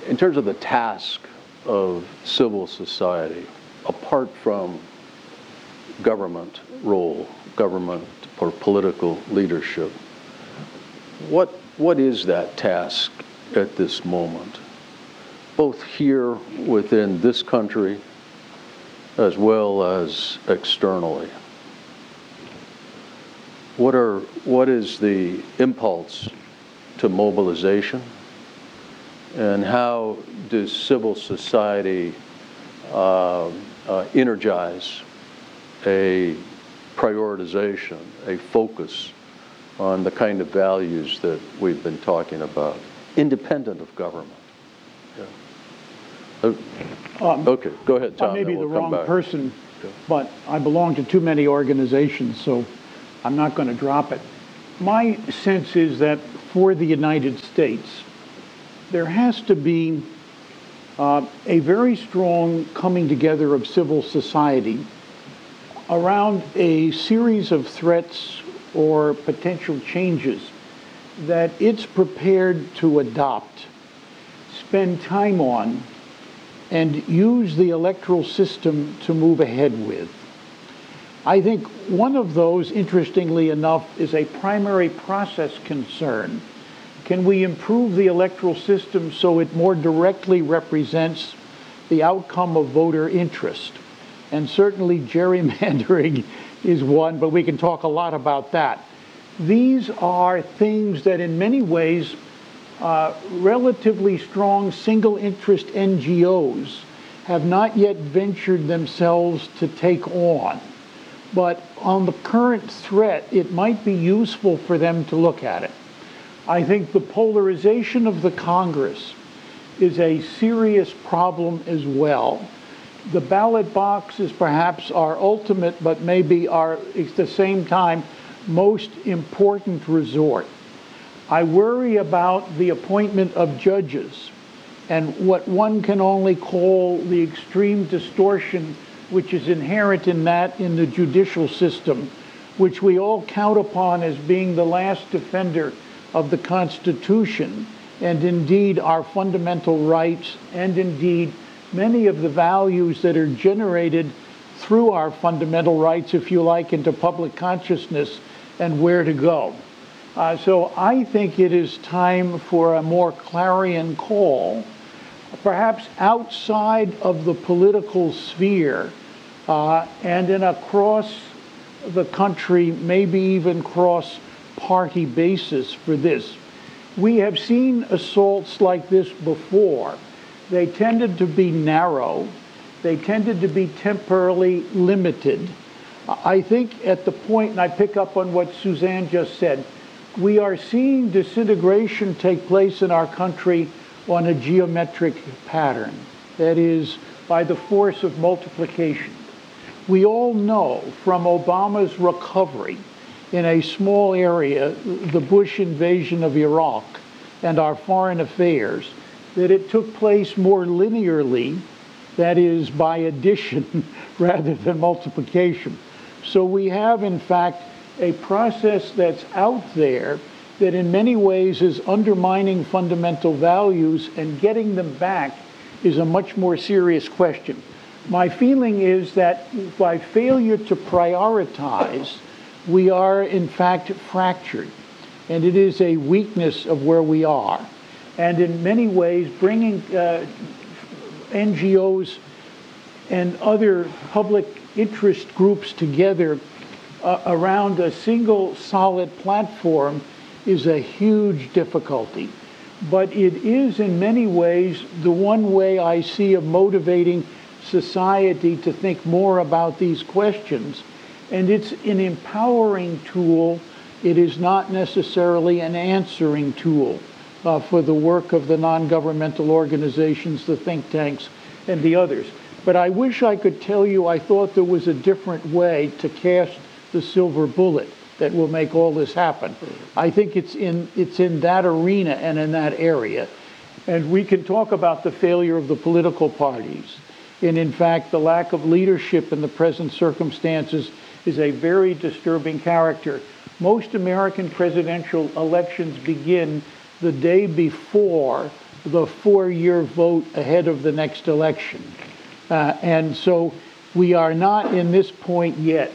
In terms of the task of civil society, apart from government role, government or political leadership, what is that task at this moment, both here within this country as well as externally? What is the impulse to mobilization, and how does civil society energize a prioritization, a focus on the kind of values that we've been talking about, independent of government? Yeah. Okay, go ahead, Tom. I may be the wrong person, but I belong to too many organizations, so I'm not going to drop it. My sense is that for the United States, there has to be a very strong coming together of civil society around a series of threats or potential changes that it's prepared to adopt, spend time on, and use the electoral system to move ahead with. I think one of those, interestingly enough, is a primary process concern. Can we improve the electoral system so it more directly represents the outcome of voter interest? And certainly gerrymandering is one, but we can talk a lot about that. These are things that in many ways relatively strong single interest NGOs have not yet ventured themselves to take on. But on the current threat, it might be useful for them to look at it. I think the polarization of the Congress is a serious problem as well. The ballot box is perhaps our ultimate, but maybe at the same time, most important resort. I worry about the appointment of judges and what one can only call the extreme distortion which is inherent in the judicial system, which we all count upon as being the last defender of the Constitution, and indeed our fundamental rights, and indeed many of the values that are generated through our fundamental rights, if you like, into public consciousness and where to go. So I think it is time for a more clarion call, perhaps outside of the political sphere, and in across the country, maybe even cross-party basis for this. We have seen assaults like this before. They tended to be narrow. They tended to be temporarily limited. I think at the point, and I pick up on what Suzanne just said, we are seeing disintegration take place in our country on a geometric pattern. That is, by the force of multiplication. We all know from Obama's recovery in a small area, the Bush invasion of Iraq, and our foreign affairs, that it took place more linearly, that is, by addition rather than multiplication. So we have, in fact, a process that's out there that in many ways is undermining fundamental values, and getting them back is a much more serious question. My feeling is that by failure to prioritize, we are in fact fractured, and it is a weakness of where we are. And in many ways, bringing NGOs and other public interest groups together around a single solid platform is a huge difficulty. But it is in many ways the one way I see of motivating society to think more about these questions. And it's an empowering tool. It is not necessarily an answering tool for the work of the non-governmental organizations, the think tanks, and the others. But I wish I could tell you I thought there was a different way to cast the silver bullet that will make all this happen. I think it's in that arena and in that area. And we can talk about the failure of the political parties. And in fact, the lack of leadership in the present circumstances is a very disturbing character. Most American presidential elections begin the day before the 4-year vote ahead of the next election. And so we are not in this point yet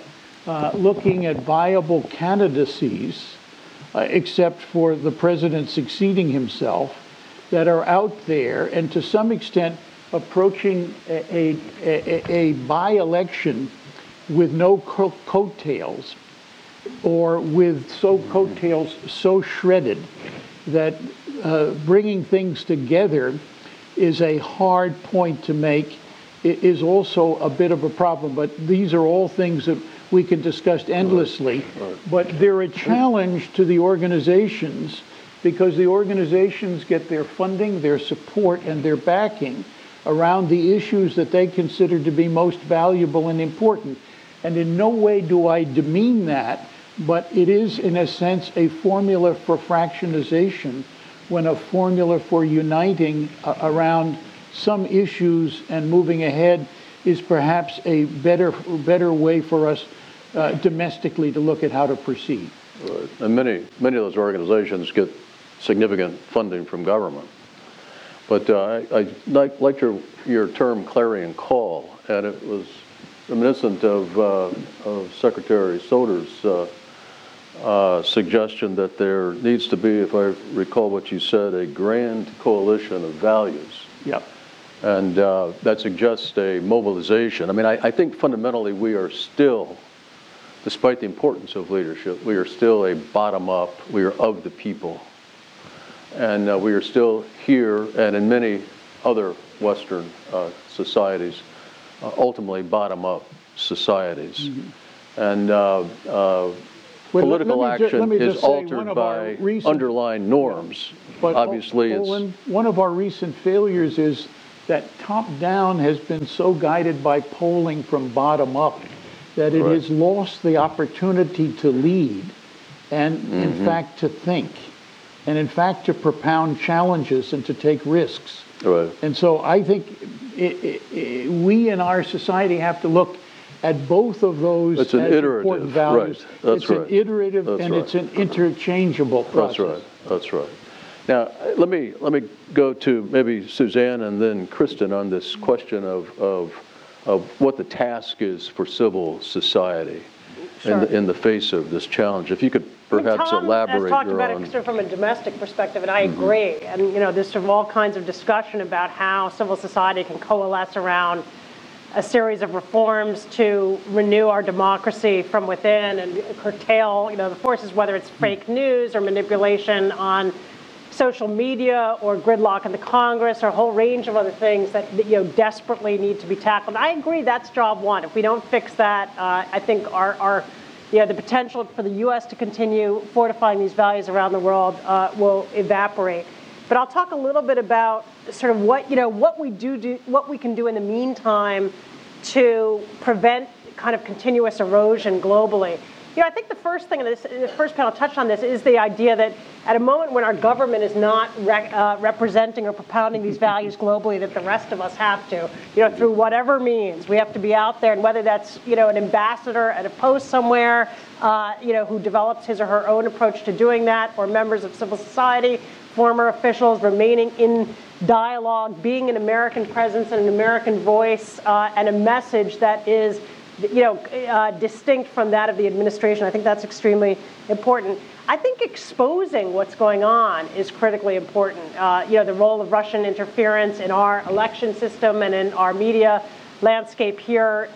looking at viable candidacies, except for the president succeeding himself, that are out there and to some extent approaching a by-election with no coattails, or with coattails so shredded that bringing things together is a hard point to make. It is also a bit of a problem, but these are all things that we can discuss endlessly. But they're a challenge to the organizations, because the organizations get their funding, their support, and their backing around the issues that they consider to be most valuable and important. And in no way do I demean that, but it is, in a sense, a formula for fractionization, when a formula for uniting around some issues and moving ahead is perhaps a better way for us domestically to look at how to proceed. Right. And many of those organizations get significant funding from government. But I liked your term clarion call, and it was reminiscent of Secretary Söder's suggestion that there needs to be, if I recall what you said, a grand coalition of values. Yep. And that suggests a mobilization. I mean, I think fundamentally we are still, despite the importance of leadership, we are still a bottom-up, we are of the people. And we are still here, and in many other Western societies, ultimately bottom-up societies. Mm-hmm. And political action is altered by underlying norms. But obviously, one of our recent failures is that top-down has been so guided by polling from bottom-up that it has lost the opportunity to lead and, in fact, to think, and, in fact, to propound challenges and to take risks. Right. And so I think we in our society have to look at both of those as important values. Right. That's it's an iterative and it's an interchangeable process. That's right. Now, let me go to maybe Suzanne and then Kristen on this question of what the task is for civil society in the face of this challenge. If you could perhaps elaborate. Tom has talked about it sort of from a domestic perspective, and I agree. And there's sort of all kinds of discussion about how civil society can coalesce around a series of reforms to renew our democracy from within and curtail, the forces, whether it's fake news or manipulation on social media or gridlock in the Congress or a whole range of other things that desperately need to be tackled. I agree that's job one. If we don't fix that, I think the potential for the U.S. to continue fortifying these values around the world will evaporate. But I'll talk a little bit about sort of what we can do in the meantime to prevent kind of continuous erosion globally. I think the first thing, the first panel touched on this, is the idea that at a moment when our government is not representing or propounding these values globally, that the rest of us have to, through whatever means, we have to be out there, and whether that's, an ambassador at a post somewhere, who develops his or her own approach to doing that, or members of civil society, former officials remaining in dialogue, being an American presence and an American voice, and a message that is distinct from that of the administration. I think that's extremely important. I think exposing what's going on is critically important. The role of Russian interference in our election system and in our media landscape here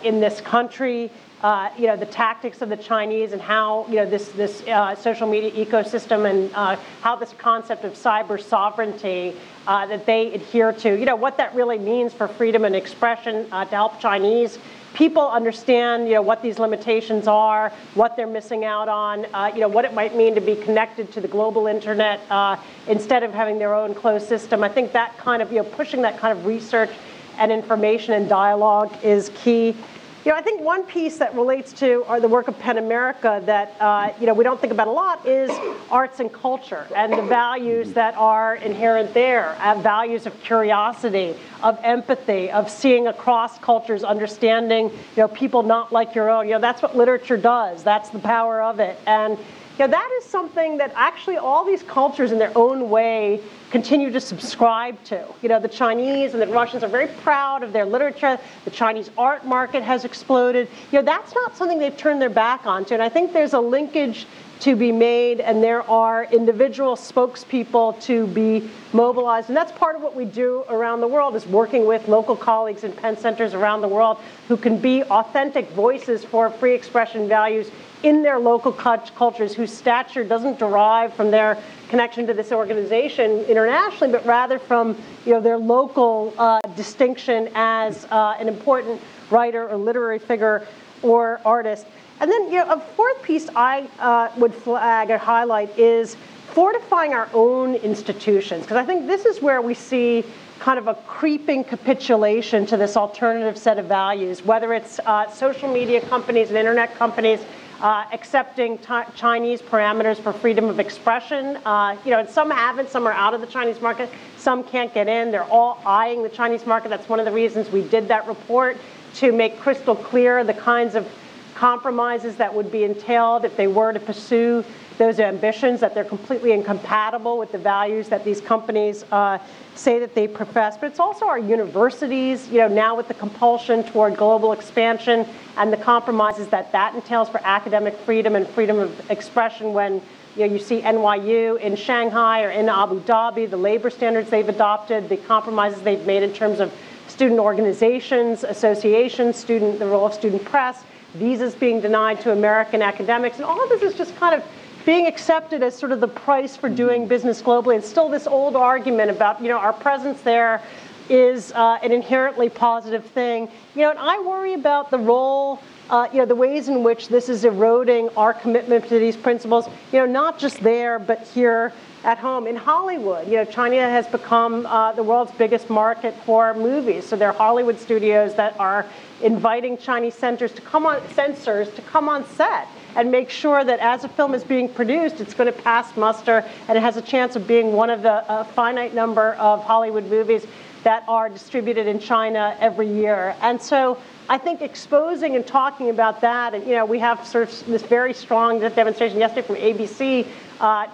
in this country, the tactics of the Chinese and how this social media ecosystem and how this concept of cyber sovereignty that they adhere to, what that really means for freedom and expression to help Chinese people understand, what these limitations are, what they're missing out on, what it might mean to be connected to the global internet instead of having their own closed system. I think that kind of, pushing that kind of research and information and dialogue is key. I think one piece that relates to the work of PEN America that we don't think about a lot is arts and culture and the values that are inherent there, values of curiosity, of empathy, of seeing across cultures, understanding people not like your own. That's what literature does. That's the power of it. And that is something that actually all these cultures in their own way continue to subscribe to. The Chinese and the Russians are very proud of their literature. The Chinese art market has exploded. That's not something they've turned their back onto. And I think there's a linkage to be made, and there are individual spokespeople to be mobilized. And that's part of what we do around the world, is working with local colleagues in PEN centers around the world who can be authentic voices for free expression values in their local cultures, whose stature doesn't derive from their connection to this organization internationally, but rather from their local distinction as an important writer or literary figure or artist. And then a fourth piece I would flag or highlight is fortifying our own institutions, because I think this is where we see kind of a creeping capitulation to this alternative set of values, whether it's social media companies and internet companies accepting Chinese parameters for freedom of expression. And some haven't, some are out of the Chinese market, some can't get in. They're all eyeing the Chinese market. That's one of the reasons we did that report, to make crystal clear the kinds of compromises that would be entailed if they were to pursue those ambitions, that they're completely incompatible with the values that these companies say that they profess. But it's also our universities, now with the compulsion toward global expansion and the compromises that entails for academic freedom and freedom of expression, when you see NYU in Shanghai or in Abu Dhabi, the labor standards they've adopted, the compromises they've made in terms of student organizations, associations, the role of student press, visas being denied to American academics, and all of this is just kind of being accepted as sort of the price for doing business globally. And still this old argument about, our presence there is an inherently positive thing. And I worry about the role, the ways in which this is eroding our commitment to these principles, not just there, but here at home. In Hollywood, China has become the world's biggest market for movies. So there are Hollywood studios that are inviting Chinese censors to come on set and make sure that as a film is being produced, it's going to pass muster and it has a chance of being one of the finite number of Hollywood movies that are distributed in China every year. And so I think exposing and talking about that, and we have sort of this very strong demonstration yesterday from ABC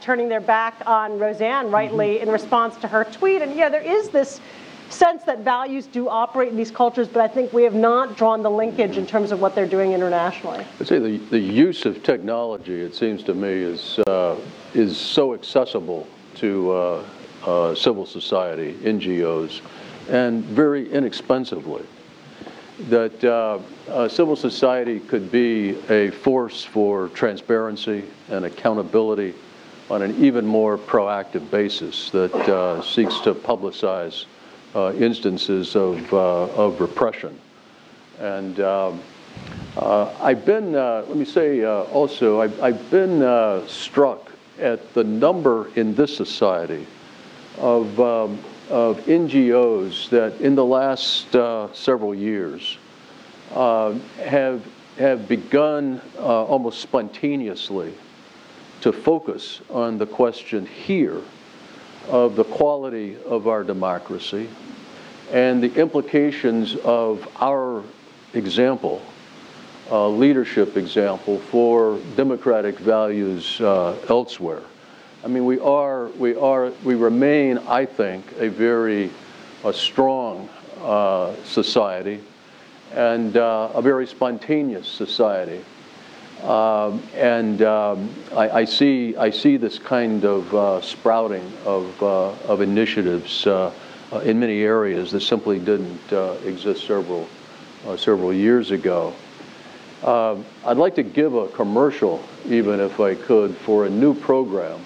turning their back on Roseanne, rightly, in response to her tweet. And there is this sense that values do operate in these cultures, but I think we have not drawn the linkage in terms of what they're doing internationally. I'd say the use of technology, it seems to me, is so accessible to civil society, NGOs, and very inexpensively, that civil society could be a force for transparency and accountability on an even more proactive basis that seeks to publicize instances of repression. And I've been, let me say also, I've been struck at the number in this society of NGOs that in the last several years have have begun almost spontaneously to focus on the question here of the quality of our democracy and the implications of our example, leadership example for democratic values elsewhere. I mean, we remain, I think, a very strong society and a very spontaneous society. I see this kind of sprouting of initiatives in many areas that simply didn't exist several years ago. I'd like to give a commercial, even if I could, for a new program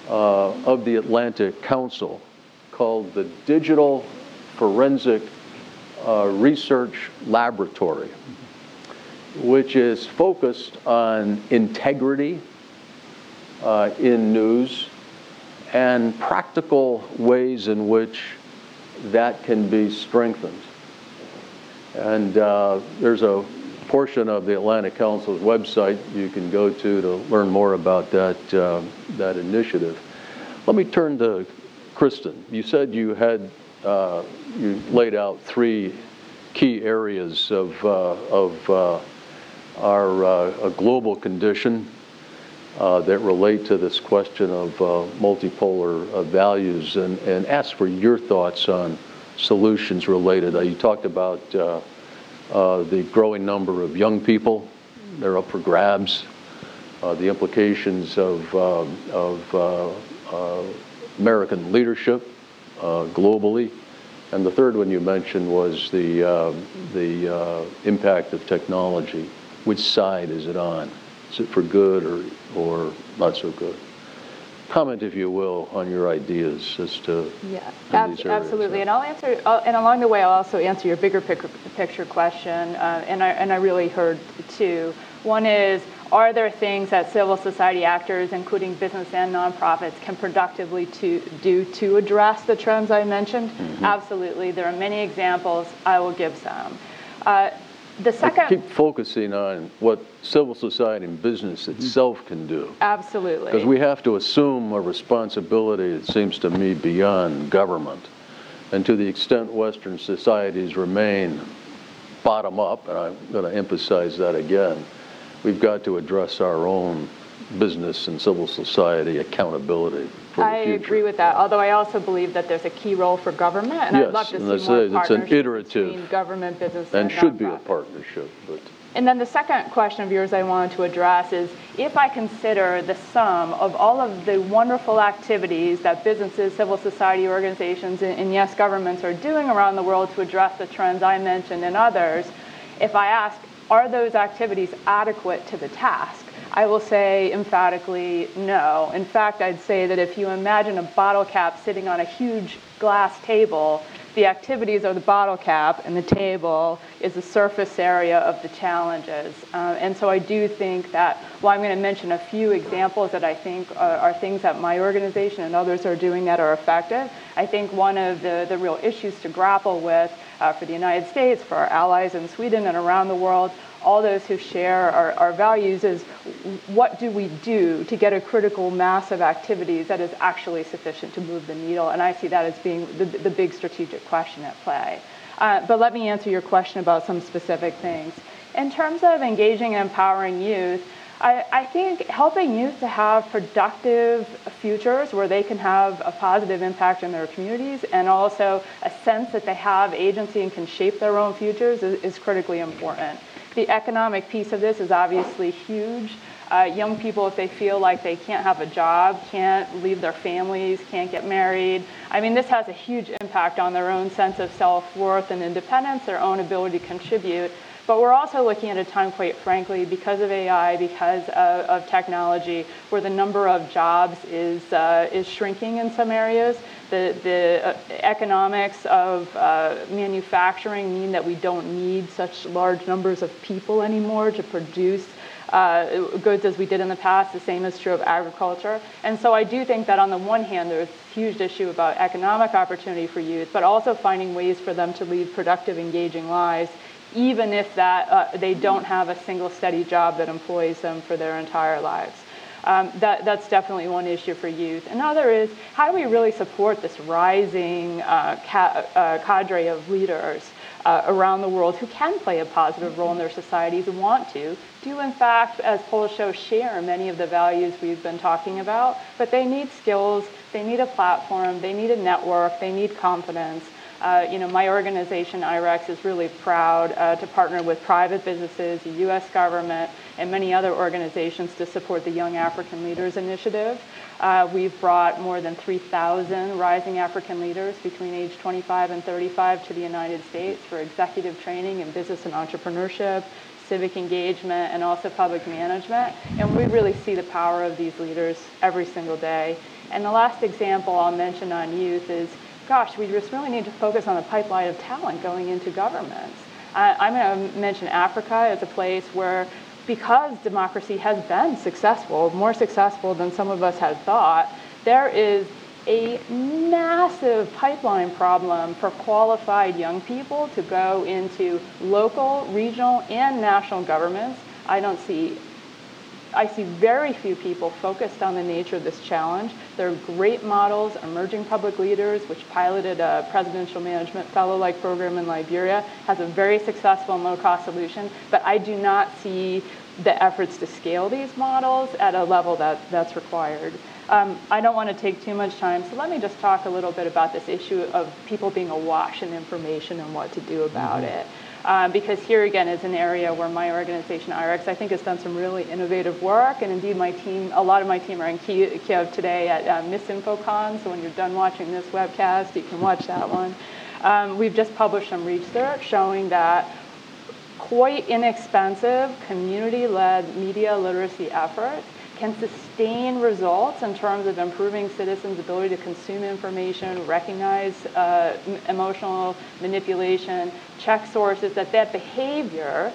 of the Atlantic Council called the Digital Forensic Research Laboratory, which is focused on integrity in news and practical ways in which that can be strengthened. And there's a portion of the Atlantic Council's website you can go to learn more about that initiative. Let me turn to Kristen. You said you had you laid out 3 key areas of our global condition that relate to this question of multipolar values, and ask for your thoughts on solutions related. You talked about the growing number of young people. They're up for grabs. The implications of American leadership globally. And the third one you mentioned was the impact of technology. Which side is it on? Is it for good or not so good? Comment, if you will, on your ideas as to these areas. Absolutely. And I'll answer, and along the way, I'll also answer your bigger picture question. And I really heard 2. One is, are there things that civil society actors, including business and nonprofits, can productively do to address the trends I mentioned? Mm-hmm. Absolutely. There are many examples. I will give some. The second, keep focusing on what civil society and business itself can do. Absolutely. Because we have to assume a responsibility, it seems to me, beyond government. And to the extent Western societies remain bottom up, and I'm going to emphasize that again, we've got to address our own business and civil society accountability for the future. I agree with that, although I also believe that there's a key role for government, and I'd love to see more partnerships between government, business, and should be a partnership. But. And then the second question of yours I wanted to address is, if I consider the sum of all of the wonderful activities that businesses, civil society organizations, and yes, governments are doing around the world to address the trends I mentioned and others, if I ask, are those activities adequate to the task? I will say emphatically no. In fact, I'd say that if you imagine a bottle cap sitting on a huge glass table, the activities of the bottle cap and the table is the surface area of the challenges. And so I do think that, while I'm going to mention a few examples that I think are things that my organization and others are doing that are effective, I think one of the real issues to grapple with for the United States, for our allies in Sweden and around the world, all those who share our values, is what do we do to get a critical mass of activities that is actually sufficient to move the needle? And I see that as being the big strategic question at play. But let me answer your question about some specific things. In terms of engaging and empowering youth, I think helping youth to have productive futures where they can have a positive impact in their communities, and also a sense that they have agency and can shape their own futures is critically important. The economic piece of this is obviously huge. Young people, if they feel like they can't have a job, can't leave their families, can't get married, I mean, this has a huge impact on their own sense of self-worth and independence, their own ability to contribute. But we're also looking at a time, quite frankly, because of AI, because of technology, where the number of jobs is shrinking in some areas. The economics of manufacturing mean that we don't need such large numbers of people anymore to produce goods as we did in the past. The same is true of agriculture. And so I do think that on the one hand, there's a huge issue about economic opportunity for youth, but also finding ways for them to lead productive, engaging lives, even if they don't have a single steady job that employs them for their entire lives. That's definitely one issue for youth. Another is, how do we really support this rising cadre of leaders around the world who can play a positive role in their societies and want to, do in fact, as polls show, share many of the values we've been talking about, but they need skills, they need a platform, they need a network, they need confidence. My organization, IREX, is really proud to partner with private businesses, the U.S. government, and many other organizations to support the Young African Leaders Initiative. We've brought more than 3,000 rising African leaders between age 25 and 35 to the United States for executive training in business and entrepreneurship, civic engagement, and also public management. And we really see the power of these leaders every single day. And the last example I'll mention on youth is, gosh, we just really need to focus on the pipeline of talent going into governments. I'm going to mention Africa as a place where, because democracy has been successful, more successful than some of us had thought, there is a massive pipeline problem for qualified young people to go into local, regional, and national governments. I see very few people focused on the nature of this challenge. There are great models, Emerging Public Leaders, which piloted a presidential management fellow-like program in Liberia, has a very successful and low-cost solution, but I do not see the efforts to scale these models at a level that's required. I don't want to take too much time, so let me just talk a little bit about this issue of people being awash in information and what to do about it. Because here again is an area where my organization, IREX, I think has done some really innovative work, and indeed my team, a lot of my team are in Kiev today at MISINFOCON, so when you're done watching this webcast, you can watch that one. We've just published some research showing that quite inexpensive community-led media literacy efforts can sustain results in terms of improving citizens' ability to consume information, recognize emotional manipulation, check sources, that behavior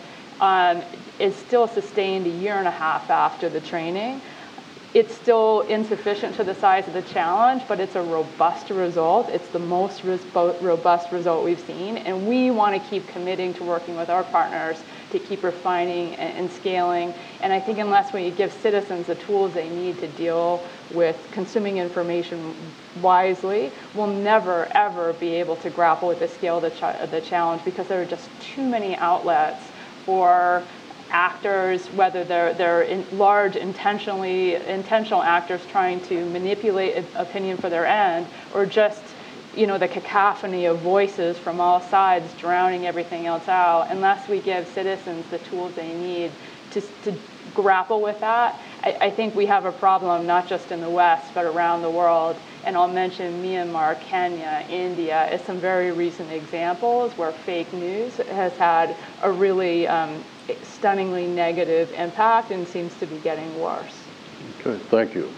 is still sustained a year and a half after the training. It's still insufficient to the size of the challenge, but it's a robust result. It's the most robust result we've seen, and we want to keep committing to working with our partners to keep refining and scaling. And I think unless we give citizens the tools they need to deal with consuming information wisely, we'll never, ever be able to grapple with the scale of the challenge, because there are just too many outlets for actors, whether they're large intentional actors trying to manipulate opinion for their end, or just the cacophony of voices from all sides drowning everything else out. Unless we give citizens the tools they need to grapple with that, I think we have a problem not just in the West, but around the world. And I'll mention Myanmar, Kenya, India as some very recent examples where fake news has had a really stunningly negative impact and seems to be getting worse. Okay, thank you.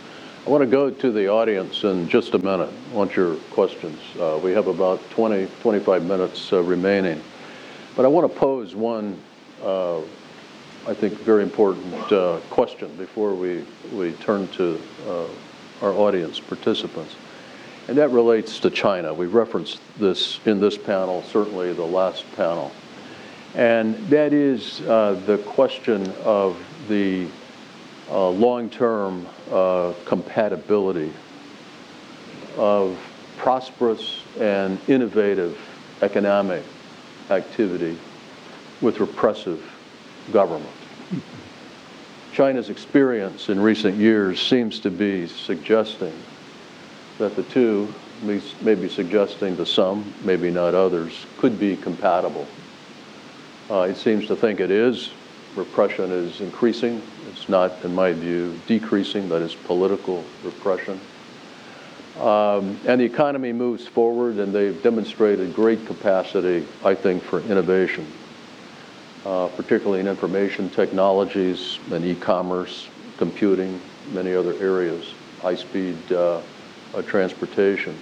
I want to go to the audience in just a minute. I want your questions. We have about 25 minutes remaining. But I want to pose one, I think, very important question before we turn to our audience participants. And that relates to China. We referenced this in this panel, certainly the last panel. And that is the question of the long-term compatibility of prosperous and innovative economic activity with repressive government. China's experience in recent years seems to be suggesting that the two, maybe suggesting to some, maybe not others, could be compatible. It seems to think it is. Repression is increasing. It's not, in my view, decreasing. That is political repression. And the economy moves forward, and they've demonstrated great capacity, I think, for innovation, particularly in information technologies and e-commerce, computing, many other areas, high-speed transportation.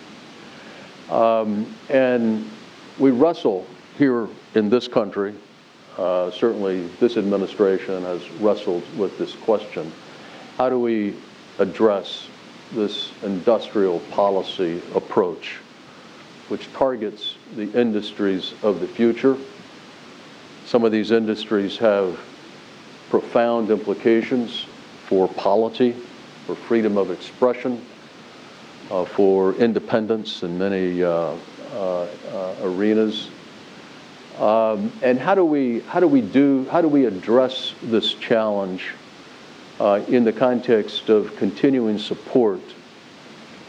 And we wrestle here in this country certainly this administration has wrestled with this question. How do we address this industrial policy approach, which targets the industries of the future? Some of these industries have profound implications for polity, for freedom of expression, for independence in many arenas. And how do we address this challenge in the context of continuing support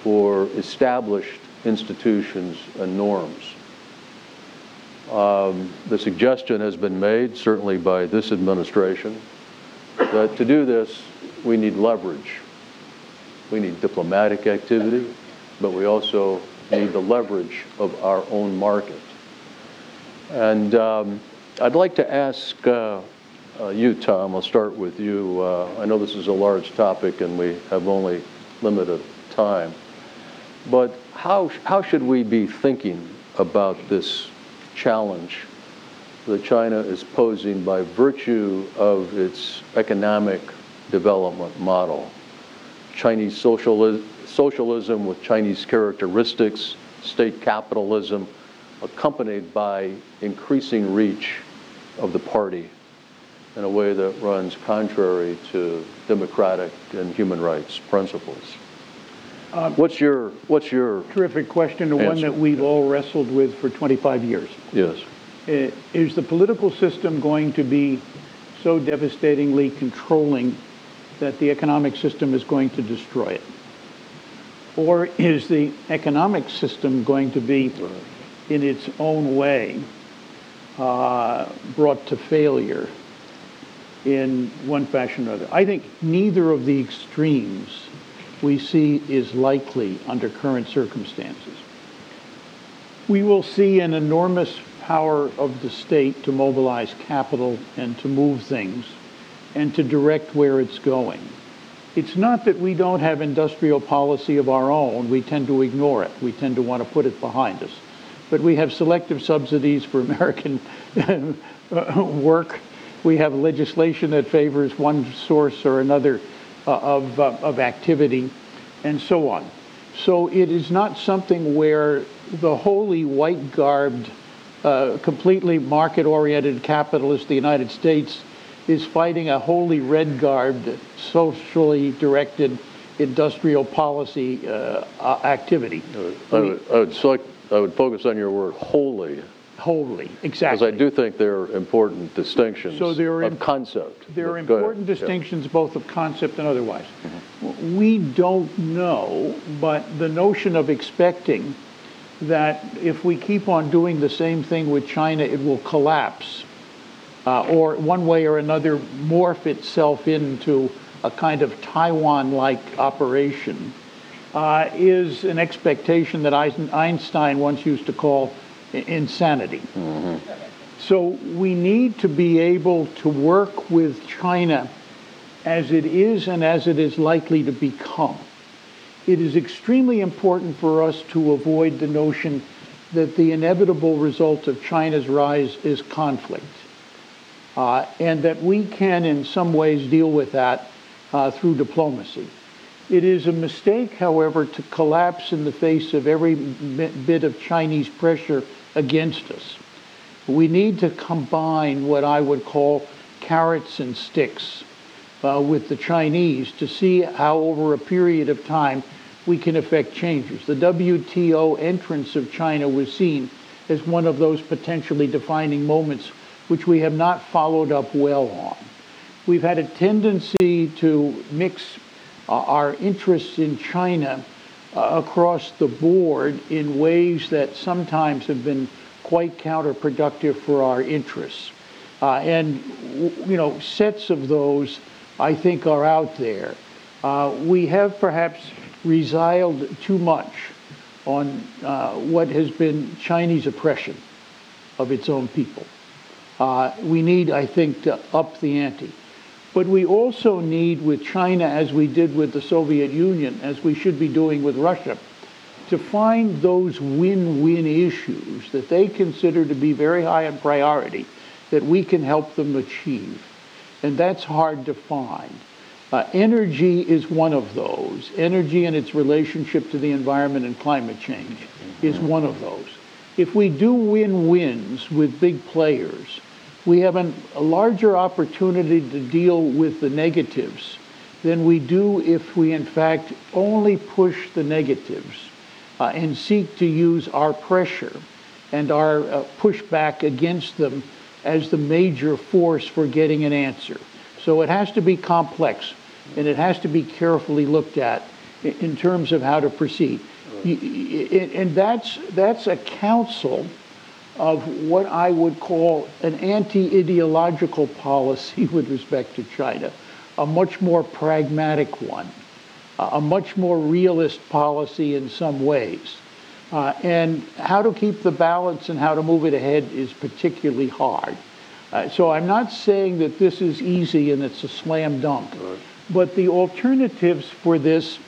for established institutions and norms? The suggestion has been made, certainly by this administration, that to do this, we need leverage. We need diplomatic activity, but we also need the leverage of our own market. And I'd like to ask you, Tom, I'll start with you. I know this is a large topic and we have only limited time, but how should we be thinking about this challenge that China is posing by virtue of its economic development model? Chinese socialism with Chinese characteristics, state capitalism, accompanied by increasing reach of the party in a way that runs contrary to democratic and human rights principles. What's your terrific question, and one that we've all wrestled with for 25 years. Yes. Is the political system going to be so devastatingly controlling that the economic system is going to destroy it? Or is the economic system going to be, in its own way, brought to failure in one fashion or another? I think neither of the extremes we see is likely under current circumstances. We will see an enormous power of the state to mobilize capital and to move things and to direct where it's going. It's not that we don't have industrial policy of our own. We tend to ignore it. We tend to want to put it behind us. But we have selective subsidies for American work. We have legislation that favors one source or another of activity, and so on. So it is not something where the wholly white-garbed, completely market-oriented capitalist, the United States, is fighting a wholly red-garbed, socially directed industrial policy activity. I would focus on your word wholly. Wholly, exactly. Because I do think there are important distinctions of concept. There are important distinctions both of concept and otherwise. We don't know, but the notion of expecting that if we keep on doing the same thing with China, it will collapse, or one way or another morph itself into a kind of Taiwan-like operation, is an expectation that Einstein once used to call insanity. So we need to be able to work with China as it is and as it is likely to become. It is extremely important for us to avoid the notion that the inevitable result of China's rise is conflict, and that we can in some ways deal with that through diplomacy. It is a mistake, however, to collapse in the face of every bit of Chinese pressure against us. We need to combine what I would call carrots and sticks with the Chinese to see how over a period of time we can effect changes. The WTO entrance of China was seen as one of those potentially defining moments which we have not followed up well on. We've had a tendency to mix our interests in China across the board in ways that sometimes have been quite counterproductive for our interests. And sets of those, I think, are out there. We have perhaps resiled too much on what has been Chinese oppression of its own people. We need, I think, to up the ante. But we also need with China, as we did with the Soviet Union, as we should be doing with Russia, to find those win-win issues that they consider to be very high in priority that we can help them achieve. And that's hard to find. Energy is one of those. Energy and its relationship to the environment and climate change is one of those. If we do win-wins with big players, we have a larger opportunity to deal with the negatives than we do if we, in fact, only push the negatives and seek to use our pressure and our pushback against them as the major force for getting an answer. So it has to be complex, and it has to be carefully looked at in terms of how to proceed. And that's a counsel of what I would call an anti-ideological policy with respect to China, a much more pragmatic one, a much more realist policy in some ways. And how to keep the balance and how to move it ahead is particularly hard. So I'm not saying that this is easy and it's a slam dunk, but the alternatives for this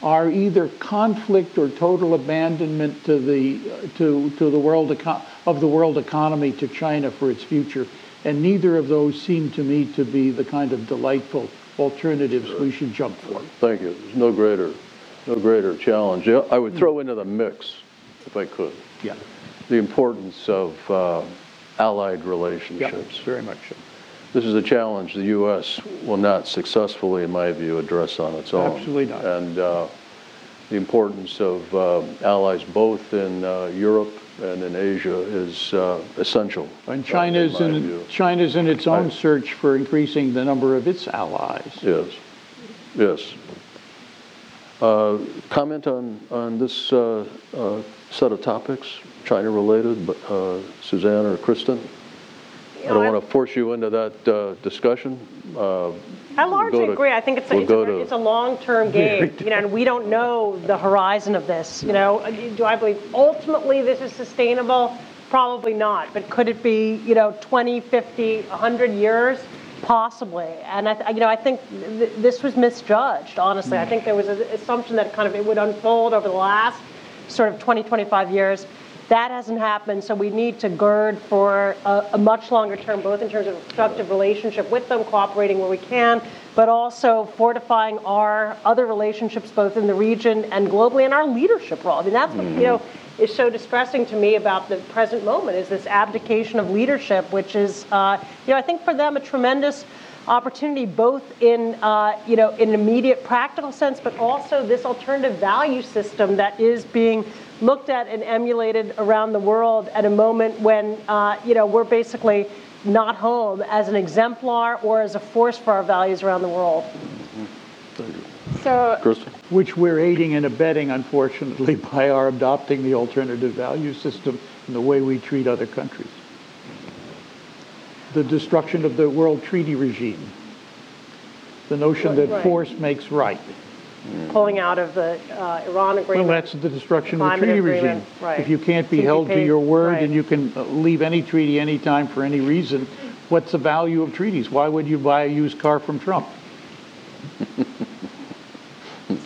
are either conflict or total abandonment to the world economy to China for its future, and neither of those seem to me to be the kind of delightful alternatives we should jump for. Thank you. There's no greater challenge. I would throw into the mix, if I could, the importance of allied relationships. Very much so. This is a challenge the U.S. will not successfully, in my view, address on its own. Absolutely not. And the importance of allies both in Europe and in Asia is essential. And China's in its own search for increasing the number of its allies. Yes, yes. Comment on this set of topics, China-related, Suzanne or Kristen? I don't want to force you into that discussion. I largely agree. I think it's a long-term game, and we don't know the horizon of this. Do I believe ultimately this is sustainable? Probably not. But could it be, 20, 50, 100 years? Possibly. And I think this was misjudged. Honestly, I think there was an assumption that it would unfold over the last sort of 20, 25 years. That hasn't happened, so we need to gird for a much longer term, both in terms of a constructive relationship with them, cooperating where we can, but also fortifying our other relationships both in the region and globally, and our leadership role. I mean, that's what is so distressing to me about the present moment, is this abdication of leadership, which is, I think for them a tremendous opportunity, both in in immediate practical sense, but also this alternative value system that is being looked at and emulated around the world at a moment when we're basically not home as an exemplar or as a force for our values around the world. So, which we're aiding and abetting, unfortunately, by our adopting the alternative value system and the way we treat other countries. The destruction of the world treaty regime, the notion that force makes right. Pulling out of the Iran agreement. Well, that's the destruction of the treaty regime. Right. If you can't be held to your word and you can leave any treaty anytime for any reason, what's the value of treaties? Why would you buy a used car from Trump?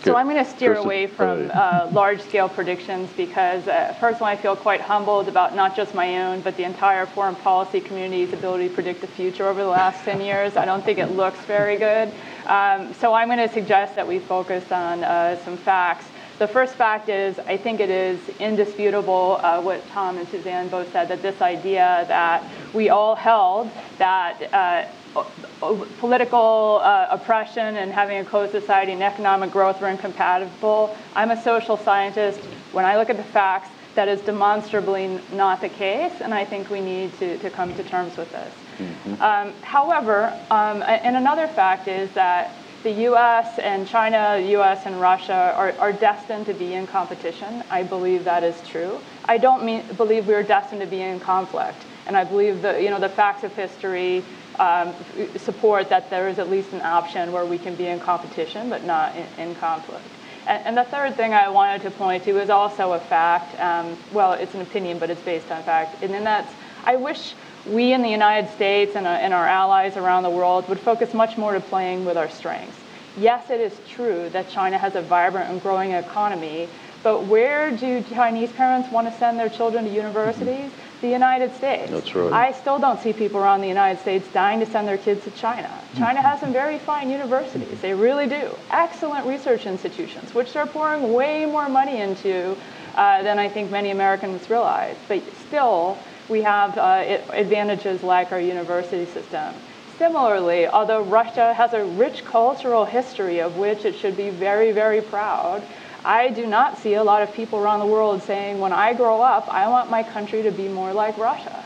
So I'm going to steer away from large-scale predictions because personally I feel quite humbled about not just my own, but the entire foreign policy community's ability to predict the future over the last 10 years. I don't think it looks very good. So I'm going to suggest that we focus on some facts. The first fact is, I think it is indisputable what Tom and Suzanne both said, that this idea that we all held that political oppression and having a closed society and economic growth were incompatible. I'm a social scientist. When I look at the facts, that is demonstrably not the case, and I think we need to come to terms with this. However, and another fact is that the U.S. and China, U.S. and Russia are destined to be in competition. I believe that is true. I don't believe we're destined to be in conflict, and I believe the facts of history support that there is at least an option where we can be in competition, but not in conflict. And the third thing I wanted to point to is also a fact. Well, it's an opinion, but it's based on fact. And then I wish we in the United States and our allies around the world would focus much more to playing with our strengths. Yes, it is true that China has a vibrant and growing economy, but where do Chinese parents want to send their children to universities? the United States. That's right. I still don't see people around the United States dying to send their kids to China. China has some very fine universities. They really do. Excellent research institutions, which they're pouring way more money into than I think many Americans realize. But still, we have advantages like our university system. Similarly, although Russia has a rich cultural history of which it should be very, very proud, I do not see a lot of people around the world saying, when I grow up, I want my country to be more like Russia.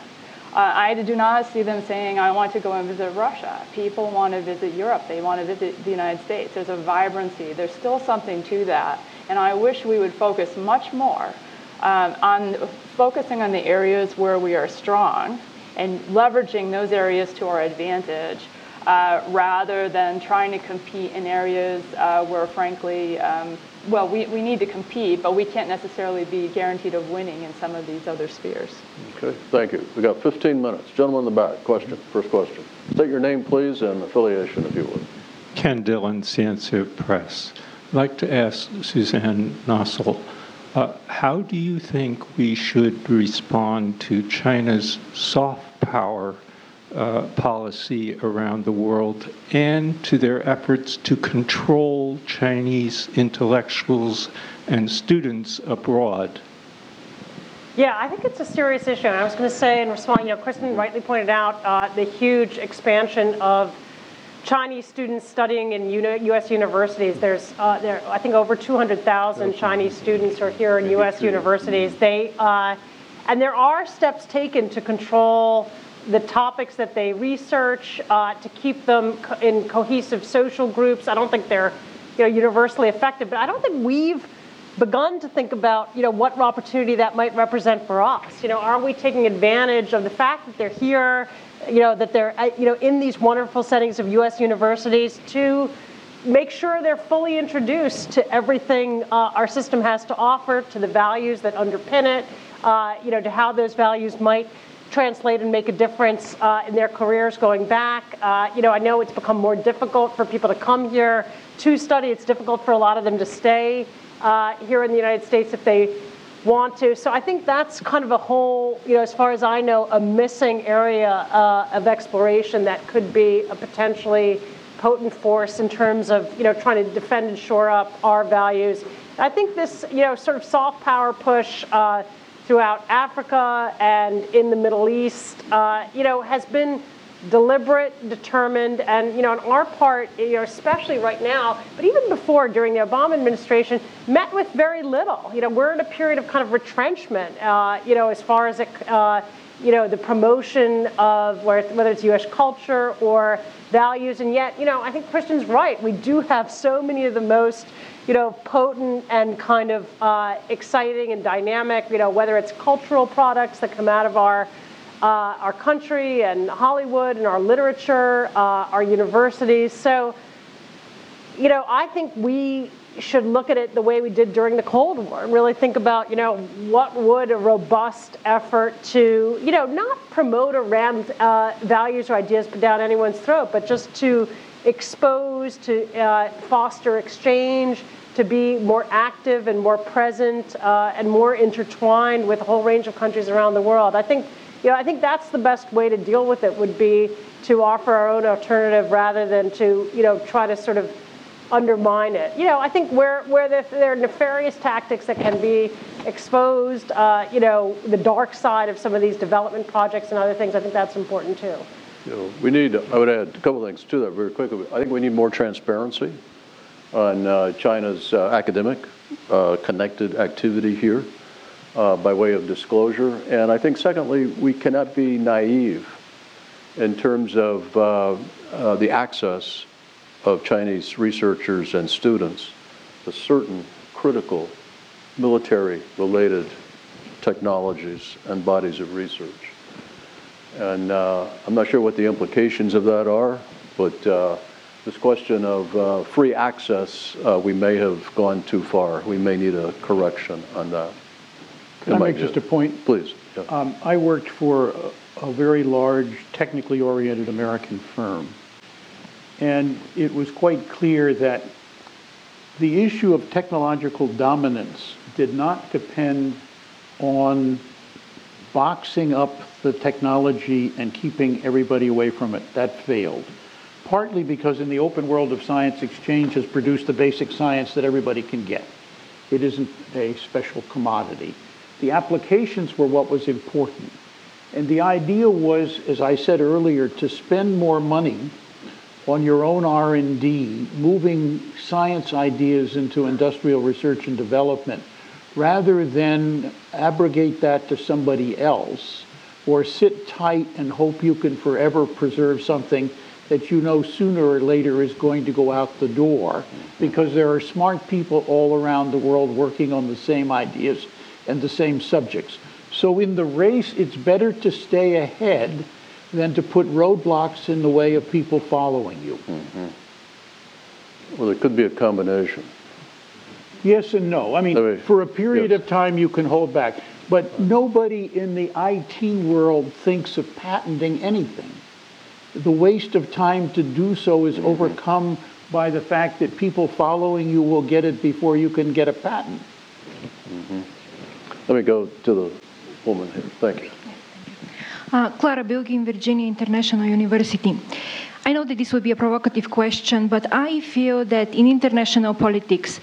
I do not see them saying, I want to go and visit Russia. People want to visit Europe. They want to visit the United States. There's a vibrancy. There's still something to that. And I wish we would focus much more on focusing on the areas where we are strong and leveraging those areas to our advantage rather than trying to compete in areas where, frankly, well, we need to compete, but we can't necessarily be guaranteed of winning in some of these other spheres. Okay, thank you. We got 15 minutes. Gentleman in the back, question, first question. State your name, please, and affiliation, if you would. Ken Dillon, Sansa Press. I'd like to ask Suzanne Nossel, how do you think we should respond to China's soft power policy around the world and to their efforts to control Chinese intellectuals and students abroad? Yeah, I think it's a serious issue. And I was going to say in response, Kristen rightly pointed out the huge expansion of Chinese students studying in U.S. universities. There's, I think, over 200,000 Chinese students are here in U.S. universities. And there are steps taken to control the topics that they research, to keep them in cohesive social groups. I don't think they're universally effective, but I don't think we've begun to think about what opportunity that might represent for us. Are we taking advantage of the fact that they're here, that they're in these wonderful settings of U.S. universities to make sure they're fully introduced to everything our system has to offer, to the values that underpin it, to how those values might translate and make a difference in their careers going back. I know it's become more difficult for people to come here to study. It's difficult for a lot of them to stay here in the United States if they want to. So I think that's kind of a whole, as far as I know, a missing area of exploration that could be a potentially potent force in terms of, trying to defend and shore up our values. I think this, sort of soft power push throughout Africa and in the Middle East, has been deliberate, determined, and on our part, especially right now, but even before, during the Obama administration, met with very little. We're in a period of kind of retrenchment, as far as the promotion of whether it's U.S. culture or values, and yet, I think Christian's right. We do have so many of the most potent and kind of exciting and dynamic, whether it's cultural products that come out of our country and Hollywood and our literature, our universities. So, I think we should look at it the way we did during the Cold War and really think about, what would a robust effort to, not promote or ram values or ideas down anyone's throat, but just to expose, to foster exchange, to be more active and more present and more intertwined with a whole range of countries around the world. I think that's the best way to deal with it, would be to offer our own alternative rather than to, try to sort of undermine it. I think where there are nefarious tactics that can be exposed, the dark side of some of these development projects and other things, I think that's important too. We need, I would add a couple of things to that very quickly. I think we need more transparency on China's academic connected activity here by way of disclosure. And I think, secondly, we cannot be naive in terms of the access of Chinese researchers and students to certain critical military-related technologies and bodies of research. And I'm not sure what the implications of that are, but this question of free access, we may have gone too far. We may need a correction on that. Can I make just a point? Please. Yeah. I worked for a very large, technically oriented American firm. And it was quite clear that the issue of technological dominance did not depend on boxing up the technology and keeping everybody away from it. That failed. Partly because in the open world of science, exchange has produced the basic science that everybody can get. It isn't a special commodity. The applications were what was important. And the idea was, as I said earlier, to spend more money on your own R&D, moving science ideas into industrial research and development, rather than abrogate that to somebody else or sit tight and hope you can forever preserve something that you know sooner or later is going to go out the door, because there are smart people all around the world working on the same ideas and the same subjects. So in the race, it's better to stay ahead than to put roadblocks in the way of people following you. Well, it could be a combination. Yes and no. I mean, for a period of time, you can hold back. But nobody in the IT world thinks of patenting anything. The waste of time to do so is overcome by the fact that people following you will get it before you can get a patent. Let me go to the woman here. Thank you. Clara Bilgin, Virginia International University. I know that this would be a provocative question, but I feel that in international politics,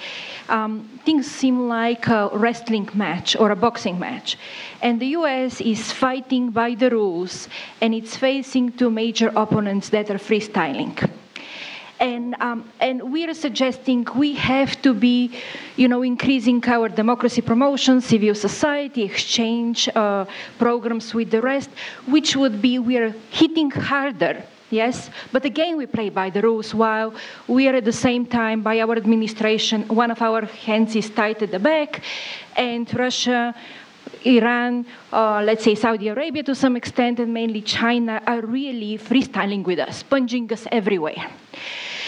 things seem like a wrestling match or a boxing match. And the US is fighting by the rules, and it's facing two major opponents that are freestyling. And we are suggesting we have to be, increasing our democracy promotion, civil society, exchange programs with the rest, which would be we are hitting harder. Yes, but again, we play by the rules while we are at the same time, by our administration, one of our hands is tied at the back, and Russia, Iran, let's say Saudi Arabia to some extent, and mainly China are really freestyling with us, punching us everywhere.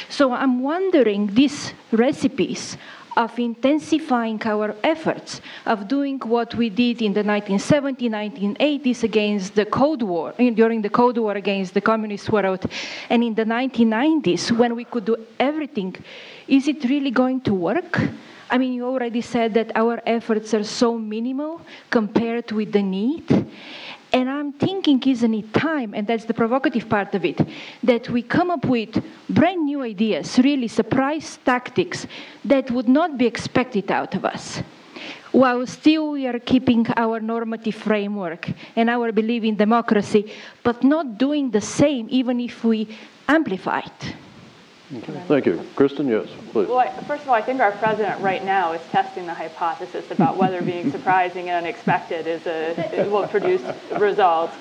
So I'm wondering, these recipes of intensifying our efforts, of doing what we did in the 1970s, 1980s against the Cold War, during the Cold War against the communist world, and in the 1990s when we could do everything, is it really going to work? I mean, you already said that our efforts are so minimal compared with the need. And I'm thinking, isn't it time, and that's the provocative part of it, that we come up with brand new ideas, really surprise tactics that would not be expected out of us, while still we are keeping our normative framework and our belief in democracy, but not doing the same even if we amplify it. Okay. Thank you. Kristen, yes, please. Well, first of all, I think our president right now is testing the hypothesis about whether being surprising and unexpected will produce results.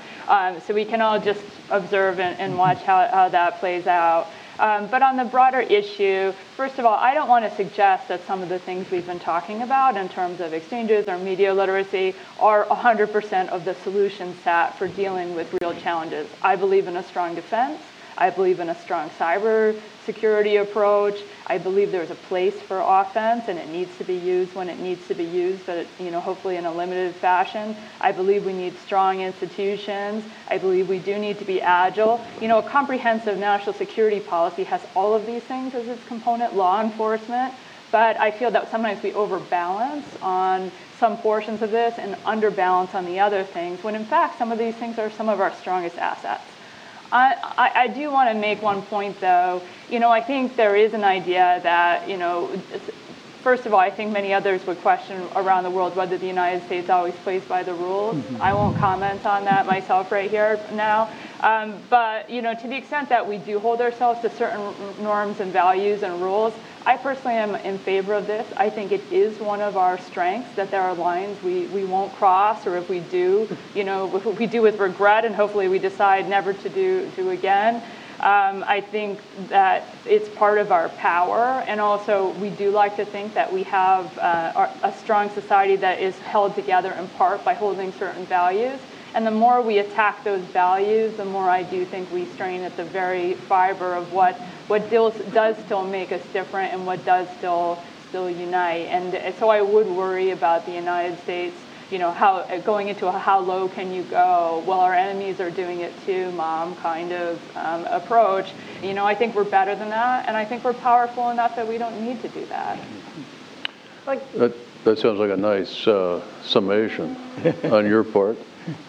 So we can all just observe and watch how that plays out. But on the broader issue, first of all, I don't want to suggest that some of the things we've been talking about in terms of exchanges or media literacy are 100% of the solution set for dealing with real challenges. I believe in a strong defense. I believe in a strong cyber security approach. I believe there's a place for offense, and it needs to be used when it needs to be used, but hopefully in a limited fashion. I believe we need strong institutions. I believe we do need to be agile. A comprehensive national security policy has all of these things as its component, law enforcement, but I feel that sometimes we overbalance on some portions of this and underbalance on the other things, when in fact some of these things are some of our strongest assets. I do want to make one point, though. I think there is an idea that, first of all, I think many others would question around the world whether the United States always plays by the rules. I won't comment on that myself right here now. But, to the extent that we do hold ourselves to certain norms and values and rules, I personally am in favor of this. I think it is one of our strengths that there are lines we won't cross, or if we do, if we do with regret, and hopefully we decide never to do again. I think that it's part of our power, and also we do like to think that we have a strong society that is held together in part by holding certain values. And the more we attack those values, the more I do think we strain at the very fiber of what does still make us different and what does still unite. And so I would worry about the United States, how going into how low can you go? Well, our enemies are doing it too, Mom, kind of approach. I think we're better than that, and I think we're powerful enough that we don't need to do that. That sounds like a nice summation on your part.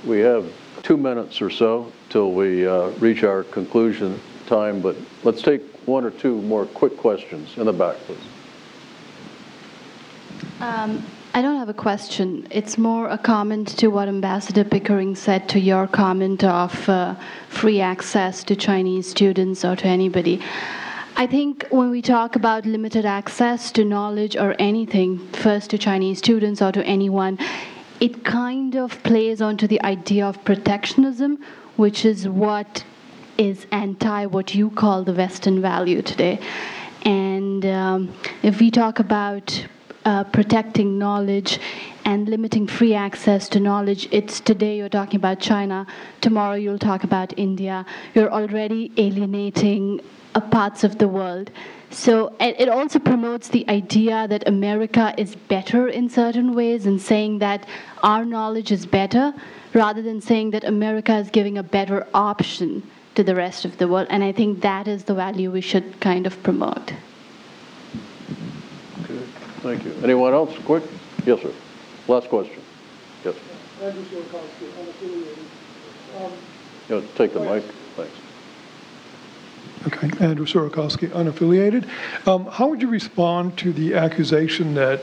We have 2 minutes or so till we reach our conclusion time, but let's take one or two more quick questions in the back, please. I don't have a question. It's more a comment to what Ambassador Pickering said to your comment of free access to Chinese students or to anybody. I think when we talk about limited access to knowledge or anything, first to Chinese students or to anyone, it kind of plays onto the idea of protectionism, which is what is anti what you call the Western value today. And if we talk about protecting knowledge and limiting free access to knowledge, it's today you're talking about China, tomorrow you'll talk about India. You're already alienating parts of the world. So it also promotes the idea that America is better in certain ways and saying that our knowledge is better rather than saying that America is giving a better option to the rest of the world. And I think that is the value we should kind of promote. Okay, thank you. Anyone else? Quick? Yes, sir. Last question. Yes. Take the mic. Thanks. Okay, Andrew Sorokowski, unaffiliated. How would you respond to the accusation that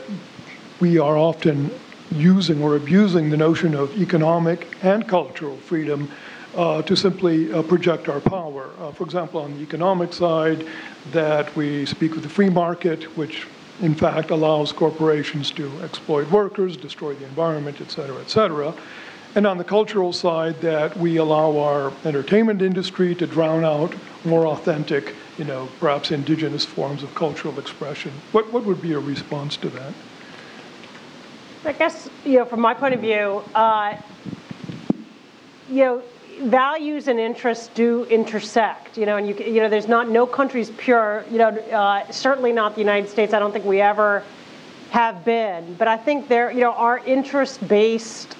we are often using or abusing the notion of economic and cultural freedom to simply project our power? For example, on the economic side, that we speak of the free market, which in fact allows corporations to exploit workers, destroy the environment, et cetera, et cetera. And on the cultural side, that we allow our entertainment industry to drown out more authentic, perhaps indigenous forms of cultural expression. What would be your response to that? I guess, from my point of view, values and interests do intersect, and there's no country's pure, certainly not the United States. I don't think we ever have been, but I think our interest-based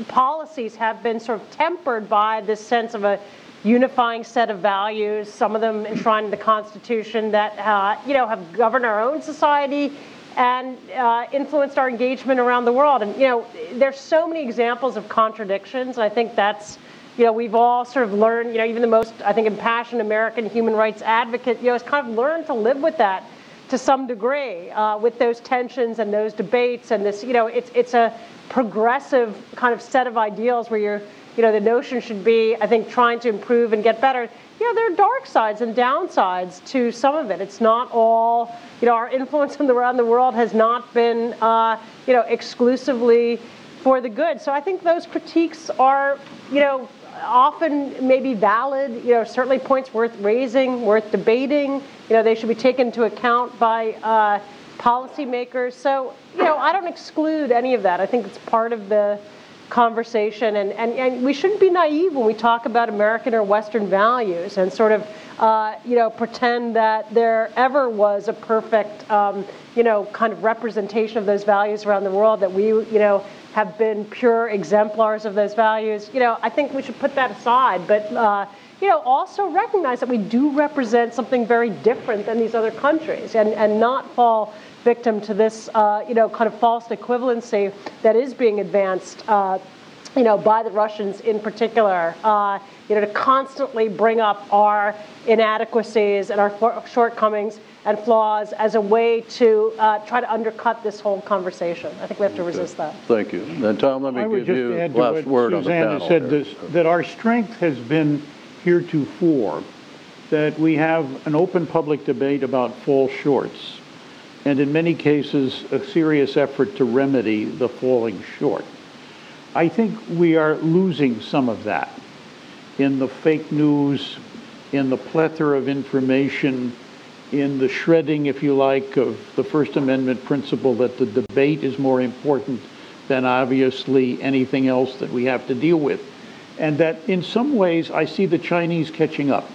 policies have been sort of tempered by this sense of a unifying set of values, some of them enshrined in the Constitution that, have governed our own society and influenced our engagement around the world. And, there's so many examples of contradictions. I think that's, we've all sort of learned, even the most, I think, impassioned American human rights advocate, has kind of learned to live with that to some degree, with those tensions and those debates and this, it's a progressive kind of set of ideals where you're, the notion should be, I think, trying to improve and get better. There are dark sides and downsides to some of it. It's not all, our influence around the world has not been, exclusively for the good. So I think those critiques are, often maybe valid, certainly points worth raising, worth debating. They should be taken into account by policymakers. So, I don't exclude any of that. I think it's part of the conversation, and we shouldn't be naive when we talk about American or Western values and sort of, pretend that there ever was a perfect, kind of representation of those values around the world, that we, have been pure exemplars of those values. I think we should put that aside, but, also recognize that we do represent something very different than these other countries and not fall victim to this, kind of false equivalency that is being advanced, by the Russians in particular, to constantly bring up our inadequacies and our shortcomings and flaws as a way to try to undercut this whole conversation. I think we have to resist that. Thank you. And Tom, let me give you last word on the panel. Suzanne has said that our strength has been heretofore that we have an open public debate about false shorts, and in many cases a serious effort to remedy the falling short. I think we are losing some of that in the fake news, in the plethora of information, in the shredding, if you like, of the First Amendment principle that the debate is more important than obviously anything else that we have to deal with. And that in some ways I see the Chinese catching up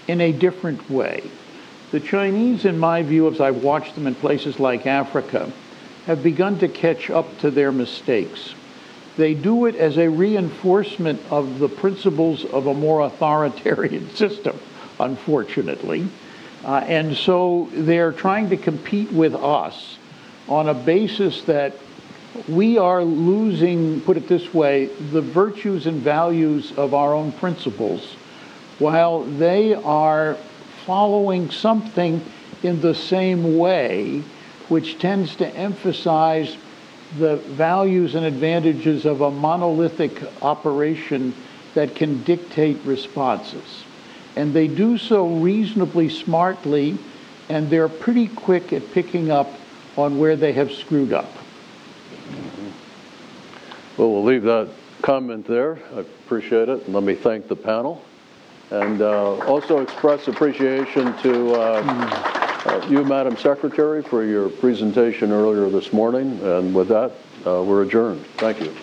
in a different way. The Chinese, in my view, as I've watched them in places like Africa, have begun to catch up to their mistakes. They do it as a reinforcement of the principles of a more authoritarian system, unfortunately. And so they're trying to compete with us on a basis that we are losing, put it this way, the virtues and values of our own principles, while they are following something in the same way, which tends to emphasize the values and advantages of a monolithic operation that can dictate responses. And they do so reasonably smartly, and they're pretty quick at picking up on where they have screwed up. Well, we'll leave that comment there. I appreciate it. And let me thank the panel. And also express appreciation to you, Madam Secretary, for your presentation earlier this morning. And with that, we're adjourned. Thank you.